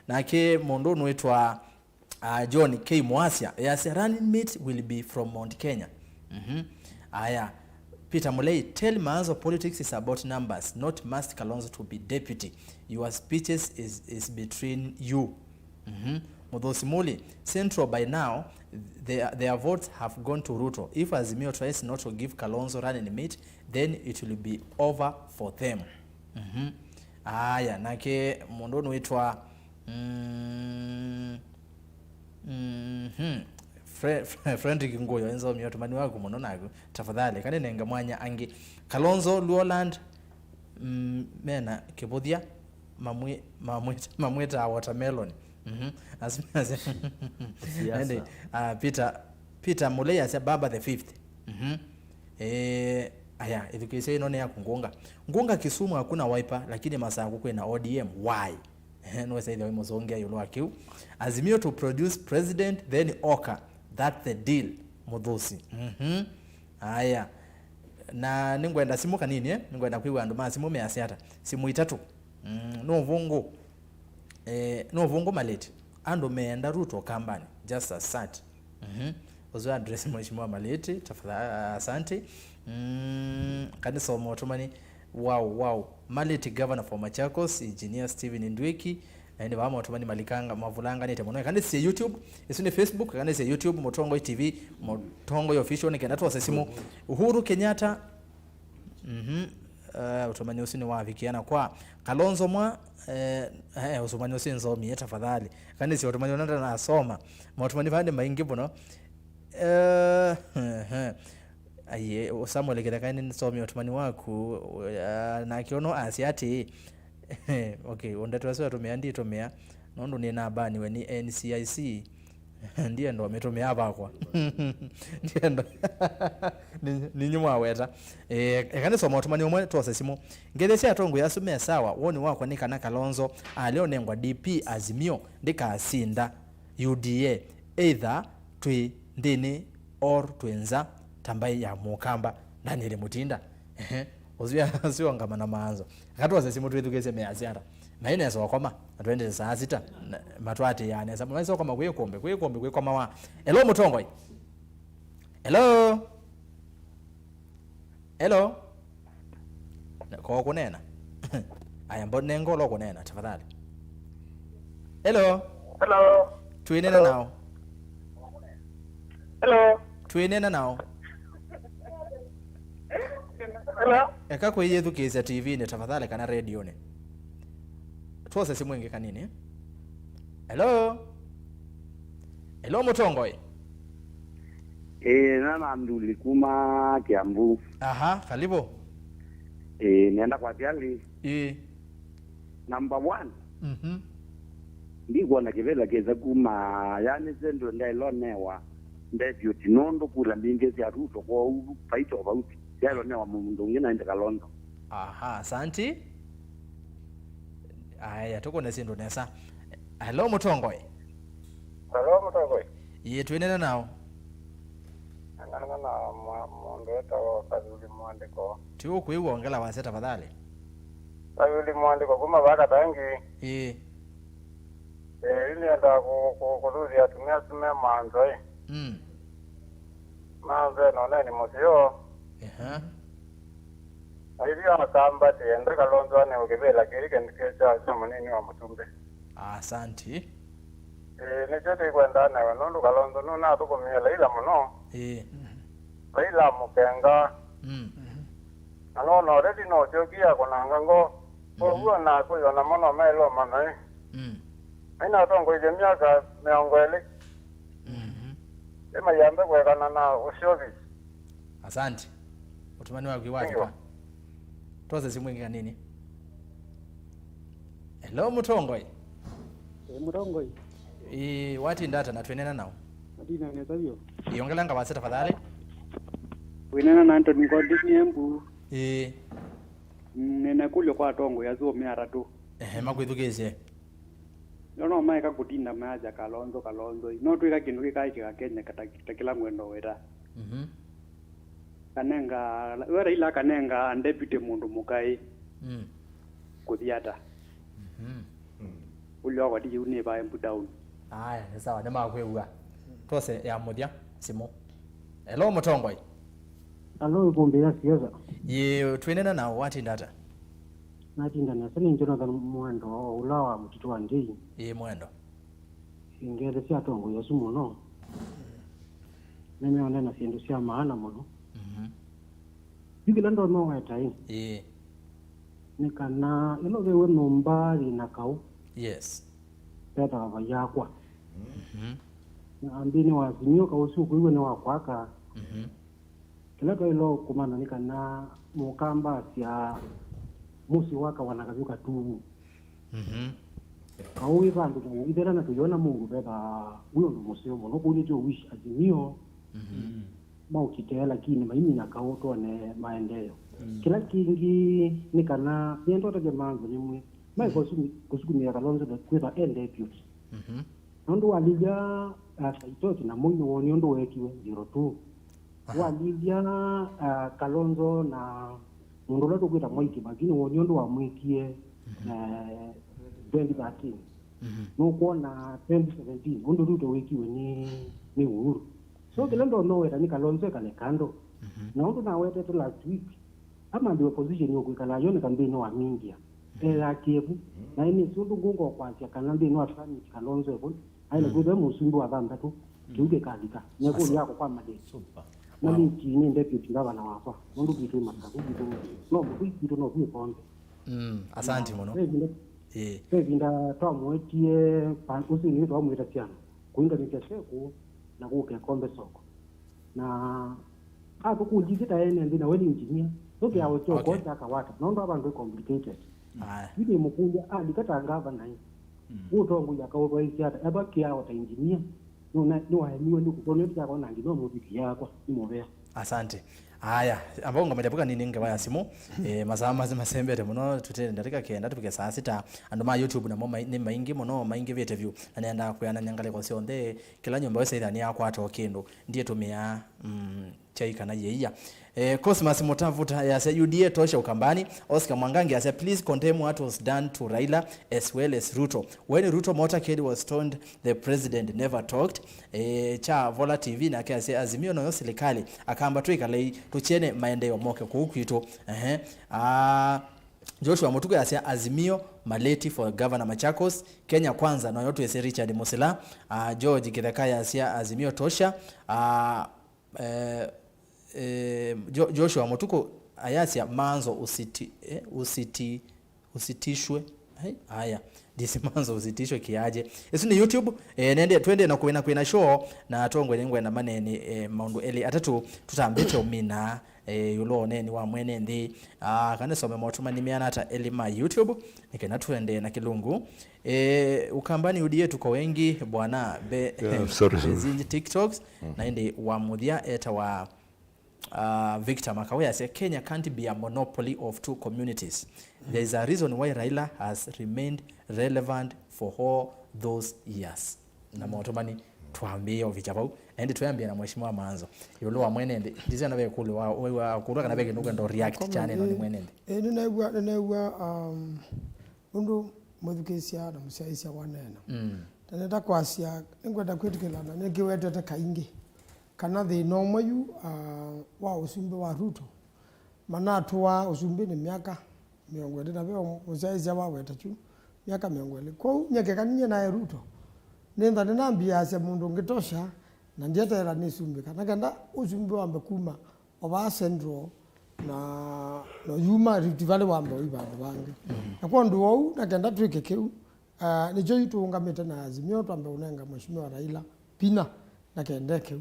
Speaker 1: na ke mondo nwetwa John K Mwasia yes running mate will be from Mount Kenya aya Peter Mulei tell Maanzo politics is about numbers not must Kalonzo to be deputy your speeches is between you Mudhosimuli Central by now their votes have gone to Ruto if Azimio tries not to give Kalonzo running mate then it will be over for them aya nake mondo nwetwa Frederick Ngoyo enzo myotumani wako muno nago tafadhali kane nenga mwanya angi Kalonzo Luoland mena kibodia mamweta watermelon Peter Mulei asa baba the 5th. Aya idhikise inone ya ngunga Kisumu hakuna Wiper lakini masaa kuko na ODM. Why? No say the mozongea yulo akiu. Azimio to produce president then Oka. That's the deal. Mudhusi. Aya. Na ningwenda simu kanini ningwenda kwiwa ndo masimu measiata. Simu itatu. No vungo maleti. Ando meenda Ruto kambani. Just as such. Ozo address mheshimiwa Maleti tafadhali asante. Kanisa wa motomani wow Maleti governor for Machakos engineer Steven Ndweki and ba motomani malikanga mavulanga nite mono kanisa YouTube isune Facebook kanisa YouTube Motongo TV Motongo official ni kendato wasesimu Uhuru Kenyatta utomani usini wavikiana kwa Kalonzo mwa usomani usini nzomi tafadhali kanisa utomani onanda na asoma motomani vande maingibo no aye Samuel Gedakani nsomi otumani waku na kiono asiati okay ondetwa sio tumeandi tomea nondo ni nabani we ni NCIC ndiye ndo ametomea bakwa ndiye ndo ni nyuma weta ekane soma otumani omwe tose simu ngedese atongo yasumea sawa woni wako ni kana Kalonzo aleo nengwa DP Azimio ndika asinda UDA either twi ndini or twenza tambai ya mukamba ndani ile mutinda ozia sio ngama na maanzo akatwa sesimu twithukese meaziara na ine so koma atwende saa sita matwati yani sababu maiso koma kwekombe kwekoma wa hello Mutongo hello ko kunena aya mbone ngolo kunena tafadhali hello tuinena nao tuinena nao eka kwa yetu kisa TV ne tafadhali kana radio ne tuose simu inge kanini hello Mutongo
Speaker 11: nana mduli kuma Kiambu
Speaker 1: karibu
Speaker 11: nienda kwa tiali number 1 ndiko na kivela keza kuma yani sendo ndailonewa ndedio tinondo kula mbingezi ya Ruto kwa paito bauti yalo ne wa mundu ngina inde Kalonzo
Speaker 1: asante aya toko na sindo nesa hello Mutongo twinena nao
Speaker 12: ana mondo eto kazuli mwandiko
Speaker 1: tiwo kuiwongela wase tafadhali
Speaker 12: kazuli mwandiko kuma baka tangi
Speaker 1: ili
Speaker 12: enda kuruzi atumia tume manzo manzo none ni musio hivi akamba tiende Kalonzo ne ukibela kirike ndikecha chama nini wa Mutumbe
Speaker 1: asante
Speaker 12: ni chote kwenda na nondo Kalonzo nuna tukumela ila muno ila mukenga ano already no jogia kona ngango kwa na kuyo na mono melo manai ina tongo ile miaka meongwele ema yambe kwekana na ushovi
Speaker 1: asante utumani wako iwaje kwa toza simu ingi nini hello Mutongo
Speaker 13: Mutongo
Speaker 1: wati ndata na twenena nao
Speaker 13: madina ne tabio
Speaker 1: iongelanga wase tafadhali
Speaker 13: winena na Anthony Godini embu
Speaker 14: nene kulyo kwa tongo yazo miara tu
Speaker 1: makwithukise
Speaker 14: no maika kutinda maja Kalonzo no twika kindu gikaika Kenya katakila mwendo wera kanenga wera ila kanenga deputy mundu mukai kuthiata ulyo kwa di une ba embu down
Speaker 1: aya ni sawa ne makweua tose ya muthia simu hello Mutongo
Speaker 13: hello Ikumbi ya Siasa
Speaker 1: ye twenena na wati ndata
Speaker 13: natinda na sani Jonathan mwendo ulawa mtitu wa ndii
Speaker 1: mwendo
Speaker 13: ingele sia tongo ya sumu no mimi ona na sindu sia maana muno bigila ndo no weta nikana ino wewe nombali na kau
Speaker 1: yes
Speaker 13: peta wa yakwa na ambini wa Azimio ka usiku iwe ni wa kwaka kila kwa ilo kumana nikana mukamba sia musi waka wanakazuka tu Kaui bandu na idera na tuiona Mungu beba huyo ndo museo mono kuni jo wish Azimio maukite lakini maimi na kauto ne maendeleo kila Kiingi ni kana yendo ta jamanzo ni mwe mai kusukumia Kalonzo da kweta ende deputy ndo walija saitoti na mungu woni ndo wekiwe 02 walija Kalonzo na ndo lato kweta moiki bagini woni ndo wamwikie 2013 no kuona 2017 ndo ruto wekiwe ni uhuru so kile ndo no era ni Kalonzo kale kando na ndo na wete to last week ama ndio opposition yoko kala yone kambi no amingia era kiebu na ini sundu gungo kwa tia kanambi no afani Kalonzo ebo aile kude musundu abamba tu tuge kalika nyako yako kwa made super na ni chini deputy ngaba na wafa ndo kitu makabu kitu no pombe
Speaker 1: asante mono
Speaker 13: vinda twamwetie usi ni twamweta cyane kuinga nikasheko na kuke kombe soko na hapo kujikita ene ndina wedding engineer okay awo choko takawata nondo abantu complicated yidi mukunja dikata ngava naye utongo yakawo isiata abaki yawo ta engineer no haimiwe ni kukonyo yako na ngino mubiki yako imobea
Speaker 1: asante haya ambao ngamedapuka nini ngabaya simu mazama zimasembere muno tutende ndatika kenda tupike saa 6 andoma YouTube na moma ni maingi muno maingi vieterview anaenda kuyana nyangale kwa sionde kila nyumba wese ithani yako atokendo ndiye tumia chaika na yeya Cosmas Mutavuta yasa UDA tosha ukambani Oscar Mwangangi yasa please condemn what was done to Raila as well as Ruto when Ruto motorcade was stoned the president never talked cha Vola TV na kiasi Azimio no serikali akamba tu ikale tuchene maendeleo moke kuukito Joshua Mutuku yasa Azimio Maleti for Governor Machakos Kenya kwanza na yote yasa Richard Musila George Kithekaya yasa Azimio tosha Joshua Mutuku ayasia manzo usitishwe haya disi manzo usitishwe kiaje isi ni YouTube nende twende na kuina show na tongwe ngwe na manene maundu eli atatu tutambete umina yulo neni wa mwene ndi kane some motuma ni miana hata elima YouTube nikena twende na kilungu ukambani UDA tuko wengi bwana zinji TikToks na ndi wa mudia eta wa Victor Makawea said Kenya can't be a monopoly of two communities. There is a reason why Raila has remained relevant for all those years. Na motomani tuambie ovichapau endi tuambie na mheshimiwa Manzo yolo wa mwenende ndize na bekule wa kuruka na beke nuga ndo react chane no ni mwenende
Speaker 4: newa undu mudhukesia na msiaisia wanena taneta kwasia ngwenda kwitikilana nekiwete ta Kiingi kana the normal wa usumbe wa Ruto manatu wa usumbe ni miaka miongwele na beo msiaisia wa wetachu miaka miongwele kwa nyeke kaninya na Ruto nenda nambia ase mundu ngitosha na ndieta era ni sumbe kana kenda usumbe wa mbekuma oba central na yuma ritivale wa mbo ibandu bange akwa nduo na kenda twike keu ni joyi tuungamete na Azimio twambe unenga mheshimiwa Raila pina na kende keu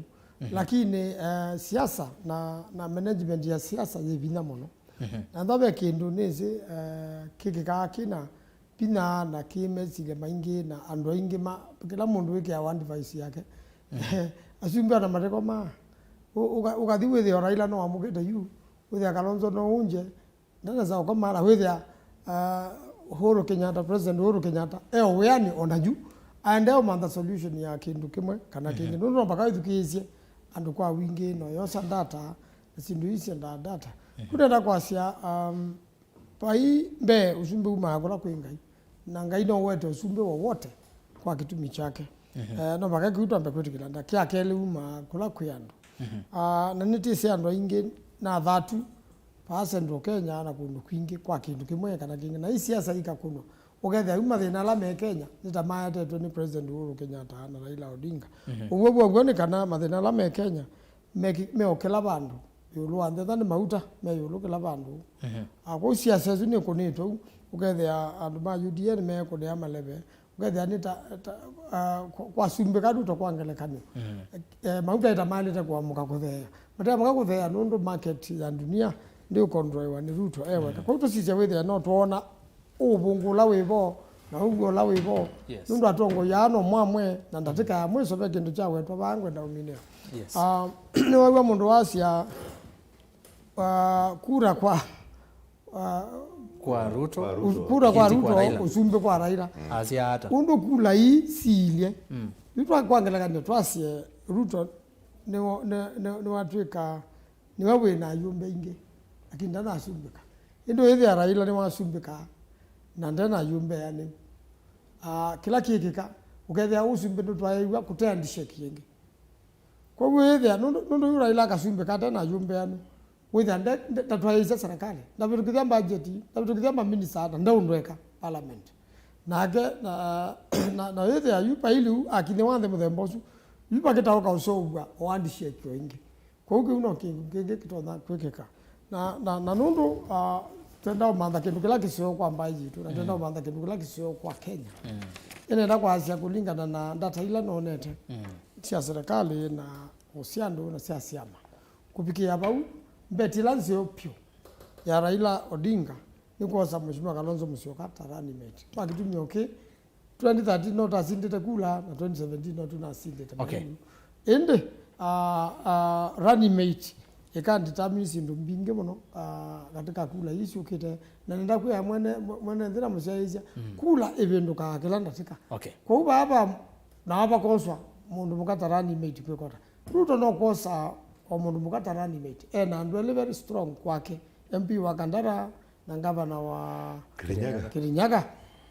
Speaker 4: lakini siasa na management ya siasa zivina mono na ndabe kindu nezi kikika kina pina na kimesile maingi na ando ingi ma kila mundu wiki ya one device yake asumbe na mateko ma ukathiwe the Raila no amugete yu with Kalonzo no unje ndana za kama la with Uhuru Kenyatta president Uhuru Kenyatta weani onaju and man the solution ya kindu kimwe kana kingi ndo mpaka ithukizie andu kwa wingi no yosa data sindu isi nda data kutenda kwasia pai mbe usumbe umagora kwingai na ngai no wete usumbe wowote kwa kitumi chake no mpaka kitu ambe kwetikila nda kya kele umagora kuyando na nitisi ando ingi na dhatu pasendo Kenya na kundu kwingi kwa kindu kimwe kana kingi na siasa ikakuno ugethe uma thina la me Kenya nitamaete ni president Uhuru Kenyatta na Raila Odinga ubwo bwo kana mathina la me Kenya me okela bandu yulu ande thani mauta me yulu kela bandu ako siasa zuni kunito ugethe andu ma UDA me ko de amalebe ugethe anita kwa sumbe kadu to kwangelekani mauta itamali ta kwa muka kuthea mata muka kuthea nundu market ya dunia ndio control wa ni Ruto kwa hiyo sisi wewe no tuona ubungula webo na ugo la wibo nundu atongo yano mwamwe na ndatika ya mwiso pe kindu cha wetu bangwe nda umineo ni wewe mundu wasia kura kwa
Speaker 1: Ruto
Speaker 4: kura kwa Ruto usumbe kwa Raila
Speaker 1: asia hata
Speaker 4: undu kula hii siile itwa kwangelekania twasie Ruto ni watwika ni wewe na yumbe inge lakini ndana asumbika indo hivi ya Raila ni wasumbika na ndana yumbe yani kila kikika ukethia usumbe ndo twaiwa kutendishe kingi kwa hiyo ndo Raila akasumbika tena yumbe yani witha ndatwaiza serikali na vitu kithia budget na vitu kithia minister ndio ndweka parliament nake na hivi ayupa ili akine wande muthembosu yupa kitauka usogwa wandishie kingi kwa hiyo uno kingi kitona kwekeka na nundu tenda umanda kindu kila kisio kwa mbaiji tu na tenda umanda kindu kila kisio kwa Kenya ina kwa asia kulingana na data ila nonete cia serikali na usiandu na cia siama kupikia hapa mbetilanzio pio ya Raila Odinga ni kwa mheshimiwa Kalonzo Musyoka tarani meti kwa kitumia 2013 not asindete kula na 2017 not tunasindete ende running mate determine sindu mbinge muno katika kula hizi ukite na nenda kwa mwene ndira musyaizia kula evenduka kila ndatika kwa hiyo hapa na hapa koswa mundu mukatarani mate pekota Ruto no kosa omundu mukatarani mate na ndwele very strong kwake MP wa Kandara na gavana wa Kirinyaga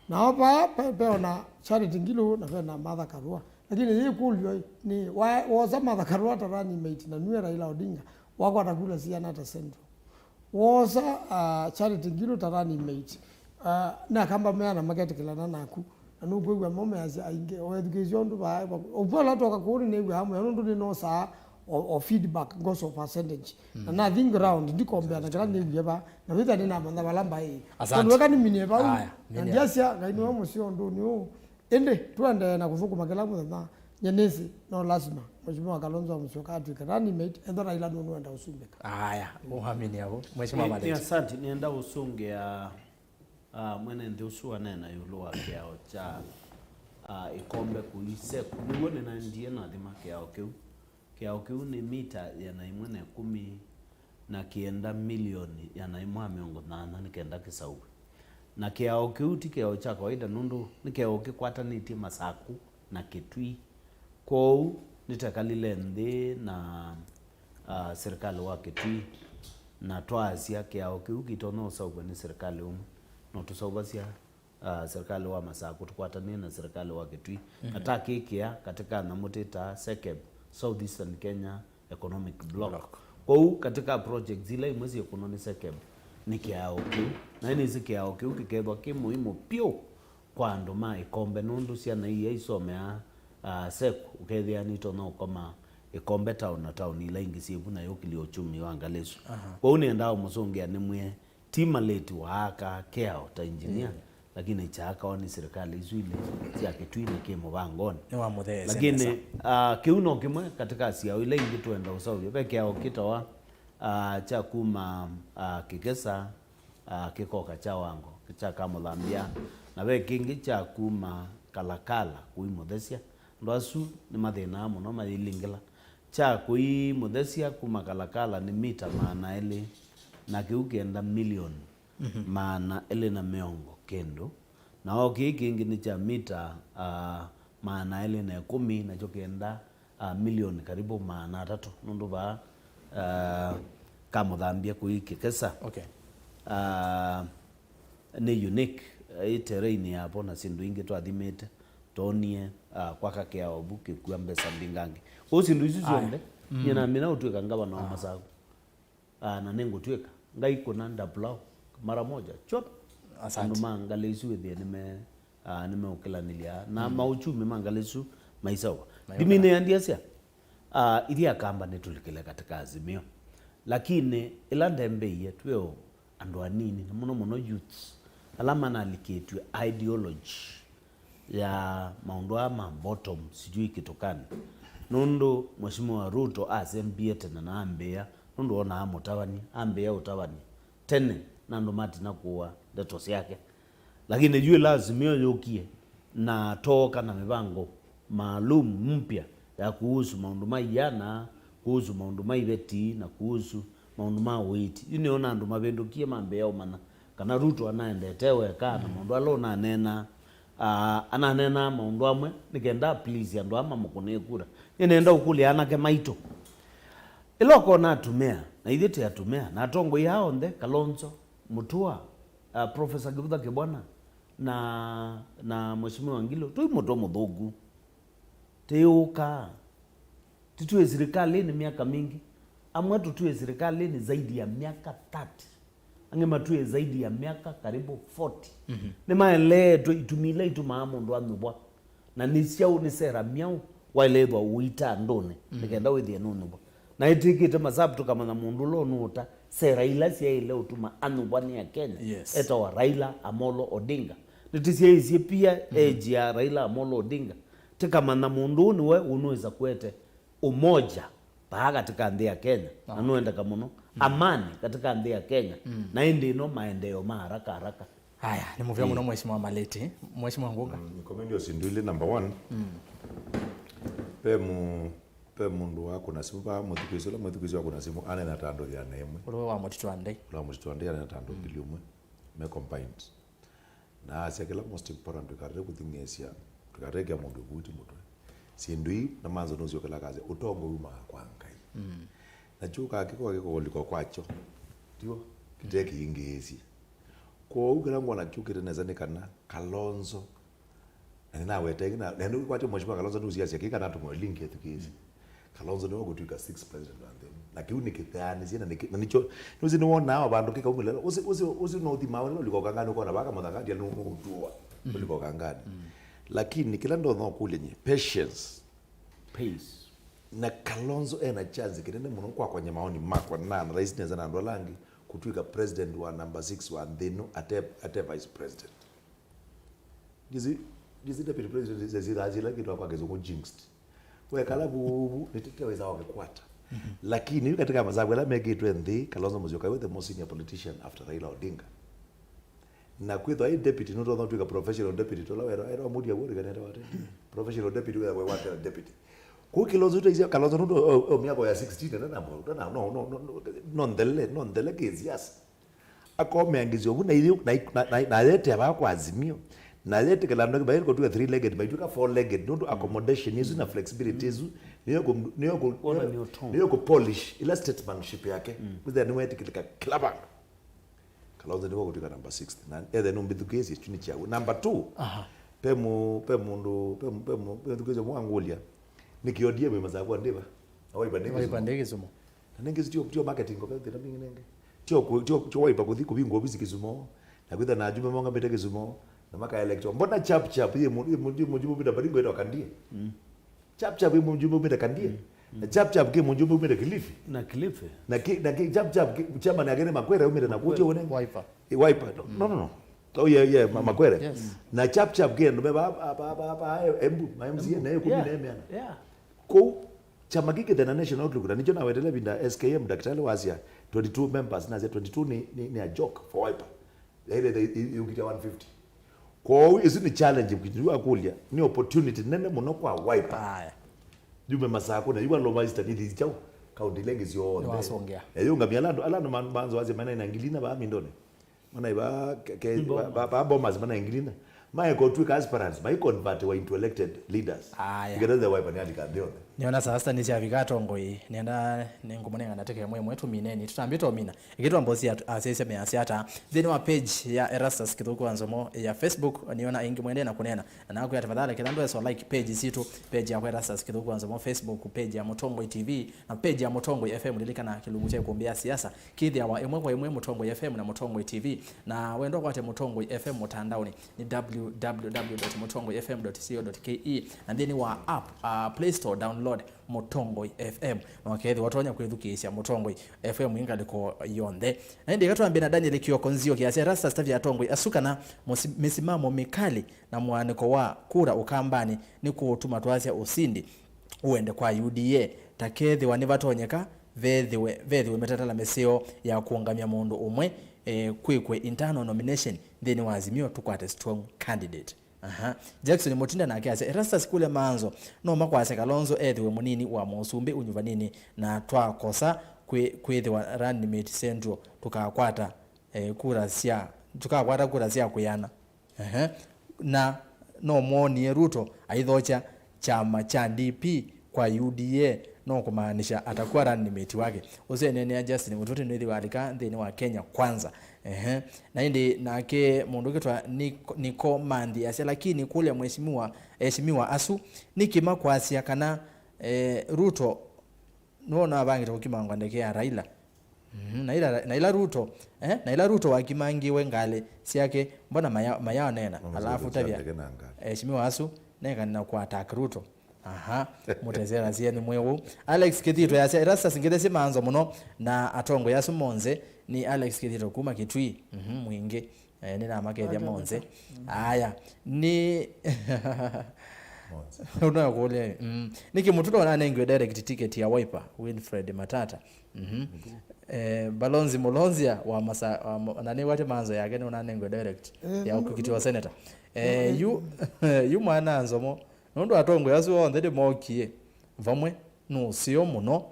Speaker 4: na hapa peona Charity Ngilu na na Martha Karua lakini hii kulio ni waza Martha Karua tarani mate na nuera Raila Odinga wako atakula siana hata central waza Charity Ngilu tarani mate na kamba meana mageti kila naku na nugwe mome ainge o education ndo ba obola toka kuri ne gwa hamu ndo ni no sa o feedback goes of percentage na thing ground ndikombe na kala ne gwa na vita ni na manda balamba hii ndio ni mine ba ndia sia gaino musio ndo ni ende tuende na kuvuku makala na nyenezi no lazima mheshimiwa Kalonzo Musyoka tukarani mate endo Raila ndo ndo usumbeka
Speaker 1: haya uhamini hapo mheshimiwa Malezi
Speaker 2: asante nienda usunge ya mwene ndi usua nena yulu wa kiao cha ikombe kuise kumwone na ndiye na thima kiao kiu ni mita ya na imwene 10 na kienda milioni ya na imwa miongo na nikenda kisau na kiao kiu ti kiao cha kawaida nundu ni kiao kikwataniti masaku na kitwi kou nitakalile ndi na serikali wa kitwi na twasia kiao kiu kitono sawa ni serikali no tusobasia serikali wa masaku tukwatania na serikali wa kitwi hata kikia katika namutita SEKEB Southeastern Kenya Economic Block kwa katika project zile mwezi economic SEKEB ni kiao kiu na ini zi kiao kiu kikethwa kimuhimu pio kwa ndoma ikombe nundu cia na iya isomea seku ukethia ni tono kama ikombe town ila ingisibu na yokili uchumi wa ngalesu kwa uniendao musongia nimwe tima letu waka kiao ta engineer lakini chaka oni serikali izwile cia kitwile kimo bangoni
Speaker 1: wa muthese
Speaker 2: lakini kiuno kimwe katika sia ile ingi tuenda usauyo peke yao kitoa cha kuma kikesa kikoka cha wango cha kama lambia na we kingi cha kuma kalakala kui muthesia ndoasu ni mathina muno mailingila cha kui muthesia kuma kalakala ni mita maana ile na kiukienda milioni maana ele na meongo kendo na oki kingi ni cha mita maana ele na 10 na chokienda milioni karibu maana 3 nundu ba kama dhambia kuiki kesa ni unique terrain hapo na sindu ingi twathimite tonie kwa kakea obuke kwa mbesa mbingangi sindu isu zonde nyina mina utweka ngaba na masaku na nengo tweka ngai kuna ndablau mara moja chop asante mangalesu ethie nime ukilanilia na mauchumi mangalesu maisawa dimine andiasia iria kamba netulikele katika Azimio lakini ila ndembe yetu ando anini na muno youths alama na aliketwe ideology ya maundu ama bottom sijui kitokani nondo mheshimiwa Ruto asembiete na naambia nondo ona amotawani ambia utawani tene nando mati na kuwa datos yake lakini juu Azimio yokie na toka na mipango maalum mpya ya kuhusu maundu maiyana, kuhusu maundu maibeti na kuhusu maundu mawiti. Ini ona andu mabendukie mambe yao mana kana Ruto anaendetewe kana maundu alona ananena maundu amwe nikenda please andu ama mukune kura nenda ukuli anake maito iloko na atumia na ithite atumia na tongo yao nde Kalonzo Mutua Professor Githuka Kibwana na Mheshimiwa Ngilo tu moto muthugu teuka tutue serikali ni miaka mingi amwe tutue serikali ni zaidi ya miaka 30 angema tuwe zaidi ya miaka karibu 40 ni maele tu itumile itumamo ndo amubwa na nisiau ni sera miau wailethwa uita ndone nikenda withie nunubwa na itikite masabu kama na mundu lo nuta sera ila sia ile utuma anubwa ni ya Kenya eta wa Raila Amolo Odinga nitisia isi pia age ya Raila Amolo Odinga tikama na mundu ni we unaweza kuete umoja katika nthi ya Kenya na nuenda kamuno amani katika nthi ya Kenya na indi no maendeleo haraka
Speaker 1: haya ni muvya muno Mheshimiwa Maleti Mheshimiwa Nguga
Speaker 3: nikomendio sinduli number 1 pe mundu wako na simu ba muthikizwa wako na simu ane na tando ya nemwe
Speaker 1: ro wa mutitwande
Speaker 3: ane na tando ngiliumwe me combined na asekela most important tukare kuthingesia tukarega mundu kuti mutwe sindui na manzo nuzio kala kaze utongo uma kwa ngai na chuka akiko liko kwacho ndio kiteki ingezi kwa ukira ngona chukire neza nikana Kalonzo na wetegi na ndio kwacho Mheshimiwa Kalonzo nuzia sia kika natu link yetu kezi Kalonzo ndio gutuika 6 president and them na kiuni kithani zina na nicho nuzi ni wona abandu kika umulela uzi no thi mawe liko kangani uko na baka muthakadi no utua liko kangani lakini kila ndo no kulenye patience
Speaker 2: pace
Speaker 3: na Kalonzo ena chance kinene muno kwa kwenye maoni makwa na rais neza na ndolangi kutuika president wa number 6 wa ndeno ate vice president jizi deputy president zazira kitu kwa kezo jinxed we kala bu niteteweza wakwata lakini katika mazabu la megitwe ndi Kalonzo Musyoka we the most senior politician after Raila Odinga na kwitho ai deputy no ndo tuika professional deputy tola era mudi ya wori ganera wate professional deputy we wate deputy ku Kalonzo tuizia Kalonzo ndo miaka ya 16 na no ndele kezias akome angizio buna ili na lete abako Azimio na lete kala ndo bayiko tu 3 legged bayituka 4 legged ndo accommodation yezu na flexibility yezu niyo ko polish ila statesmanship yake with the new ethical klaba Kalonzo ndio kutuka number 6 na either no mbithukezi chini chao number 2 pe mbithukezi mwangulia nikiodia mema za kwa ndiba
Speaker 1: awaipa zumo
Speaker 3: na ngezi tio marketing ko pe ndingi nenge tio waipa kuthiko bingo bisi kizumo na kwitha na jume monga mbete kizumo na maka electron mbona chap ye mujibu bida baringo ndo kandie chap ye mujibu bida kandie na chap ke mujibu bida Kilifi
Speaker 2: na Kilifi
Speaker 3: na chap chama na gene makwere umire na kuti one wiper no oh yeah makwere na chap ke ndo ba embu MCA na yuko mimi ko chama kike the national outlook na nicho na wedele binda SKM daktari wasia 22 members na 22 ni a joke for wiper ile you get 150 kwa hiyo hizi ni challenge mkijua kulia ni opportunity nene muno kwa wiper haya jume masako na yuwa lomasta ni hizi chao kaunti lengi sio ndio
Speaker 1: wasongea
Speaker 3: yunga mialando manzo wazi maana inaingilina ba mindone maana ba bombers maana ingilina mae ko tu aspirants mai convert wa into elected leaders
Speaker 1: get
Speaker 3: the wiper ni andika ndio
Speaker 1: niona sasa ni cia vigatongo hii nienda ningumunenga nateke mwe mwetu mineni tutambito mina ikitwa mbozi asese me asiata then wa page ya Erastus Kithuku Anzomo ya Facebook niona ingi mwende na kunena na kwa tafadhali kila ndo so like page situ page ya Erastus Kithuku Anzomo Facebook page ya Mutongo TV na page ya Mutongo FM lilikana kilungu cha kuombea siasa kidhi ya emwe Mutongo FM na Mutongo TV na wendo kwa Mutongo FM mtandaoni ni www.mutongofm.co.ke and then wa app Play Store download Mutongo FM na wakethi watonya kwithukisha Mutongo FM ingaliko yonde na ndi gatwa mbina Daniel Kiokonzio kiasi rasta staff ya Tongo asukana misimamo mikali na mwaniko wa kura ukambani ni kutuma twasia usindi uende kwa UDA takethi wani vatonyeka vethiwe metatala meseo ya kuangamia mundu umwe kwikwe internal nomination then wa Azimio tukwate strong candidate. Jackson Mutinda na kiasi Erastus kule manzo no makwase Kalonzo ethiwe munini wa Musumbi unyuva nini na twakosa kwithiwa running mate central tukakwata kura cia kuyana na no moni Ruto aithocha chama cha DP kwa UDA no kumaanisha atakuwa running mate wake usenene Justin Muturi nithi walika nthini wa Kenya kwanza na indi nake mundu kitwa niko mandi asia lakini kule mheshimiwa Asu nikima kwasia kana Ruto nona abangi tukimanga ndeke ya Raila na ila Ruto wakimangiwe ngale siake mbona maya nena alafu tabia mheshimiwa Asu neka na kwa attack Ruto mutezera zieni mwewu Alex Kithito yasia irasa singede simanzo muno na atongo yasu Monze ni Alex Kithito kuma Kitui mwingi nina makethia Monze aya ni unayo kule nikimututo na nengwe direct ticket ya Wiper Winfred Matata Balonzi Molonzia wa masa nani wate manzo yake ni unanengwe direct ya ukikitiwa senator yu mwana nzomo nondo atongo yasu ondede mokie vamwe no sio muno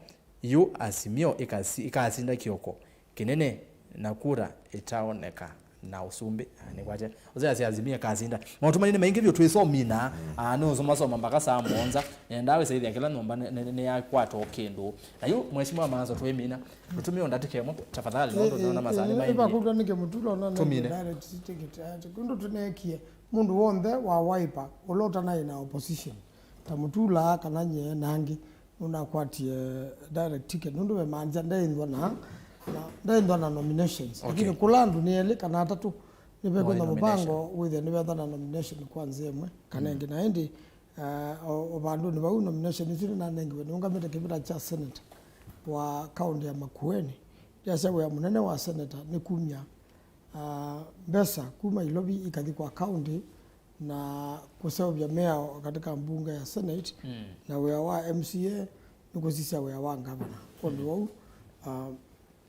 Speaker 1: yu Azimio ikasinda kioko kinene na kura itaoneka na usumbi ni kwaje uzazi Azimio kazinda mautumanini maingi byo twisomina no soma mpaka saa monza ndawe saidi yakela nomba ne yakwato okendo nayo mheshimiwa manzo twemina tutumio ndatikemo tafadhali nondo na masani maingi
Speaker 4: bakudwa nike mutulo na direct ticket kundo tunekie mundu wonde wa Wiper ulota na ina opposition tamutula kana nye nangi unakwatie direct ticket nundu we manja ndaindwa na nominations lakini kulandu ni ele kana atatu nibe kwenda mubango with ni wetha na nomination kwanza emwe kana ngi naindi obandu ni bau nomination zile na nengi we nungamete kibira cha senator wa county ya Makueni yasa we munene wa senator ni kumya Besa kuma ilobi ikadi kwa county na kusababia mea katika mbunge ya Senate na wa MCA nukusisa wa governor kwa ndio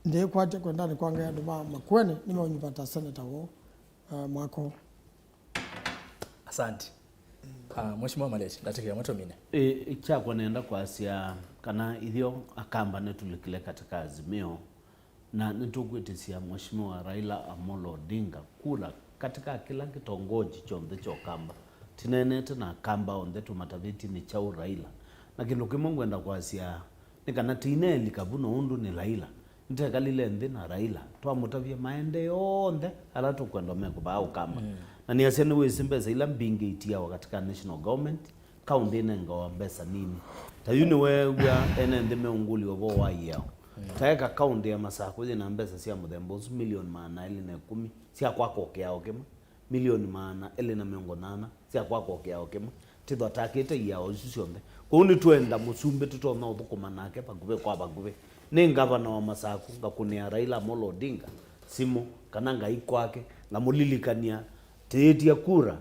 Speaker 4: ndiye kwate kwenda ni kwanga nduma Makueni nimeonyipata senator wo mwako
Speaker 1: asante mheshimiwa Maleti ndatikira moto mine
Speaker 2: ichakwa nenda kwasia kana ithio akamba netulikile katika Azimio na nitugwitisia mheshimiwa Raila Amolo Odinga kula katika kila kitongoji chonde chokamba tinenete na kamba onde tumataviti ni chau Raila na kindu kimungu enda kwasia nikana tineli kabuno undu ni Raila nitekalile ndi na Raila twamutavia maende yonde ala tukwenda meko ba kamba na ni asene we simbeza ila mbinge itia katika national government county nengo mbesa nini tayuni wewe ene ndi meunguli obo waiyo taeka county ya Masako ina mbesa sia muthembo milioni maana ili na 10 sia kwako kiao kema milioni maana ili na miongo nana sia kwako kiao kema titho takete ya ozusionde kuni twenda musumbe tutona uthukuma nake paguve kwa baguve ni governor wa Masako ngakunia Raila Amolo Odinga simu kananga ikwake ngamulilikania teetia kura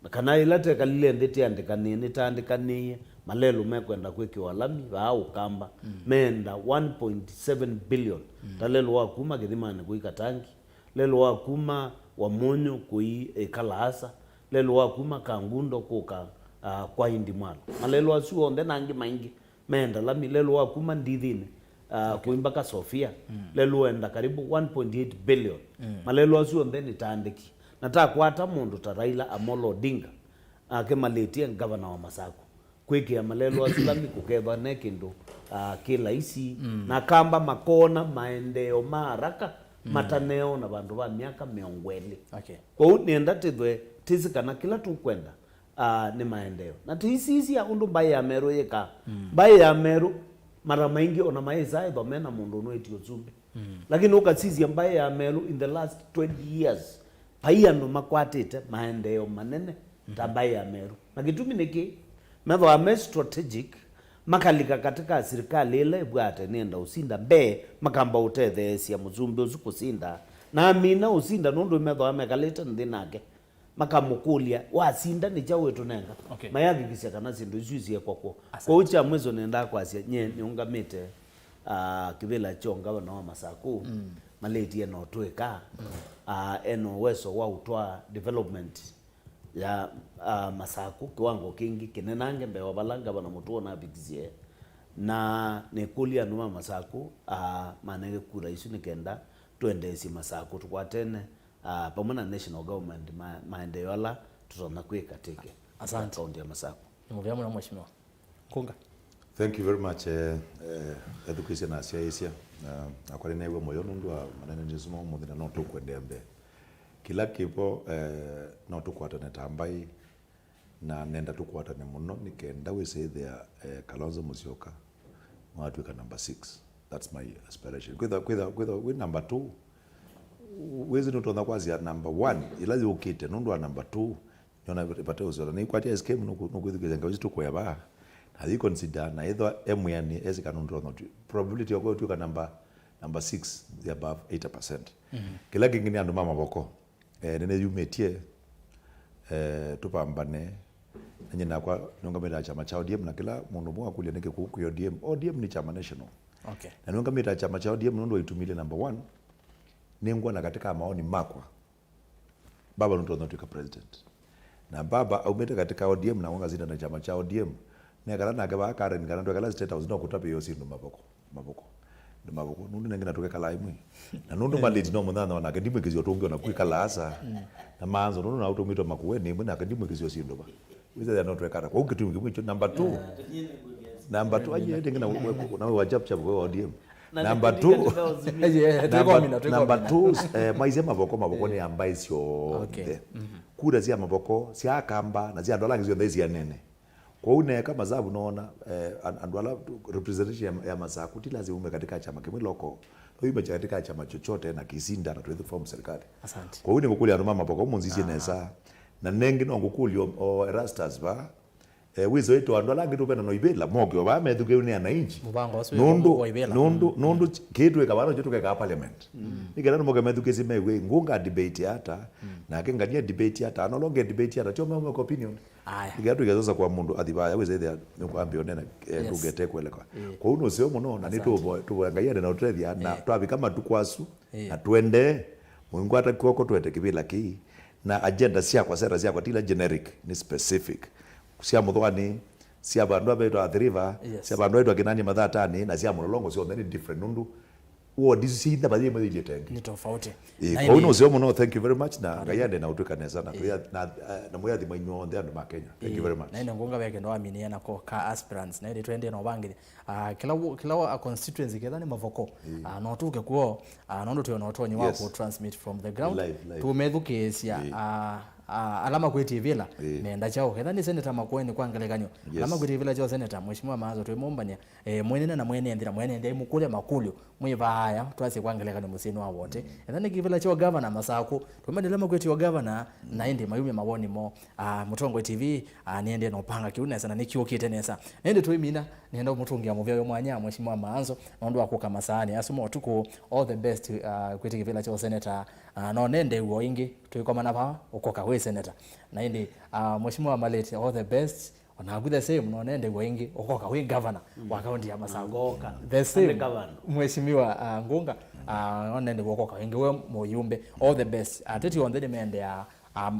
Speaker 2: kana ilate kalile ndete andikanie nitandikanie malelo mekwenda kwekiwa lami au kamba menda 1.7 billion talelo wa kuma githimani kuika tanki lelo wa kuma wa monyo kui kalasa lelo wa kuma kangundo kuka kwa hindi mwalo malelo asuo onde nangi maingi menda lami lelo wa kuma ndithini kuimbaka Sofia lelo enda karibu 1.8 billion malelo asuo onde nitandiki nataka kwata mundu ta Raila Amolo Odinga akemaletie governor wa Masako kweke ya malelo asulami kukeva nekindu kila isi na kamba makona maendeo maraka mataneo na bandu ba miaka miongweli kwa hiyo nienda tithwe tizikana kila tukwenda ni maendeo na tisi ya undu mbaye ya meru yeka mbaye ya meru mara maingi ona maisa eba mena mundu no etio zumbi lakini ukasisi mbaye ya meru in the last 20 years paiya no makwatete maendeo manene tambaye ya meru na kitumi niki metho ame strategic makalika katika serikali ile bwate nenda usinda mbe makamba utethesia muzumbi uzukusinda na amina usinda nundu metho ame kaleta ndinake makamukulia wasinda ni chawe tunenga mayagi kisia kana sindu izuzie kwako kwa ucha mwezo nenda kwasia nye niungamite kivela chonga wana wa Masako maleti eno tweka eno weso wa utwa development ya masaku kiwango kingi kinenange mbewa balanga bana mutuona bitizie na nekulia numa masaku manege kura isu nikenda tuendesi masaku tukwatene pamoja na national government maendeleo ala tutona kweka teke. Asante kaunti ya Masaku.
Speaker 1: Nimuvya mwana mheshimiwa Kunga.
Speaker 3: Thank you very much education na Siasa na kwa nini wewe moyo nundu manene njesimo muthina no tukwendea mbe kila kipo no tukwatana tambai na nenda tukwatane muno nikenda we say there Kalonzo Musyoka watu ka number 6. That's my aspiration with number 2 wezi nutona kwazi ya number 1 ilazi ukite nundu wa number 2 nyona ipate uzola ni kwatia escape nukwithikiza ngawizi tuko yaba hadi consider na either yani ezika nundu no probability yako tuka number 6 the above 80%. Kila kingine andu mama boko nene yumetie tupambane nanye na kwa nungamira chama cha ODM na kila mundu mwa kulia nike ku ODM ni chama national.
Speaker 1: Okay.
Speaker 3: Na nungamira chama cha ODM nundu itumile number 1 ningwa na katika maoni makwa baba ndo tuka president na baba aumete katika ODM na wanga zinda na chama cha ODM na kala na gaba Karen kana ndo kala state house ndo kutape yo sindu maboko nundu nengena tuke kala imwe na nundu maleti no mundana na kadimwe kizio tongyo na kwikala asa na manzo nundu na utomito makuwe ni mwe na kadimwe kizio sindu ba wiza ya no tuke kala kwa ukitu ngimwe number 2 aje ndengena na wajap chap kwa ODM number 2 maizema maboko ni ambaye sio kura zia maboko sia kamba na zia dola ngizio ndezi ya nene kwa une kama zabu naona andwala representation ya Masaku lazima ume katika chama kimwe loko hiyo katika chama chochote na kizinda na tuweze form serikali.
Speaker 1: Asante.
Speaker 3: Kwa une mukuli andu mama maboko munzizi nesa na nengi no ngukuli o Erastus ba wizo eto andwala ngitu pena no ibela mogyo ba methuke une anainji nundu kidwe kabano jotuke ka parliament nikera no moge methuke zimewe ngunga debate hata na kengania debate hata no longe debate hata choma mo opinion igatu igazoza kwa mundu athibaya wizo ethe nukwambio nena tugete kweleka kwa uno sio muno na nitu tuangaia na utrethia na twabi kama tukwasu na twende mungu hata koko twende kibila ki na agenda sia kwa sera sia kwa tila generic ni specific sia muthwani sia bandu abeto athriva sia bandu abeto kinani mathatani na sia mulolongo sio ni different nundu wo disi nda baadhi mwe ilitenga
Speaker 1: ni tofauti
Speaker 3: kwa hiyo sio muno. Thank you very much na ngayande na utuka sana na muyathi mwenyo ndia andu makenya. Thank you very much
Speaker 1: na ngonga weke ndo aminia na ko ka aspirants na ile twende no bangi kila constituency kedani mavoko no tuke kuo nondo tuyo no tonyi wako transmit from the ground tumethukesia alama kweti vila nenda chao kedani senator makweni kwangelekanyo alama kweti vila chao senator mheshimiwa Maazo twemombania mwenene na mwene ndira mukule makulyo mwivaya twase kwangelekanyo musino wa wote kedani kivila chao governor Masaku twemendelema kweti wa governor na indi mayume maboni mo Mutongo TV niende no panga kiuna sana Nikyau kitenesa nende twimina nenda mutungia muvya yo mwanya mheshimiwa Maazo nondo akuka masani asumo tuko all the best kweti kivila chao senator no nende uo ingi tuikomana pa ukoka we senator na indi mheshimiwa Malete all the best ona good the same no nende uo ingi ukoka we governor wa county ya Masaku the same mheshimiwa Ngunga nende ukoka ingi we moyumbe all the best ateti on the mende ya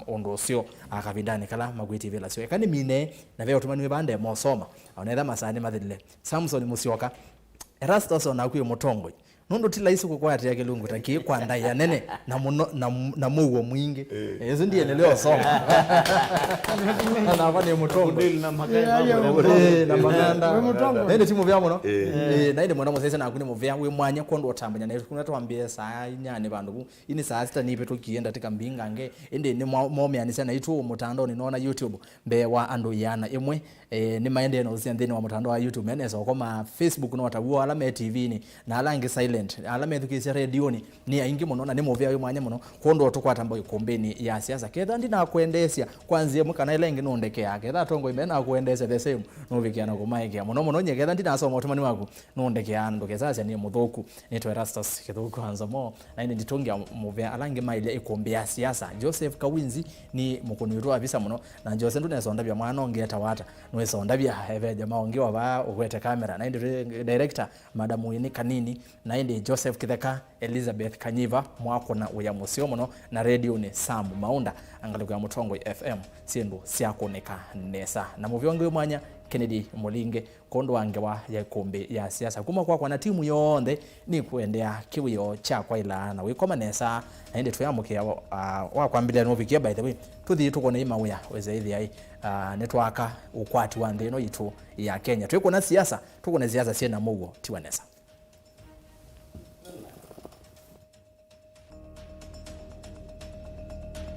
Speaker 1: ondo sio akavindani kala magwiti vila sio kani mine na vyo tumani bande mo soma onetha masani mathile Samson Musyoka Erastus ona kuyo Mutongo nondo tila isu kwa ati yake lungu taki kwanda ya nene na muwo mwingi yezo ndiye leo soma na bane Mutongo na maganda nende timu vya muno na inde mwana mosese na kuni muvya we mwanya kondo otambanya na kuna twambie saa nyane bandu ini saa sita nipe tukienda tika mbinga nge inde ni momi anisana itu mutandao ni naona YouTube mbe wa ando yana emwe ni maende no usiandeni wa mutandao wa YouTube mene so kama Facebook no watabu alama TV ni na alange silent alama thukisia radio ni aingi muno na ni muvya we mwanya muno kondo tukwatamba ikombeni ya siasa ketha ndina kuendesia kwanzie mukana ile ingi nondeke yake tha tongo imena kuendesa the same no vikiana kumaike muno nyeketha ndina soma utumani waku nondeke ando kesasa ni muthuku ni to Erastus kithuku hanza mo na indi nditongia muvya alange maile ikombea siasa Joseph Kawinzi ni mukuniru avisa muno na Joseph ndunezonda bya mwana ongeta wata nwesonda bya heve jamaa ongiwa ba ukwete kamera na indi director madamu ni kanini na naindi Joseph Kitheka, Elizabeth Kanyiva, mwako na uya musio muno, na radio ni Sam Maunda, angaluka Mutongo FM, sindu siakoneka nesa. Na muviongo mwanya Kennedy Molinge, kondo wange wa ya Ikumbi ya siasa. Kuma kwa na timu yonde ni kuendea Kiuya cha kwa ila na wikoma nesa, na hindi tuyamukia wakwambilia nubikia by the way. Tuthi tuko na ima uya weze hithi ai netwaka ukwati wa ndino itu ya Kenya. Tuko na siasa siena mugo tiwanesa.